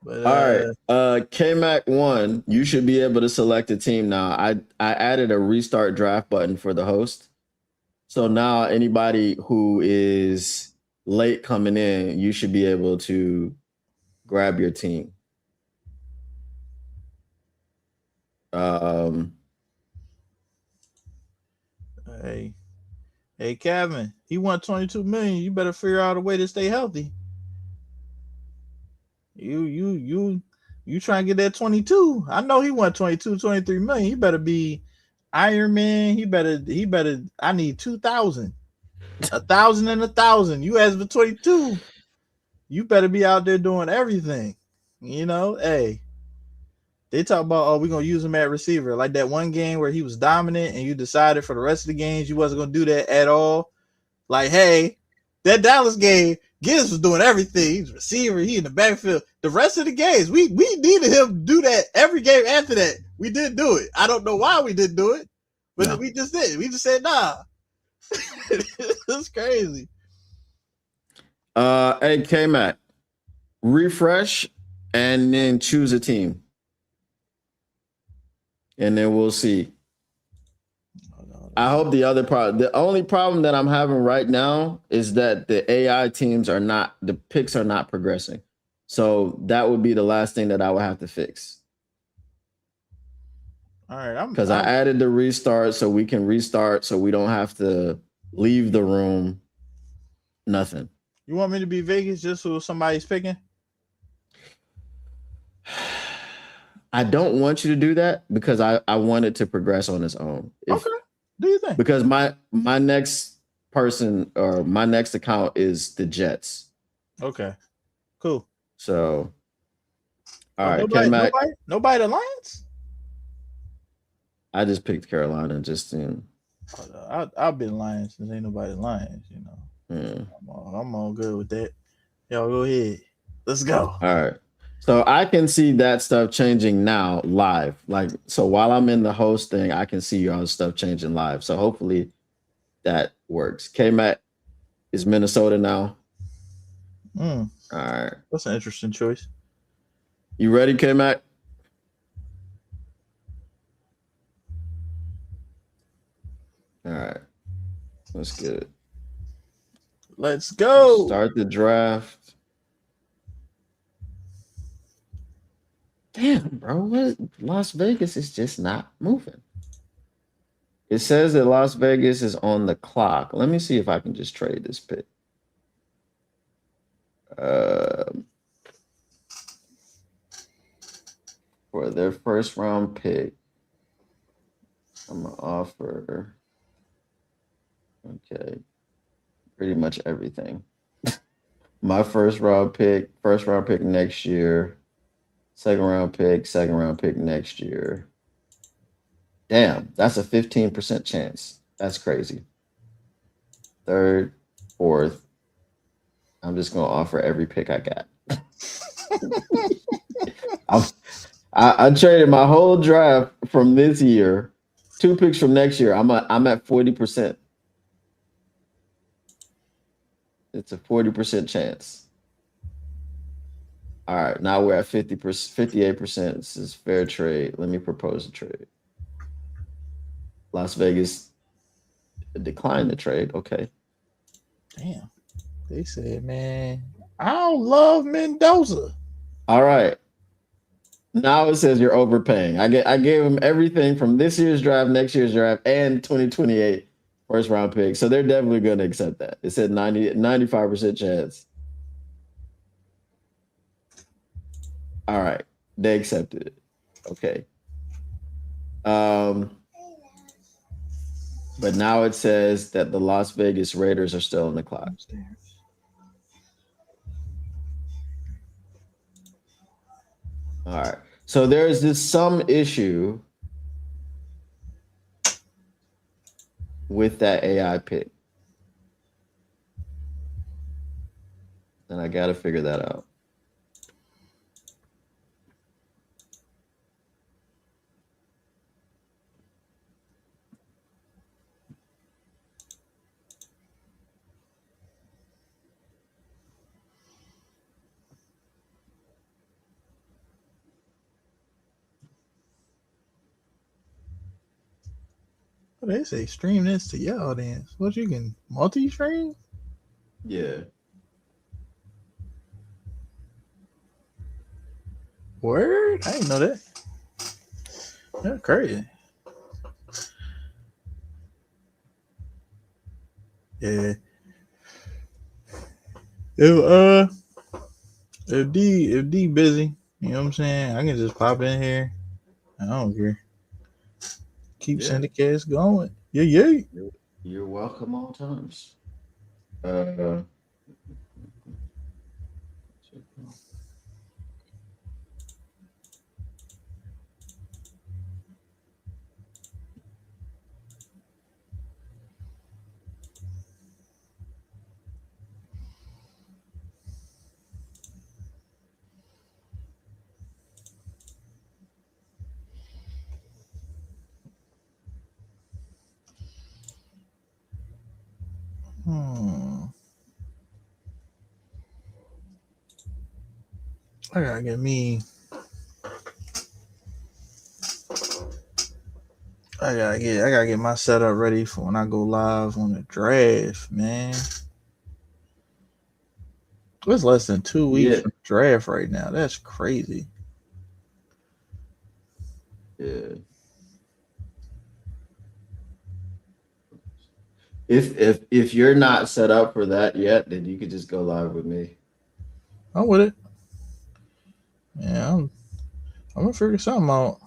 But, all right. K-Mac 1, you should be able to select a team now. I added a restart draft button for the host. So now anybody who is late coming in, you should be able to grab your team. Hey, Kevin, he won 22 million. You better figure out a way to stay healthy. You try and get that 22. I know he won 22, 23 million. He better be Iron Man. He better. I need 2,000, 1,000 and 1,000. You asked for 22. You better be out there doing everything. You know, hey. They talk about, we're going to use him at receiver. Like that one game where he was dominant and you decided for the rest of the games you wasn't going to do that at all. Like, hey, that Dallas game, Gibbs was doing everything. He's a receiver. He in the backfield. The rest of the games, we needed him to do that every game after that. We didn't do it. I don't know why we didn't do it, but we just did. We just said, nah. It's crazy. Hey, K-Mac, refresh and then choose a team. And then we'll see. I hope the only problem that I'm having right now is that the AI teams the picks are not progressing. So that would be the last thing that I would have to fix. All right. Because I added the restart so we can restart so we don't have to leave the room. Nothing. You want me to be Vegas just so somebody's picking? I don't want you to do that because I want it to progress on its own. Okay. Do you think? Because my next person or my next account is the Jets. Okay. Cool. So, all right. Nobody the Lions? I just picked Carolina just in. I've been Lions since ain't nobody Lions, you know. Yeah. I'm all good with that. Y'all go ahead. Let's go. All right. So I can see that stuff changing now live. Like, so while I'm in the host thing, I can see all the stuff changing live. So hopefully that works. K-Mac is Minnesota now. All right. That's an interesting choice. You ready, K-Mac? All right. Let's get it. Let's go. Start the draft. Damn, bro. What? Las Vegas is just not moving. It says that Las Vegas is on the clock. Let me see if I can just trade this pick. For their first round pick, I'm gonna offer pretty much everything. My first round pick next year, second round pick next year. Damn, that's a 15% chance. That's crazy. Third, fourth. I'm just gonna offer every pick I got. I traded my whole draft from this year, 2 picks from next year. I'm at 40%. It's a 40% chance. All right, now we're at 50%, 58%. This is fair trade. Let me propose a trade. Las Vegas declined the trade. Okay. Damn. They said, man, I don't love Mendoza. All right. Now it says you're overpaying. I gave him everything from this year's draft, next year's draft, and 2028 first round pick. So they're definitely going to accept that. It said 95% chance. All right. They accepted it. Okay. But now it says that the Las Vegas Raiders are still in the clock. All right. So there's some issue with that AI pick. And I got to figure that out. They say stream this to y'all then. What, you can multi-stream? Yeah. Word? I didn't know that. That's crazy. Yeah. If D busy, you know what I'm saying? I can just pop in here. I don't care. Keep syndicates going. Yeah. You're welcome all times. I gotta get me. I gotta get my setup ready for when I go live on the draft, man. It's less than 2 weeks from the draft right now. That's crazy. Yeah. If you're not set up for that yet, then you could just go live with me. I'm with it. Yeah, I'm gonna figure something out.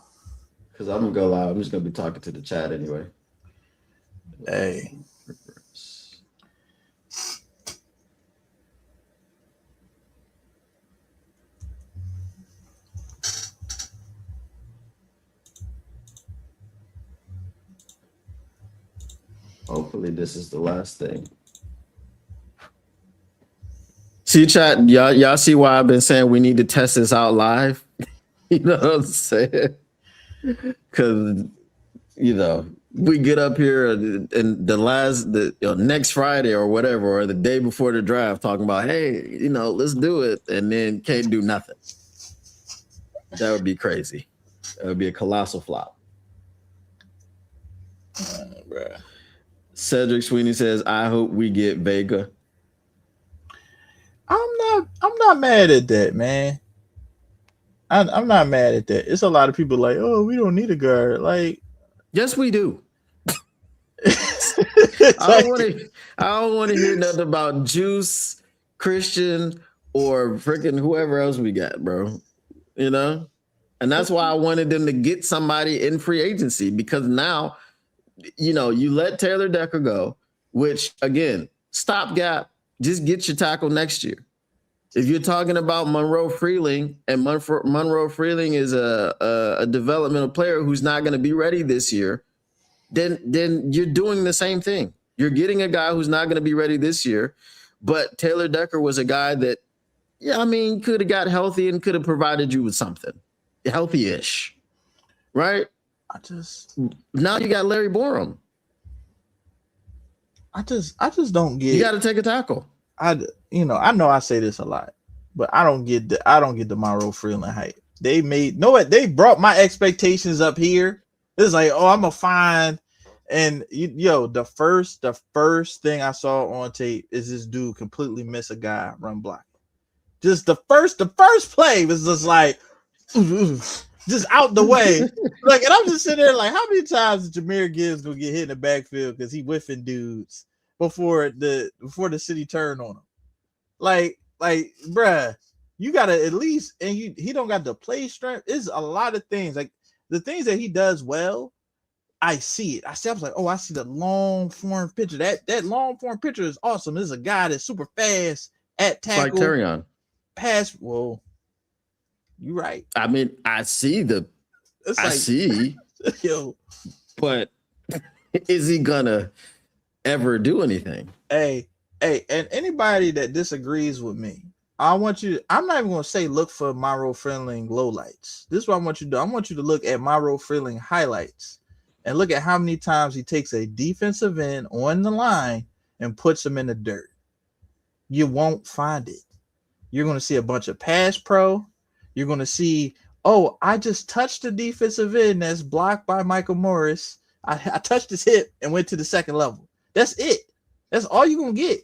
Because I'm gonna go live. I'm just gonna be talking to the chat anyway. Hey. Hopefully this is the last thing. See, chat, y'all see why I've been saying we need to test this out live? You know what I'm saying? Because, you know, we get up here and the next Friday or whatever, or the day before the draft, talking about, hey, you know, let's do it, and then can't do nothing. That would be crazy. That would be a colossal flop. Bruh. Cedric Sweeney says, "I hope we get Vega." I'm not mad at that, man. I'm not mad at that. It's a lot of people like, oh, we don't need a guard. Like, yes, we do. I don't want to hear nothing about Juice, Christian, or freaking whoever else we got, bro. You know, and that's why I wanted them to get somebody in free agency, because now, you know, you let Taylor Decker go, which again, stopgap. Just get your tackle next year. If you're talking about Monroe Freeling, and Monroe Freeling is a developmental player who's not going to be ready this year, then you're doing the same thing. You're getting a guy who's not going to be ready this year, but Taylor Decker was a guy that, yeah, I mean, could have got healthy and could have provided you with something healthy-ish, right? Now you got Larry Borum. I just don't get. You got to take a tackle. I know I say this a lot, but I don't get the Monroe Freeland hype. They brought my expectations up here. It's like, oh, I'm a fine, and the first thing I saw on tape is this dude completely miss a guy run block. Just the first play was just like, just out the way. Like, and I'm just sitting there like, how many times is Jahmyr Gibbs gonna get hit in the backfield because he whiffing dudes before the city turn on him? Like, bruh, you gotta at least, and he don't got the play strength. It's a lot of things. Like, the things that he does well, I see it. I was like, oh, I see the long form picture. That long form picture is awesome. This is a guy that's super fast at tackle. It's like Terrion. Pass. Well, you're right. I mean, I see. Yo, but is he gonna ever do anything? Hey, and anybody that disagrees with me, I'm not even going to say look for Monroe Freeling lowlights. This is what I want you to do. I want you to look at Monroe Freeling highlights and look at how many times he takes a defensive end on the line and puts him in the dirt. You won't find it. You're going to see a bunch of pass pro. You're going to see, oh, I just touched the defensive end that's blocked by Michael Morris. I touched his hip and went to the second level. That's it. That's all you're going to get,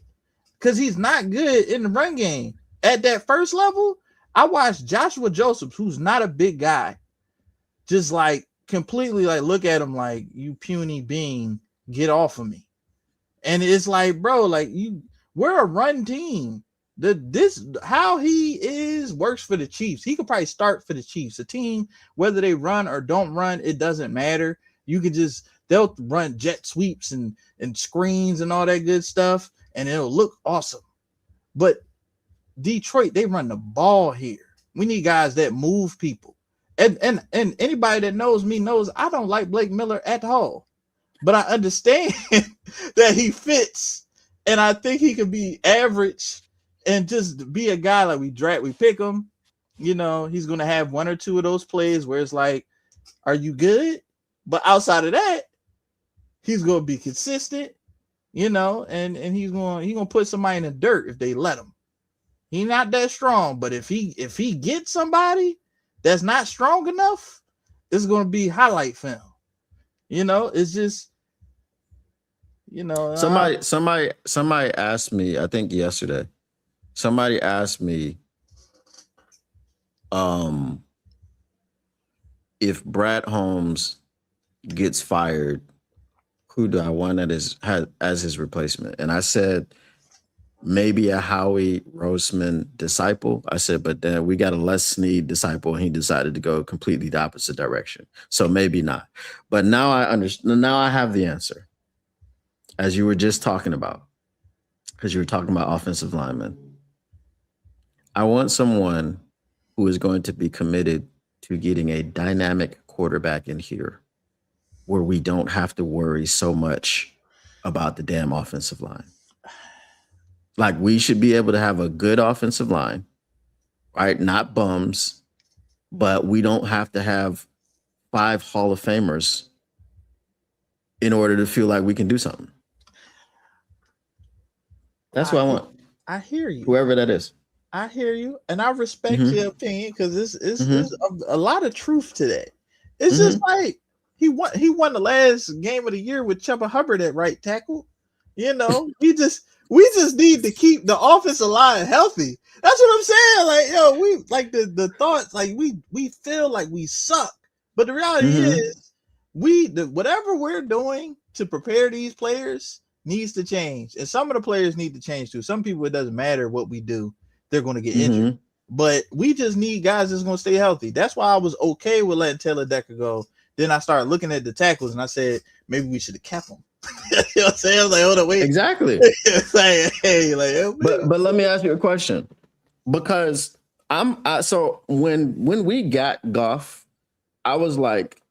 because he's not good in the run game. At that first level, I watched Joshua Joseph, who's not a big guy, just like completely like look at him like, you puny being, get off of me. And it's like, bro, like we're a run team. How he is works for the Chiefs. He could probably start for the Chiefs. A team, whether they run or don't run, it doesn't matter. You could they'll run jet sweeps and screens and all that good stuff, and it'll look awesome. But Detroit, they run the ball here. We need guys that move people. And anybody that knows me knows I don't like Blake Miller at all. But I understand that he fits, and I think he could be average and just be a guy like we pick him. You know, he's going to have one or two of those plays where it's like, are you good? But outside of that, he's going to be consistent, you know, and he's going to put somebody in the dirt if they let him. He's not that strong, but if he gets somebody that's not strong enough, it's going to be highlight film. You know, it's just, you know. Somebody asked me, I think yesterday, somebody asked me if Brad Holmes gets fired, who do I want as his replacement? And I said, maybe a Howie Roseman disciple. I said, but then we got a Les Snead disciple, and he decided to go completely the opposite direction. So maybe not. But now I understand. Now I have the answer, as you were just talking about, because you were talking about offensive linemen. I want someone who is going to be committed to getting a dynamic quarterback in here, where we don't have to worry so much about the damn offensive line. Like, we should be able to have a good offensive line, right? Not bums, but we don't have to have 5 Hall of Famers in order to feel like we can do something. That's what I want. I hear you. Whoever that is. I hear you, and I respect your opinion, because it's a lot of truth to that. It's just like, He won the last game of the year with Chuba Hubbard at right tackle. You know, we just need to keep the offensive line healthy. That's what I'm saying. Like, yo, we like the thoughts, like we feel like we suck. But the reality is whatever we're doing to prepare these players needs to change. And some of the players need to change too. Some people, it doesn't matter what we do, they're going to get injured. But we just need guys that's going to stay healthy. That's why I was okay with letting Taylor Decker go. Then I started looking at the tackles and I said, maybe we should have kept them. You know what I'm saying? I was like, hold on, wait. Exactly. Like, hey, like, but let me ask you a question. Because so when we got Goff, I was like,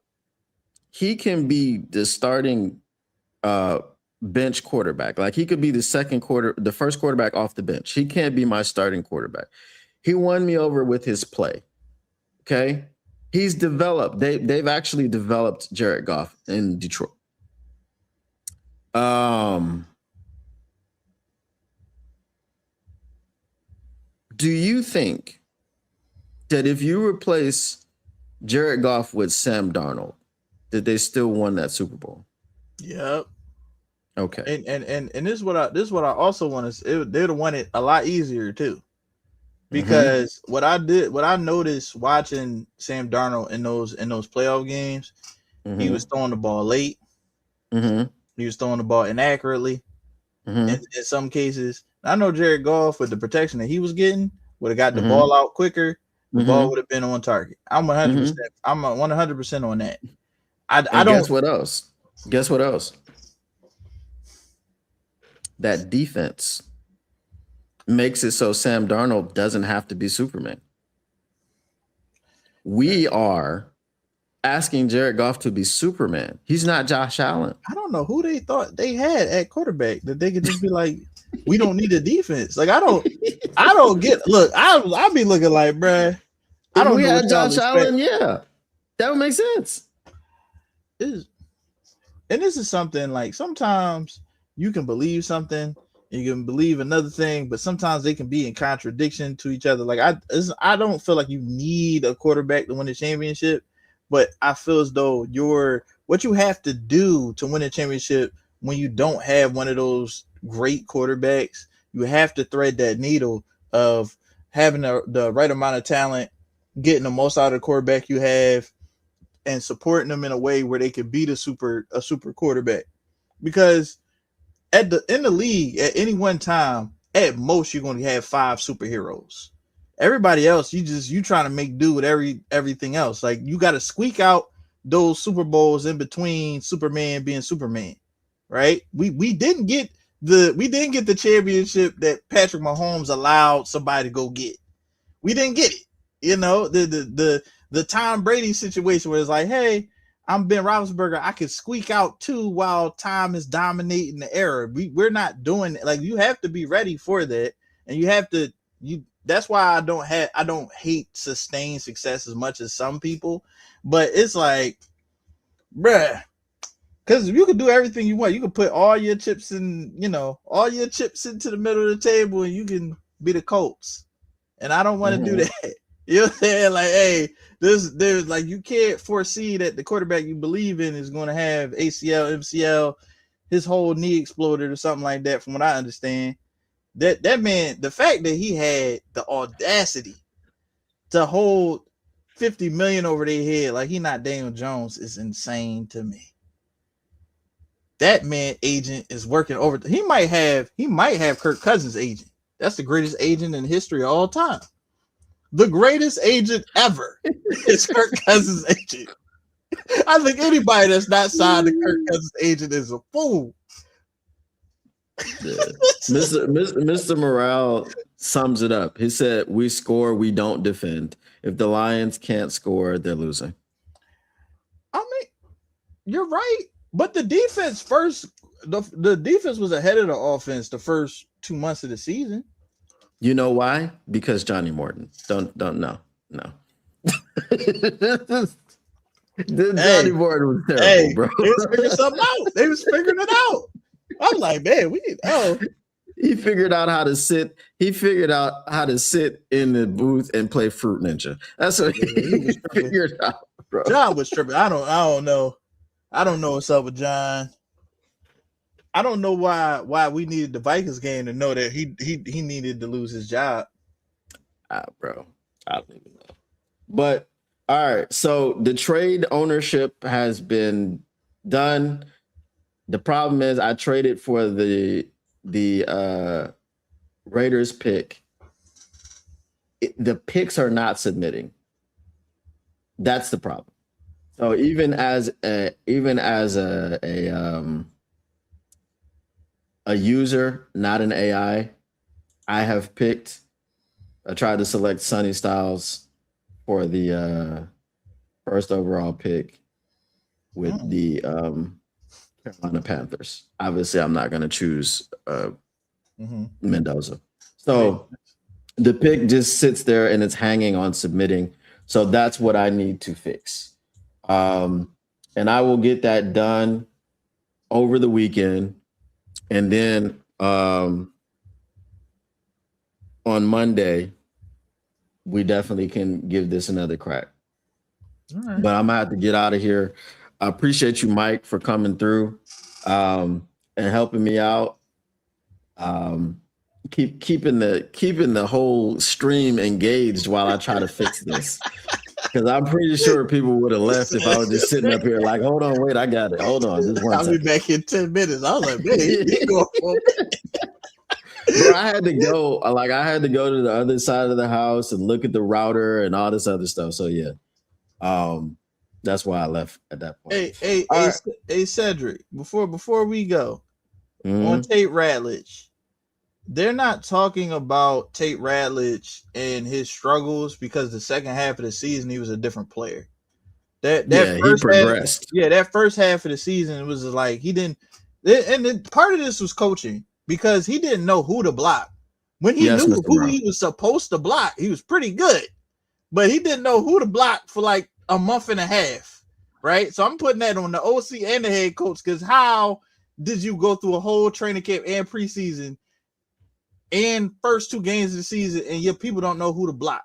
he can be the starting bench quarterback. Like, he could be the first quarterback off the bench. He can't be my starting quarterback. He won me over with his play. Okay. He's developed. They've actually developed Jared Goff in Detroit. Do you think that if you replace Jared Goff with Sam Darnold, that they still won that Super Bowl? Yep. Okay. And this is what I also want to say. They'd have won it a lot easier too. Because what I noticed watching Sam Darnold in those playoff games, he was throwing the ball late. He was throwing the ball inaccurately. In some cases, I know Jared Goff, with the protection that he was getting, would have got the ball out quicker. The ball would have been on target. I'm 100%. I'm 100% on that. I don't. Guess what else? Guess what else? That defense makes it so Sam Darnold doesn't have to be Superman. We are asking Jared Goff to be Superman. He's not Josh Allen. I don't know who they thought they had at quarterback that they could just be like, we don't need a defense. Like, I don't get. Look, I'll be looking like, bruh. I don't. If we had Josh Allen, yeah, that would make sense. And this is something like, sometimes you can believe something, you can believe another thing, but sometimes they can be in contradiction to each other. Like, I don't feel like you need a quarterback to win the championship, but I feel as though what you have to do to win a championship when you don't have one of those great quarterbacks, you have to thread that needle of having the right amount of talent, getting the most out of the quarterback you have, and supporting them in a way where they can beat a super quarterback. Because in the league at any one time, at most you're going to have 5 superheroes. Everybody else, you trying to make do with everything else. Like, you got to squeak out those Super Bowls in between Superman being Superman, right? We didn't get the championship that Patrick Mahomes allowed somebody to go get. We didn't get it. You know, the Tom Brady situation where it's like, hey, I'm Ben Roethlisberger, I can squeak out 2 while Tom is dominating the era. We're not doing it. Like, you have to be ready for that, and you have to. That's why I don't hate sustained success as much as some people, but it's like, bruh, because you can do everything you want. You can put all your chips into the middle of the table, and you can be the Colts. And I don't want to do that. You know what I'm saying? Like, hey, there's like, you can't foresee that the quarterback you believe in is going to have ACL, MCL, his whole knee exploded or something like that. From what I understand, that man, the fact that he had the audacity to hold $50 million over their head like he not Daniel Jones is insane to me. That man agent is working over. He might have Kirk Cousins' agent. That's the greatest agent in history of all time. The greatest agent ever is Kirk Cousins' agent. I think anybody that's not signed to Kirk Cousins' agent is a fool. Yeah. Mr. Morale sums it up. He said, "We score, we don't defend. If the Lions can't score, they're losing." I mean, you're right, but the defense the defense was ahead of the offense the first 2 months of the season. You know why? Because Johnny Morton. Don't know. No. Johnny Morton was terrible, bro. They was figuring something out. They was figuring it out. I'm like, man, He figured out how to sit. He figured out how to sit in the booth and play Fruit Ninja. That's what he figured out, bro. John was tripping. I don't know. I don't know what's up with John. I don't know why we needed the Vikings game to know that he needed to lose his job. Bro, I don't even know. But all right, so the trade ownership has been done. The problem is I traded for the Raiders pick. The picks are not submitting. That's the problem. So even as a user, not an AI, I have picked. I tried to select Sonny Styles for the first overall pick with the Carolina Panthers. Obviously, I'm not going to choose Mendoza. So the pick just sits there and it's hanging on submitting. So that's what I need to fix. And I will get that done over the weekend. And then on Monday, we definitely can give this another crack. All right. But I'm going to have to get out of here. I appreciate you, Mike, for coming through and helping me out. Keeping the whole stream engaged while I try to fix this. Because I'm pretty sure people would have left if I was just sitting up here like, hold on, wait, I got it. Hold on, just one I'll be back in 10 minutes. I was like, man, he going for it. Bro, I had to go to the other side of the house and look at the router and all this other stuff. So yeah. That's why I left at that point. Hey, Cedric, before we go, on Tate Ratledge, they're not talking about Tate Ratledge and his struggles because the second half of the season he was a different player. He progressed. That first half of the season it was like he didn't. And part of this was coaching because he didn't know who to block. When he knew who he was supposed to block, he was pretty good, but he didn't know who to block for like a month and a half, right? So I'm putting that on the OC and the head coach because how did you go through a whole training camp and preseason and first 2 games of the season and your people don't know who to block?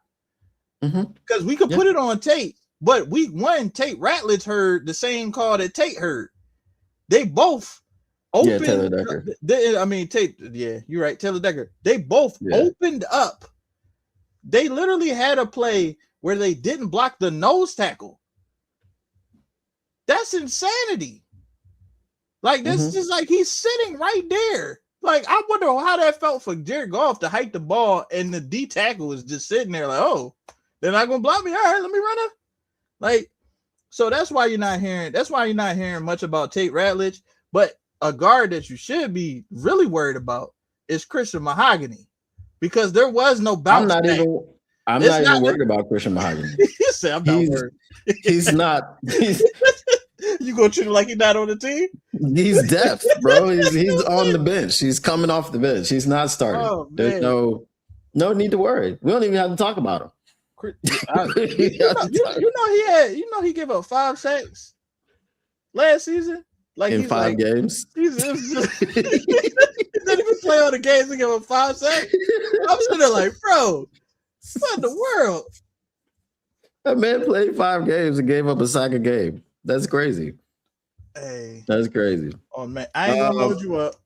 Because we could put it on Tate, but week 1, Tate Ratledge heard the same call that Tate heard. They both opened. Taylor Decker. Tate. Yeah, you're right. Taylor Decker. They both opened up. They literally had a play where they didn't block the nose tackle. That's insanity. Like this is like he's sitting right there. Like I wonder how that felt for Jared Goff to hike the ball and the D tackle is just sitting there like, oh, they're not gonna block me. All right, let me run up. Like, so that's why you're not hearing much about Tate Ratledge. But a guard that you should be really worried about is Christian Mahogany because there was no bounce. I'm not even worried about Christian Mahogany. You say I'm not worried. He's not. You gonna treat him like he's not on the team? He's depth, bro. He's on the bench. He's coming off the bench. He's not starting. Oh, there's no need to worry. We don't even have to talk about him. He gave up 5 sacks last season. Like in 5 games. He didn't even play all the games and give up 5 sacks. I'm sitting there like, bro, what in the world? That man played 5 games and gave up a sack a game. That's crazy. Hey, that's crazy. Oh man, I ain't gonna load you up.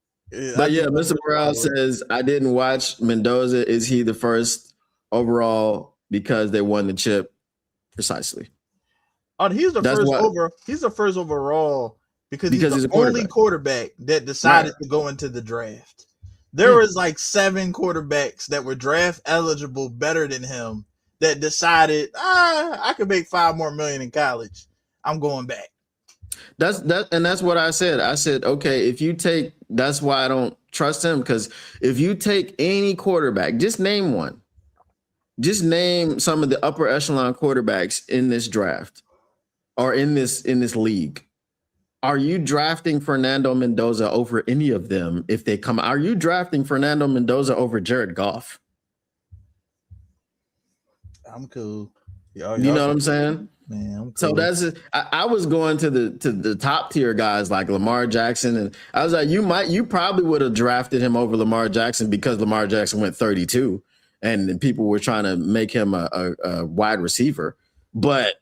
But yeah, Mr. Morale says I didn't watch Mendoza. Is he the first overall because they won the chip? Precisely. Oh, he's the first overall because he's the only quarterback that decided to go into the draft. There was like 7 quarterbacks that were draft eligible better than him that decided, I could make $5 more million in college. I'm going back. That's what I said. I said, okay, if you take, that's why I don't trust him, because if you take any quarterback, just name one. Just name some of the upper echelon quarterbacks in this draft or in this league. Are you drafting Fernando Mendoza over any of them if they come? Are you drafting Fernando Mendoza over Jared Goff? I'm cool. You know what I'm saying? Man, I'm cool. So that's it. I was going to the top tier guys like Lamar Jackson, and I was like, you probably would have drafted him over Lamar Jackson because Lamar Jackson went 32, and people were trying to make him a wide receiver. But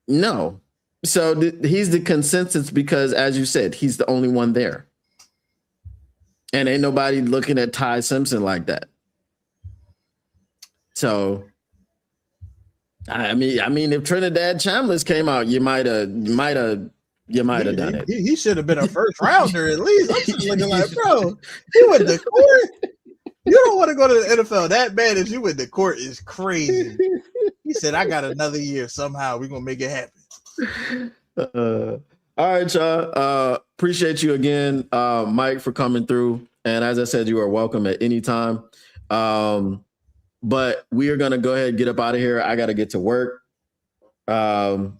no, So he's the consensus because, as you said, he's the only one there. And ain't nobody looking at Ty Simpson like that. So, I mean, if Trinidad Chambliss came out, you might have done it. He should have been a first rounder at least. I'm just looking like, bro, he went to court. You don't want to go to the NFL that bad as you went to court is crazy. He said, I got another year. Somehow we're going to make it happen. All right, y'all. Appreciate you again, Mike, for coming through. And as I said, you are welcome at any time. But we are going to go ahead and get up out of here. I got to get to work and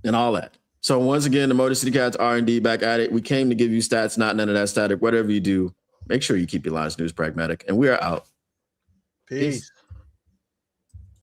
all that. So once again, the Motor City Cats R&D back at it. We came to give you stats, not none of that static. Whatever you do, make sure you keep your Lions News pragmatic. And we are out. Peace.